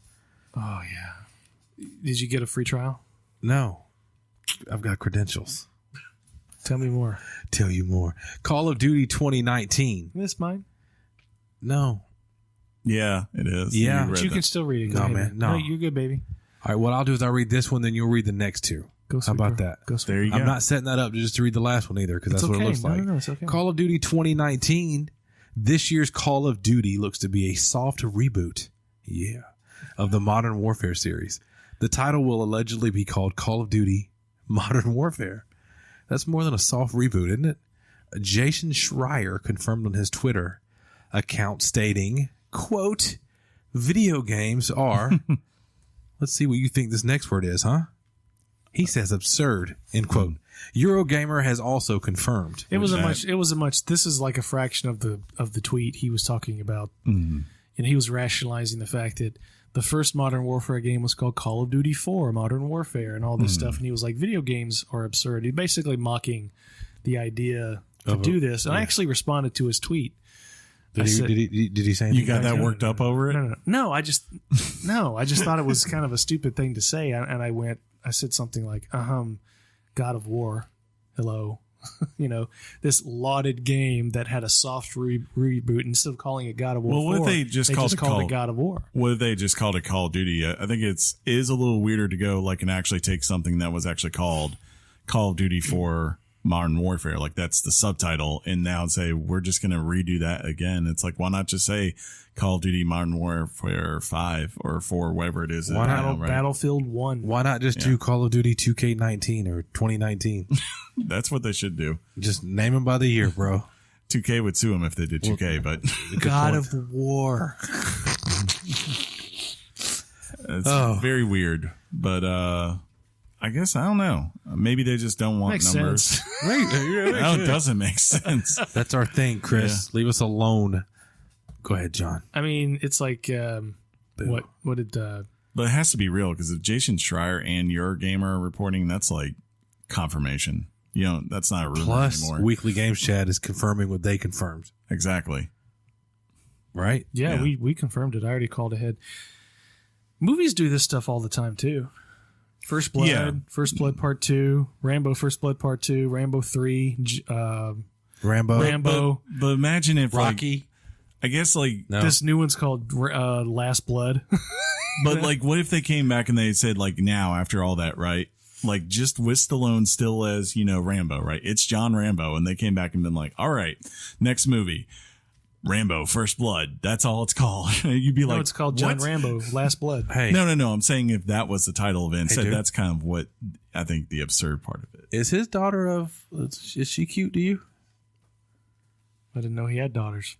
[SPEAKER 3] Oh yeah. Did you get a free trial?
[SPEAKER 2] No, I've got credentials.
[SPEAKER 3] Tell me more.
[SPEAKER 2] Tell you more. Call of Duty 2019.
[SPEAKER 3] This mine?
[SPEAKER 2] No.
[SPEAKER 1] Yeah, it is.
[SPEAKER 2] Yeah.
[SPEAKER 3] But you can still read it.
[SPEAKER 2] No, man. No,
[SPEAKER 3] you're good, baby.
[SPEAKER 2] All right, what I'll do is I'll read this one, then you'll read the next two. How about that?
[SPEAKER 1] There you go.
[SPEAKER 2] I'm not setting that up just to read the last one either, because that's what it looks like.
[SPEAKER 3] No, it's okay.
[SPEAKER 2] Call of Duty 2019. This year's Call of Duty looks to be a soft reboot. Yeah. Of the Modern Warfare series. The title will allegedly be called Call of Duty Modern Warfare. That's more than a soft reboot, isn't it? Jason Schreier confirmed on his Twitter account stating, quote, video games are, let's see what you think this next word is, huh? He says absurd, end quote. Eurogamer has also confirmed.
[SPEAKER 3] This is like a fraction of the tweet he was talking about. Mm-hmm. And he was rationalizing the fact that the first Modern Warfare game was called Call of Duty 4 Modern Warfare and all this stuff. And he was like, video games are absurd. He's basically mocking the idea to do this. And I actually responded to his tweet.
[SPEAKER 2] Did he say anything?
[SPEAKER 1] You got that worked up over it?
[SPEAKER 3] No, I just thought it was kind of a stupid thing to say, and I said something like, God of War, hello. This lauded game that had a soft reboot. Instead of calling it God of War,
[SPEAKER 1] what if they just called
[SPEAKER 3] it God of War?
[SPEAKER 1] What if they just called it Call of Duty? I think is a little weirder to go and actually take something that was actually called Call of Duty for Modern Warfare, like that's the subtitle, and now say we're just going to redo that again. It's like, why not just say Call of Duty Modern Warfare 5 or 4, whatever it is?
[SPEAKER 3] Why not Battlefield 1?
[SPEAKER 2] Why not just do Call of Duty 2K19 or 2019?
[SPEAKER 1] That's what they should do.
[SPEAKER 2] Just name them by the year, bro.
[SPEAKER 1] 2K would sue them if they did 2K, but
[SPEAKER 3] God of War.
[SPEAKER 1] It's very weird, but I guess, I don't know. Maybe they just don't want
[SPEAKER 3] Makes
[SPEAKER 1] numbers.
[SPEAKER 3] Sense.
[SPEAKER 1] No, it doesn't make sense.
[SPEAKER 2] That's our thing, Chris. Leave us alone. Go ahead, John.
[SPEAKER 3] I mean, it's like what did
[SPEAKER 1] But it has to be real, because if Jason Schreier and Eurogamer are reporting, that's like confirmation. That's not a rumor
[SPEAKER 2] Plus,
[SPEAKER 1] anymore.
[SPEAKER 2] Weekly Games Chat is confirming what they confirmed.
[SPEAKER 1] Exactly.
[SPEAKER 2] Right?
[SPEAKER 3] Yeah, we confirmed it. I already called ahead. Movies do this stuff all the time too. First Blood, First Blood Part 2, Rambo First Blood Part 2, Rambo 3,
[SPEAKER 2] Rambo.
[SPEAKER 1] But imagine if
[SPEAKER 2] Rocky.
[SPEAKER 1] I guess
[SPEAKER 3] this new one's called Last Blood.
[SPEAKER 1] But what if they came back and they said now after all that, right? Just with Stallone still as, Rambo, right? It's John Rambo. And they came back and been like, all right, next movie, Rambo First Blood. That's all it's called. You'd be like,
[SPEAKER 3] it's called John Rambo Last Blood.
[SPEAKER 2] Hey.
[SPEAKER 1] No. I'm saying if that was the title of it, instead, that's kind of what I think the absurd part of it.
[SPEAKER 2] Is his daughter is she cute to you?
[SPEAKER 3] I didn't know he had daughters.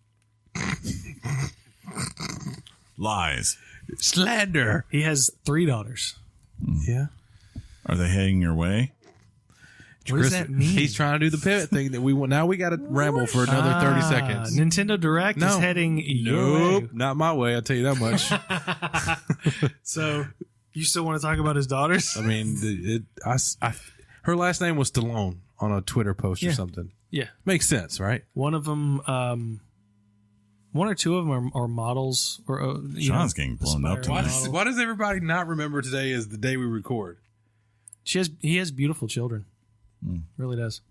[SPEAKER 1] Lies.
[SPEAKER 2] Slander.
[SPEAKER 3] He has 3 daughters.
[SPEAKER 2] Yeah.
[SPEAKER 1] Are they heading your way?
[SPEAKER 3] What does that mean?
[SPEAKER 2] He's trying to do the pivot thing that we want. Now we got to ramble for another 30 seconds.
[SPEAKER 3] Nintendo Direct is heading your way.
[SPEAKER 2] Not my way. I'll tell you that much.
[SPEAKER 3] So you still want to talk about his daughters?
[SPEAKER 2] I mean, her last name was Stallone on a Twitter post or something.
[SPEAKER 3] Yeah.
[SPEAKER 2] Makes sense, right?
[SPEAKER 3] One of them, 1 or 2 of them are models. Or
[SPEAKER 1] Sean's getting blown up tonight.
[SPEAKER 2] Why does everybody not remember today as the day we record?
[SPEAKER 3] He has beautiful children. Really does.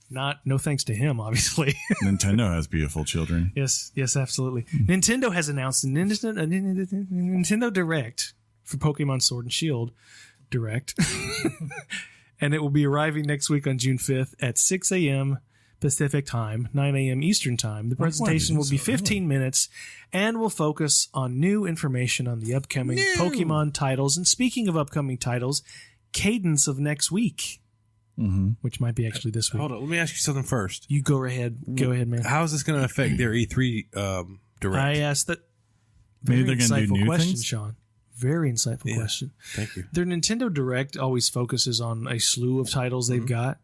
[SPEAKER 3] No thanks to him, obviously.
[SPEAKER 1] Nintendo has beautiful children.
[SPEAKER 3] Yes, absolutely. Nintendo has announced a Nintendo Direct for Pokemon Sword and Shield Direct. And it will be arriving next week on June 5th at 6 a.m. Pacific Time, 9 a.m. Eastern Time. The presentation will be 15 minutes and will focus on new information on the upcoming Pokemon titles. And speaking of upcoming titles, cadence of next week. Which might be actually this week.
[SPEAKER 2] Hold on, let me ask you something first.
[SPEAKER 3] You go ahead. Go ahead, man.
[SPEAKER 2] How is this going to affect their E3 Direct?
[SPEAKER 3] I asked that.
[SPEAKER 1] Maybe they're going to do new
[SPEAKER 3] question,
[SPEAKER 1] things?
[SPEAKER 3] Sean. Very insightful question.
[SPEAKER 2] Thank you.
[SPEAKER 3] Their Nintendo Direct always focuses on a slew of titles they've got.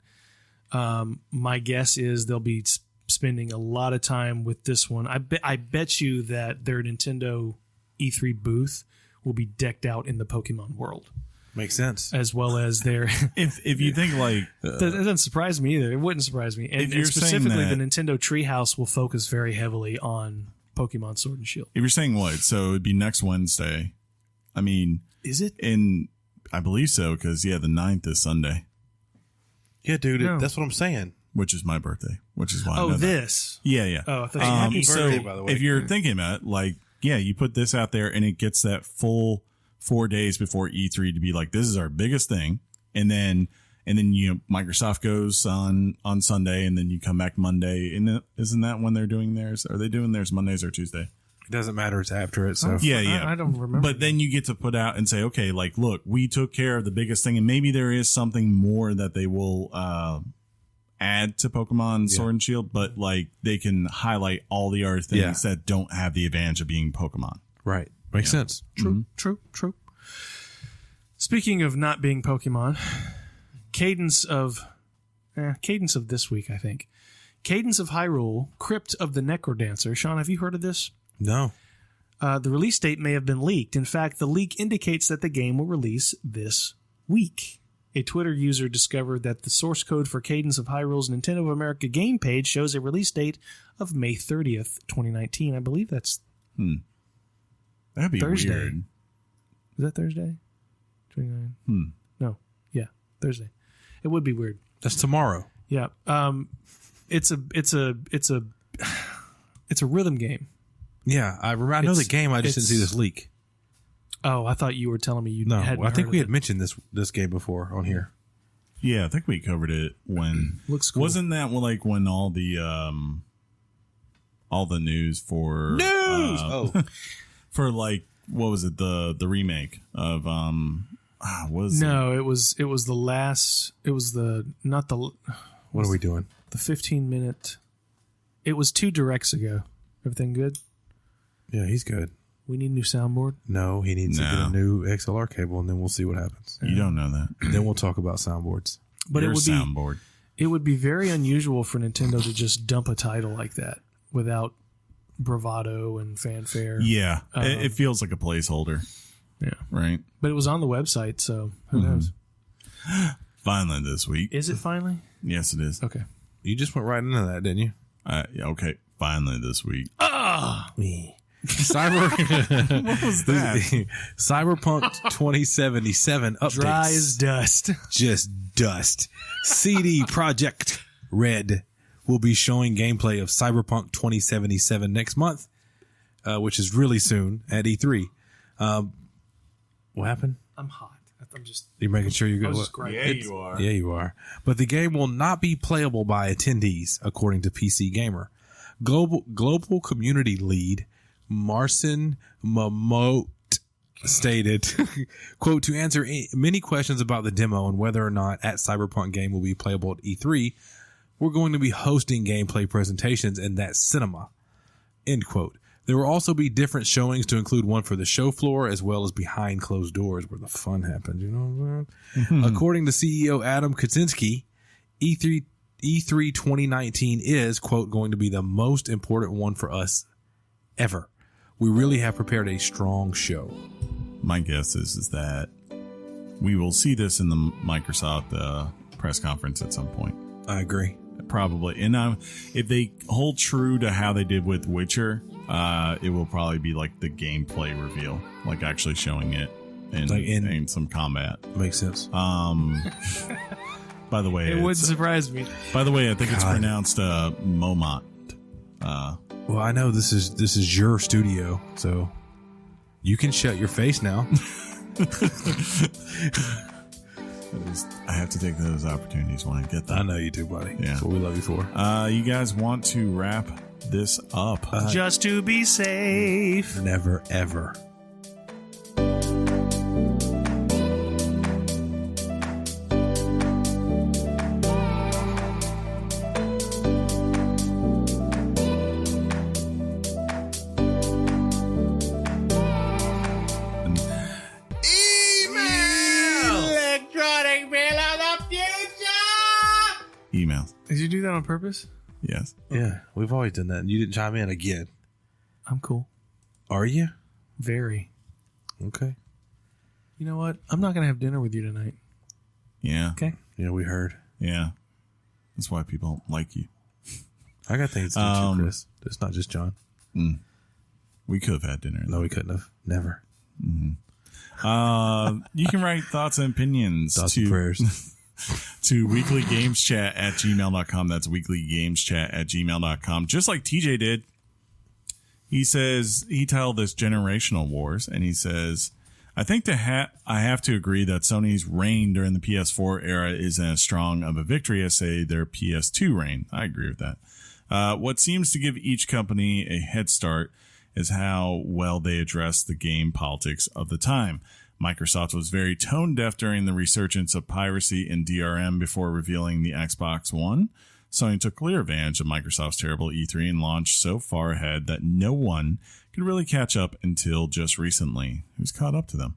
[SPEAKER 3] My guess is they'll be spending a lot of time with this one. I bet you that their Nintendo E3 booth will be decked out in the Pokemon world.
[SPEAKER 2] Makes sense.
[SPEAKER 3] As well as their
[SPEAKER 1] if you think
[SPEAKER 3] that doesn't surprise me either. It wouldn't surprise me. And specifically, the Nintendo Treehouse will focus very heavily on Pokemon Sword and Shield.
[SPEAKER 1] If you're saying what, so it'd be next Wednesday. I mean,
[SPEAKER 3] is it?
[SPEAKER 1] I believe so, because the 9th is Sunday.
[SPEAKER 2] Yeah, dude, that's what I'm saying.
[SPEAKER 1] Which is my birthday, which is why I know
[SPEAKER 3] this.
[SPEAKER 1] That. Yeah.
[SPEAKER 3] Oh, I thought happy birthday,
[SPEAKER 2] by the way.
[SPEAKER 1] If you're thinking about it, you put this out there and it gets that full 4 days before E3 to be like, this is our biggest thing. And then Microsoft goes on Sunday, and then you come back Monday. And isn't that when they're doing theirs? Are they doing theirs Mondays or Tuesday?
[SPEAKER 2] It doesn't matter. It's after it. So
[SPEAKER 1] yeah.
[SPEAKER 3] I don't remember.
[SPEAKER 1] But then you get to put out and say, okay, look, we took care of the biggest thing, and maybe there is something more that they will add to Pokemon Sword and Shield, but they can highlight all the other things that don't have the advantage of being Pokemon.
[SPEAKER 2] Right. Makes sense.
[SPEAKER 3] True. Speaking of not being Pokemon, cadence of this week, I think. Cadence of Hyrule, Crypt of the Necrodancer. Sean, have you heard of this?
[SPEAKER 2] No.
[SPEAKER 3] The release date may have been leaked. In fact, the leak indicates that the game will release this week. a Twitter user discovered that the source code for Cadence of Hyrule's Nintendo of America game page shows a release date of May 30th, 2019. I believe that's
[SPEAKER 1] That'd be
[SPEAKER 3] Thursday.
[SPEAKER 1] weird.
[SPEAKER 3] Is that Thursday? 29. No. Yeah, Thursday. It would be weird.
[SPEAKER 2] That's tomorrow.
[SPEAKER 3] Yeah. It's a rhythm game.
[SPEAKER 2] Yeah, I know the game. I just didn't see this leak.
[SPEAKER 3] Oh, I thought you were telling me you
[SPEAKER 2] No,
[SPEAKER 3] hadn't
[SPEAKER 2] I think
[SPEAKER 3] heard
[SPEAKER 2] we
[SPEAKER 3] of
[SPEAKER 2] had mentioned this game before on here.
[SPEAKER 1] Yeah, I think we covered it when
[SPEAKER 3] Looks cool.
[SPEAKER 1] Wasn't that like when all the news for for like what was it, the remake of was
[SPEAKER 3] No, it was the last. It was the not the.
[SPEAKER 2] What are we doing?
[SPEAKER 3] The 15-minute. It was 2 directs ago. Everything good?
[SPEAKER 2] Yeah, he's good.
[SPEAKER 3] We need a new soundboard.
[SPEAKER 2] No, he needs to get a new XLR cable, and then we'll see what happens.
[SPEAKER 1] You don't know that.
[SPEAKER 2] Then we'll talk about soundboards.
[SPEAKER 3] But
[SPEAKER 1] Your
[SPEAKER 3] it would be
[SPEAKER 1] soundboard.
[SPEAKER 3] It would be very unusual for Nintendo to just dump a title like that without bravado and fanfare.
[SPEAKER 1] Yeah, it feels like a placeholder.
[SPEAKER 3] Yeah.
[SPEAKER 1] Right.
[SPEAKER 3] But it was on the website, so who knows?
[SPEAKER 1] Finally this week.
[SPEAKER 3] Is it finally?
[SPEAKER 1] Yes, it is.
[SPEAKER 3] Okay.
[SPEAKER 2] You just went right into that, didn't you?
[SPEAKER 1] Yeah, okay. Finally this week.
[SPEAKER 2] Me. Cyber.
[SPEAKER 1] What was that?
[SPEAKER 2] Cyberpunk 2077 updates.
[SPEAKER 3] Dry as dust.
[SPEAKER 2] Just dust. CD Projekt Red will be showing gameplay of Cyberpunk 2077 next month, which is really soon at E3. What happened?
[SPEAKER 3] I'm hot. I'm just.
[SPEAKER 2] You're making sure you're
[SPEAKER 3] I
[SPEAKER 2] good.
[SPEAKER 3] was just griping.
[SPEAKER 1] Yeah, you are.
[SPEAKER 2] Yeah, you are. But the game will not be playable by attendees, according to PC Gamer. Global community lead Marcin Mamote stated, quote, to answer many questions about the demo and whether or not at Cyberpunk game will be playable at E3, we're going to be hosting gameplay presentations in that cinema, end quote. There will also be different showings to include one for the show floor as well as behind closed doors where the fun happens. You know what I'm saying? According to CEO Adam Kaczynski, E3 2019 is, quote, going to be the most important one for us ever. We really have prepared a strong show.
[SPEAKER 1] My guess is that we will see this in the Microsoft press conference at some point.
[SPEAKER 2] I agree.
[SPEAKER 1] Probably. And if they hold true to how they did with Witcher, it will probably be like the gameplay reveal, like actually showing it in some combat.
[SPEAKER 2] Makes sense.
[SPEAKER 1] By the way,
[SPEAKER 3] It would surprise me.
[SPEAKER 1] By the way, I think it's pronounced Momot.
[SPEAKER 2] Well, I know this is your studio, so you can shut your face now.
[SPEAKER 1] I have to take those opportunities when I get them.
[SPEAKER 2] I know you do, buddy.
[SPEAKER 1] Yeah.
[SPEAKER 2] That's what we love you for.
[SPEAKER 1] You guys want to wrap this up?
[SPEAKER 3] Just to be safe.
[SPEAKER 2] Never, ever.
[SPEAKER 1] Emails.
[SPEAKER 3] Did you do that on purpose?
[SPEAKER 1] Yes.
[SPEAKER 2] Yeah, we've always done that. And you didn't chime in again.
[SPEAKER 3] I'm cool.
[SPEAKER 2] Are you?
[SPEAKER 3] Very.
[SPEAKER 2] Okay.
[SPEAKER 3] You know what? I'm not going to have dinner with you tonight.
[SPEAKER 1] Yeah.
[SPEAKER 3] Okay?
[SPEAKER 2] Yeah, we heard.
[SPEAKER 1] Yeah. That's why people don't like you.
[SPEAKER 2] I got things to do too, Chris. It's not just John.
[SPEAKER 1] We could have had dinner.
[SPEAKER 2] No, we couldn't have. Never.
[SPEAKER 1] You can write thoughts and opinions
[SPEAKER 2] Thoughts and prayers.
[SPEAKER 1] to weeklygameschat@gmail.com. That's weeklygameschat@gmail.com. Just like TJ did. He says, he titled this Generational Wars, and he says, I think I have to agree that Sony's reign during the PS4 era isn't as strong of a victory as, say, their PS2 reign. I agree with that. What seems to give each company a head start is how well they address the game politics of the time. Microsoft was very tone deaf during the resurgence of piracy and DRM before revealing the Xbox One. Sony took clear advantage of Microsoft's terrible E3 and launched so far ahead that no one could really catch up until just recently. Who's caught up to them?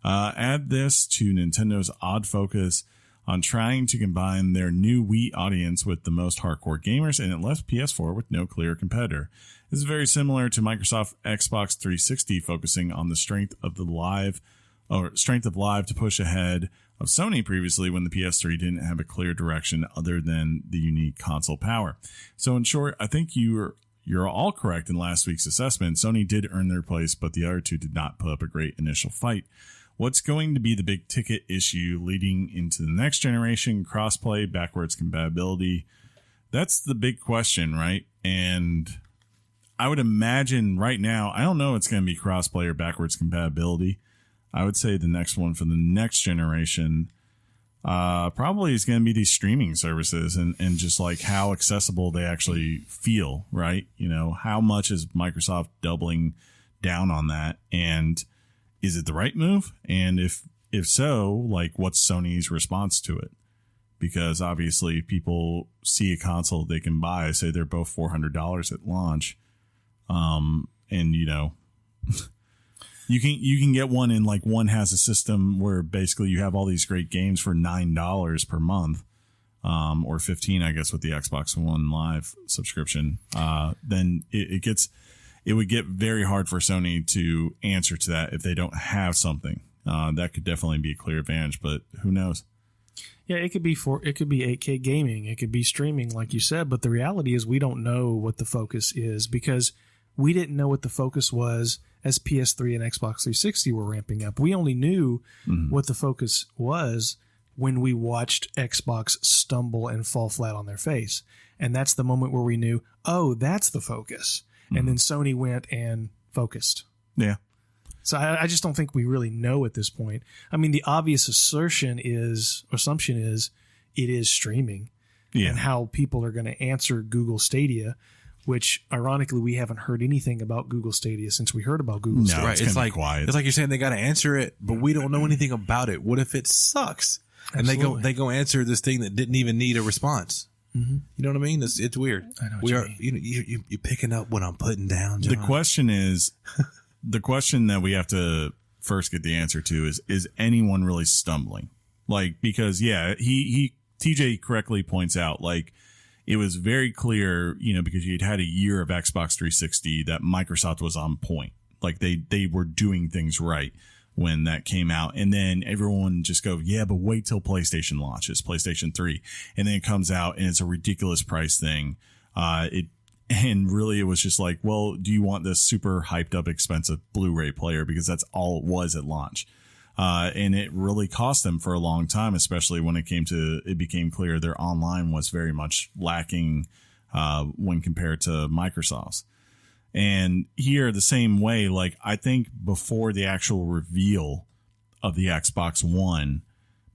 [SPEAKER 1] Add this to Nintendo's odd focus on trying to combine their new Wii audience with the most hardcore gamers, and it left PS4 with no clear competitor. This is very similar to Microsoft Xbox 360 focusing on the strength of live to push ahead of Sony previously when the PS3 didn't have a clear direction other than the unique console power. So in short, I think you're all correct in last week's assessment. Sony did earn their place, but the other two did not put up a great initial fight. What's going to be the big ticket issue leading into the next generation? Crossplay, backwards compatibility. That's the big question, right? And I would imagine right now, I don't know it's going to be crossplay or backwards compatibility. I would say the next one for the next generation probably is going to be these streaming services and just like how accessible they actually feel, right? You know, how much is Microsoft doubling down on that? And is it the right move? And if so, like what's Sony's response to it? Because obviously people see a console they can buy, say they're both $400 at launch. And you know, you can get one and like one has a system where basically you have all these great games for $9 per month, or $15, I guess, with the Xbox One Live subscription. Then it would get very hard for Sony to answer to that if they don't have something. That could definitely be a clear advantage, but who knows?
[SPEAKER 3] Yeah, it could be 8K gaming, it could be streaming, like you said. But the reality is, we don't know what the focus is because we didn't know what the focus was as PS3 and Xbox 360 were ramping up. We only knew what the focus was when we watched Xbox stumble and fall flat on their face, and that's the moment where we knew, oh, that's the focus. And then Sony went and focused.
[SPEAKER 1] Yeah.
[SPEAKER 3] So I just don't think we really know at this point. I mean, the obvious assumption is it is streaming, and how people are going to answer Google Stadia, which ironically we haven't heard anything about Google Stadia since we heard about Google Stadia.
[SPEAKER 2] Right. It's like quiet. It's like you're saying they got to answer it, but we don't know anything about it. What if it sucks?
[SPEAKER 3] Absolutely.
[SPEAKER 2] And they go answer this thing that didn't even need a response.
[SPEAKER 3] Mm-hmm.
[SPEAKER 2] You know what I mean? It's weird.
[SPEAKER 3] I know what you mean.
[SPEAKER 2] You're picking up what I'm putting down, John.
[SPEAKER 1] The question is, the question that we have to first get the answer to is anyone really stumbling? Like, because TJ correctly points out, like, it was very clear, you know, because you'd had a year of Xbox 360 that Microsoft was on point. Like they were doing things right when that came out. And then everyone just go, yeah, but wait till PlayStation launches, PlayStation 3. And then it comes out and it's a ridiculous price thing. And really it was just like, well, do you want this super hyped up expensive Blu-ray player? Because that's all it was at launch. And it really cost them for a long time, especially when it became clear their online was very much lacking, when compared to Microsoft's. And here the same way, like I think before the actual reveal of the Xbox One,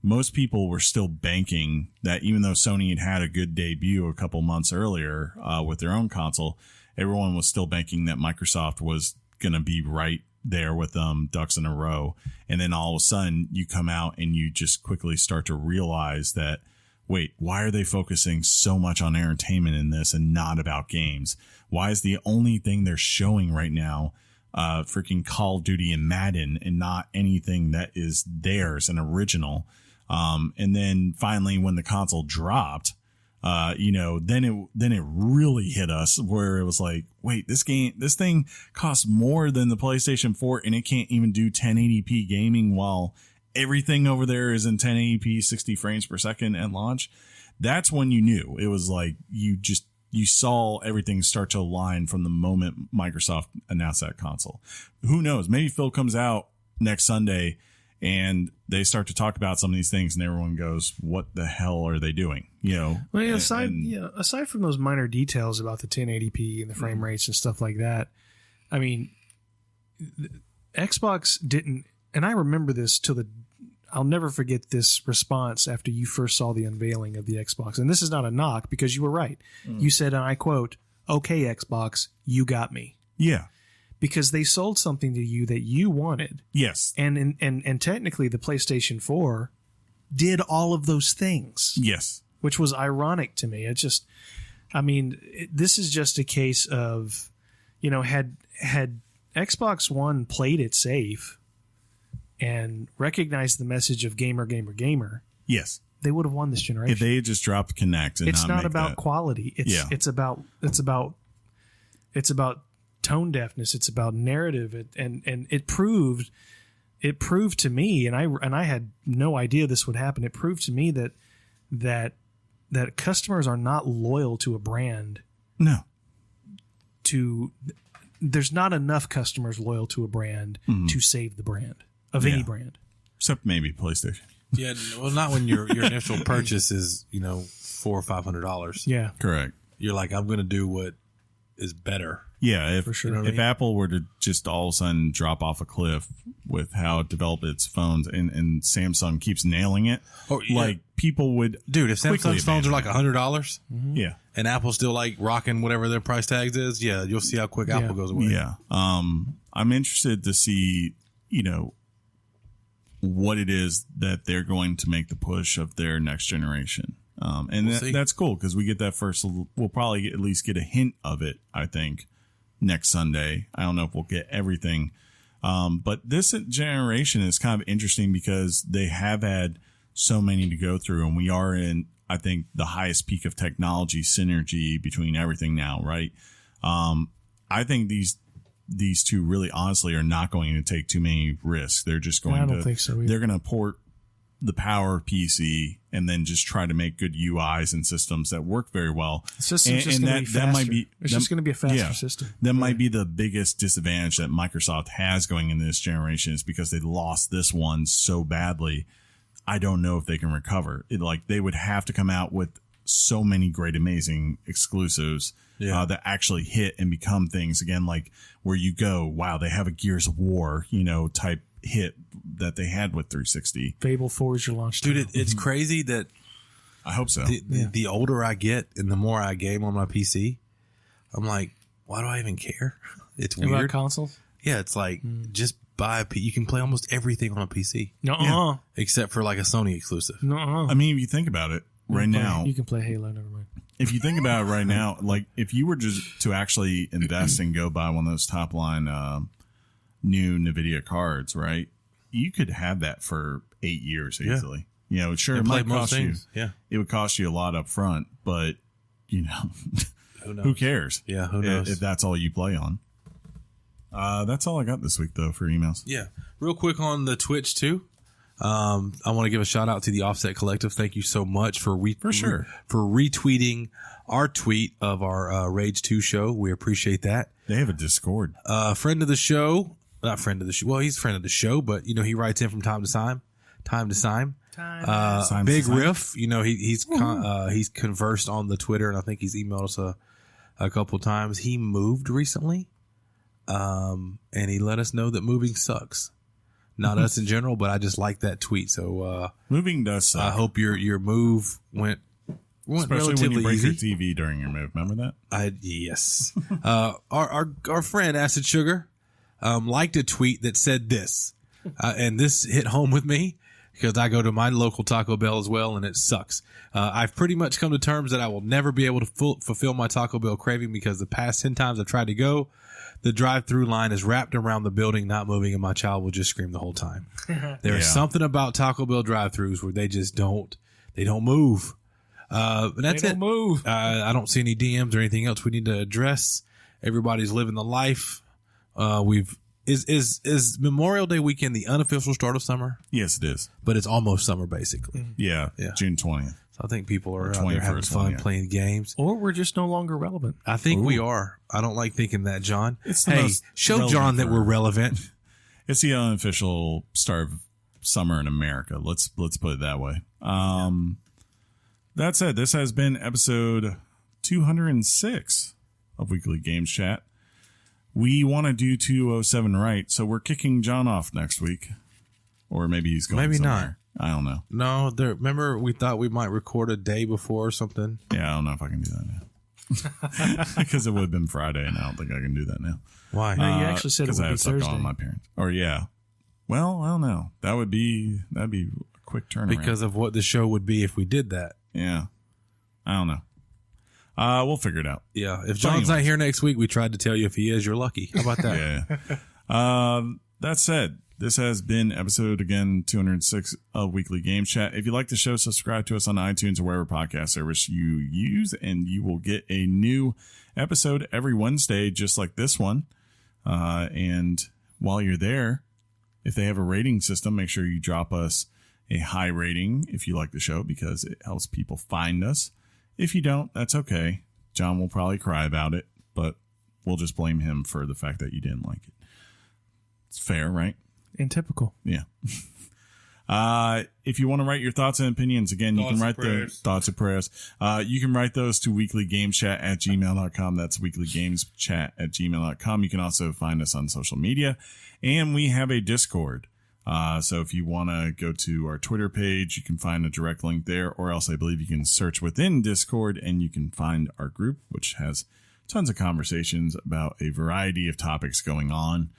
[SPEAKER 1] most people were still banking that even though Sony had a good debut a couple months earlier with their own console, everyone was still banking that Microsoft was going to be right there with them, ducks in a row. And then all of a sudden you come out and you just quickly start to realize that, wait, why are they focusing so much on entertainment in this and not about games? Why is the only thing they're showing right now freaking Call of Duty and Madden and not anything that is theirs and original? And then finally, when the console dropped, then it really hit us where it was like, wait, this thing costs more than the PlayStation 4 and it can't even do 1080p gaming while everything over there is in 1080p 60 frames per second at launch. That's when you knew it was like you saw everything start to align from the moment Microsoft announced that console. Who knows? Maybe Phil comes out next Sunday and they start to talk about some of these things and everyone goes, what the hell are they doing?
[SPEAKER 3] Well, aside from those minor details about the 1080p and the frame rates and stuff like that, I mean, Xbox didn't, and I remember this I'll never forget this response after you first saw the unveiling of the Xbox. And this is not a knock because you were right. You said, and I quote, okay, Xbox, you got me.
[SPEAKER 1] Yeah.
[SPEAKER 3] Because they sold something to you that you wanted.
[SPEAKER 1] Yes.
[SPEAKER 3] And technically the PlayStation 4 did all of those things.
[SPEAKER 1] Yes. Which
[SPEAKER 3] was ironic to me. This is just a case of, had Xbox One played it safe and recognized the message of gamer,
[SPEAKER 1] yes,
[SPEAKER 3] they would have won this generation.
[SPEAKER 1] If they had just dropped Kinect, and
[SPEAKER 3] it's not about
[SPEAKER 1] that
[SPEAKER 3] quality. It's about tone deafness. It's about narrative, and it proved it proved to me, and I had no idea this would happen. It proved to me that customers are not loyal to a brand.
[SPEAKER 1] No.
[SPEAKER 3] There's not enough customers loyal to a brand to save the brand of any brand.
[SPEAKER 1] Except maybe PlayStation.
[SPEAKER 2] Yeah, well, not when your initial purchase is $400 or $500.
[SPEAKER 3] Yeah,
[SPEAKER 1] Correct.
[SPEAKER 2] You're like, I'm going to do what is better.
[SPEAKER 1] Yeah,
[SPEAKER 3] for sure.
[SPEAKER 1] If Apple were to just all of a sudden drop off a cliff with how it developed its phones, and Samsung keeps nailing it, people would,
[SPEAKER 2] dude. If Samsung's phones are like $100,
[SPEAKER 1] yeah,
[SPEAKER 2] and Apple's still like rocking whatever their price tags is, yeah, you'll see how quick Apple goes away.
[SPEAKER 1] Yeah, I'm interested to see, what it is that they're going to make the push of their next generation. And that's cool because we get that first. We'll probably at least get a hint of it, I think, next Sunday. I don't know if we'll get everything. But this generation is kind of interesting because they have had so many to go through, and we are in, I think, the highest peak of technology synergy between everything now, right? I think these two really honestly are not going to take too many risks. They're just going
[SPEAKER 3] I don't think so either.
[SPEAKER 1] They're going to port the power of PC and then just try to make good UIs and systems that work very well.
[SPEAKER 3] The system's just going to be faster.
[SPEAKER 1] That might be,
[SPEAKER 3] it's just going to be a faster system.
[SPEAKER 1] That might be the biggest disadvantage that Microsoft has going into this generation is because they lost this one so badly. I don't know if they can recover. They would have to come out with so many great, amazing exclusives that actually hit and become things again, like where you go, wow, they have a Gears of War, type hit that they had with 360.
[SPEAKER 3] Fable 4 is your launch
[SPEAKER 2] title.
[SPEAKER 3] Dude,
[SPEAKER 2] it's crazy that
[SPEAKER 1] I hope so.
[SPEAKER 2] The older I get and the more I game on my PC, I'm like, why do I even care? It's weird.
[SPEAKER 3] About consoles?
[SPEAKER 2] Yeah, it's like just buy you can play almost everything on a PC.
[SPEAKER 3] No,
[SPEAKER 2] except for like a Sony exclusive.
[SPEAKER 3] No,
[SPEAKER 1] I mean, if you think about it, now
[SPEAKER 3] you can play Halo. Never mind.
[SPEAKER 1] If you think about it right now, like if you were just to actually invest and go buy one of those top line new NVIDIA cards, right? You could have that for 8 years easily. Sure, it might cost you.
[SPEAKER 2] Yeah,
[SPEAKER 1] it would cost you a lot up front, but who cares?
[SPEAKER 2] Yeah, who knows
[SPEAKER 1] if that's all you play on. That's all I got this week, though, for emails.
[SPEAKER 2] Yeah, real quick on the Twitch too. I want to give a shout out to the Offset Collective. Thank you so much for retweeting our tweet of our Rage 2 show. We appreciate that.
[SPEAKER 1] They have a Discord.
[SPEAKER 2] Friend of the show, not friend of the show. Well, he's a friend of the show, but he writes in from time to time. Big Riff. He's conversed on the Twitter, and I think he's emailed us a couple times. He moved recently, and he let us know that moving sucks. Not us in general, but I just like that tweet. So
[SPEAKER 1] moving does suck.
[SPEAKER 2] I hope your move went
[SPEAKER 1] especially
[SPEAKER 2] relatively
[SPEAKER 1] when you break
[SPEAKER 2] easy.
[SPEAKER 1] your TV during your move. Remember that?
[SPEAKER 2] Yes. Our friend Acid Sugar liked a tweet that said this, and this hit home with me because I go to my local Taco Bell as well, and it sucks. I've pretty much come to terms that I will never be able to fulfill my Taco Bell craving because the past 10 times I've tried to go, the drive-through line is wrapped around the building, not moving, and my child will just scream the whole time. There's something about Taco Bell drive-throughs where they just don't move. But that's it.
[SPEAKER 3] Move.
[SPEAKER 2] I don't see any DMs or anything else we need to address. Everybody's living the life. Is Memorial Day weekend the unofficial start of summer?
[SPEAKER 1] Yes, it is.
[SPEAKER 2] But it's almost summer, basically.
[SPEAKER 1] Yeah. June 20th.
[SPEAKER 2] So I think people are out there having fun playing games.
[SPEAKER 3] Or we're just no longer relevant.
[SPEAKER 2] I think we are. I don't like thinking that, John.
[SPEAKER 1] Hey,
[SPEAKER 2] show John that we're relevant.
[SPEAKER 1] It's the unofficial start of summer in America. Let's put it that way. That said, this has been episode 206 of Weekly Games Chat. We want to do 207 right, so we're kicking John off next week. Or maybe he's going somewhere.
[SPEAKER 2] Not.
[SPEAKER 1] I don't know.
[SPEAKER 2] No, remember we thought we might record a day before or something?
[SPEAKER 1] Yeah, I don't know if I can do that now. Because it would have been Friday, and I don't think I can do that now.
[SPEAKER 2] Why?
[SPEAKER 3] You actually said it would be Thursday.
[SPEAKER 1] On my parents. Or yeah. Well, I don't know. That'd be a quick turnaround.
[SPEAKER 2] Because of what the show would be if we did that.
[SPEAKER 1] Yeah. I don't know. We'll figure it out.
[SPEAKER 2] Yeah. If John's not here next week, we tried to tell you. If he is, you're lucky. How about that?
[SPEAKER 1] Yeah. That said, this has been episode, again, 206 of Weekly Game Chat. If you like the show, subscribe to us on iTunes or wherever podcast service you use, and you will get a new episode every Wednesday, just like this one. And while you're there, if they have a rating system, make sure you drop us a high rating if you like the show, because it helps people find us. If you don't, that's okay. John will probably cry about it, but we'll just blame him for the fact that you didn't like it. It's fair, right?
[SPEAKER 3] And typical.
[SPEAKER 1] Yeah. If you want to write your thoughts and opinions, again, you can write the thoughts and prayers. You can write those to weeklygameschat@gmail.com. That's weeklygameschat@gmail.com. You can also find us on social media, and we have a Discord. So if you want to go to our Twitter page, you can find a direct link there, or else I believe you can search within Discord and you can find our group, which has tons of conversations about a variety of topics going on.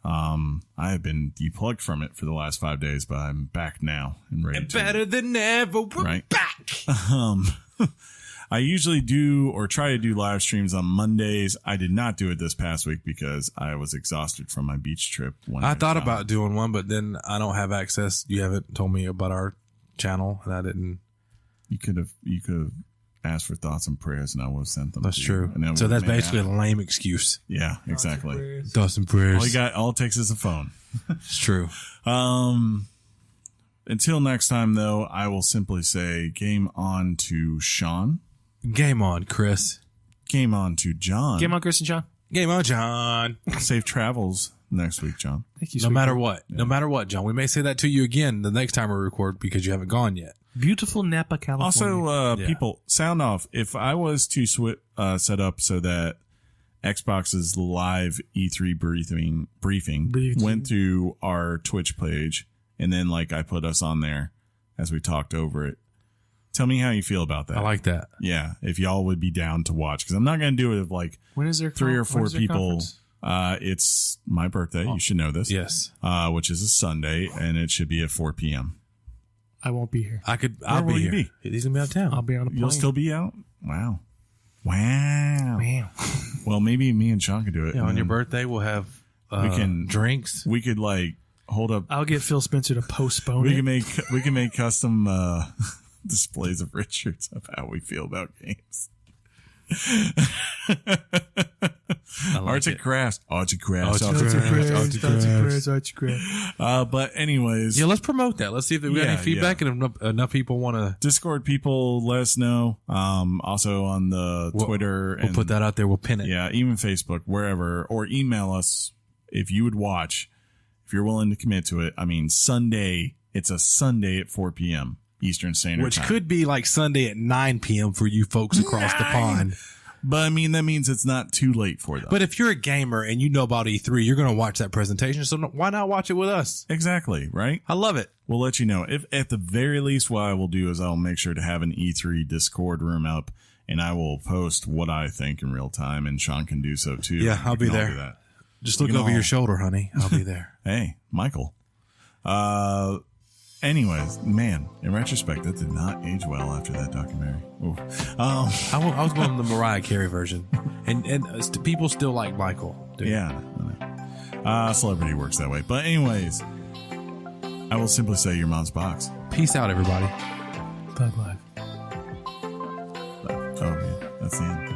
[SPEAKER 1] I have been deplugged from it for the last 5 days, but I'm back now and ready.
[SPEAKER 2] Better than ever. We're back.
[SPEAKER 1] I usually do or try to do live streams on Mondays. I did not do it this past week because I was exhausted from my beach trip.
[SPEAKER 2] I thought about doing one, but then I don't have access. You haven't told me about our channel, and I didn't.
[SPEAKER 1] You could have asked for thoughts and prayers, and I would have sent them.
[SPEAKER 2] That's true. So that's basically a lame excuse.
[SPEAKER 1] Yeah, exactly.
[SPEAKER 2] Thoughts and prayers.
[SPEAKER 1] All it takes is a phone.
[SPEAKER 2] It's true.
[SPEAKER 1] Until next time, though, I will simply say game on to Sean.
[SPEAKER 2] Game on, Chris.
[SPEAKER 1] Game on to John.
[SPEAKER 3] Game on, Chris and John.
[SPEAKER 2] Game on, John.
[SPEAKER 1] Safe travels next week, John.
[SPEAKER 3] Thank you.
[SPEAKER 2] No matter what. Yeah. No matter what, John. We may say that to you again the next time we record because you haven't gone yet.
[SPEAKER 3] Beautiful Napa, California.
[SPEAKER 1] Also, people, sound off. If I was to set up so that Xbox's live E3 briefing went to our Twitch page, and then I put us on there as we talked over it, tell me how you feel about that.
[SPEAKER 2] I like that.
[SPEAKER 1] Yeah, if y'all would be down to watch, because I'm not going to do it with
[SPEAKER 3] when is there
[SPEAKER 1] 3 or 4 people.
[SPEAKER 3] Conference?
[SPEAKER 1] It's my birthday. You should know this.
[SPEAKER 2] Yes.
[SPEAKER 1] Which is a Sunday, and it should be at 4 p.m.
[SPEAKER 3] I won't be here.
[SPEAKER 2] I'll be here. He's gonna be out of town.
[SPEAKER 3] I'll be on a plane.
[SPEAKER 1] You'll still be out? Wow. Well, maybe me and Sean can do it.
[SPEAKER 2] Yeah, on your birthday, we'll have drinks.
[SPEAKER 1] We could hold up.
[SPEAKER 3] I'll get Phil Spencer to postpone
[SPEAKER 1] we
[SPEAKER 3] it.
[SPEAKER 1] We can make custom displays of Richards of how we feel about games. Arts and crafts. But anyways,
[SPEAKER 2] let's promote that. Let's see if we got any feedback and if enough people want to.
[SPEAKER 1] Discord people, let us know. Also on the Twitter,
[SPEAKER 2] we'll put that out there. We'll pin it.
[SPEAKER 1] Yeah, even Facebook, wherever, or email us if you would watch. If you're willing to commit to it. I mean, Sunday. It's a Sunday at 4 p.m. Eastern Standard Time.
[SPEAKER 2] Which could be like Sunday at 9 p.m. for you folks across the pond.
[SPEAKER 1] But I mean, that means it's not too late for them.
[SPEAKER 2] But if you're a gamer and you know about E3, you're going to watch that presentation. So why not watch it with us?
[SPEAKER 1] Exactly. Right.
[SPEAKER 2] I love it.
[SPEAKER 1] We'll let you know. If at the very least, what I will do is I'll make sure to have an E3 Discord room up, and I will post what I think in real time, and Sean can do so too.
[SPEAKER 2] Yeah, I'll be there. Just look over your shoulder, honey. I'll be there.
[SPEAKER 1] Hey, Michael. Anyways, man, in retrospect, that did not age well after that documentary.
[SPEAKER 2] I was going the Mariah Carey version, and people still like Michael. Dude.
[SPEAKER 1] Yeah, celebrity works that way. But anyways, I will simply say your mom's box.
[SPEAKER 2] Peace out, everybody.
[SPEAKER 3] Thug life.
[SPEAKER 1] Oh, yeah, that's the end.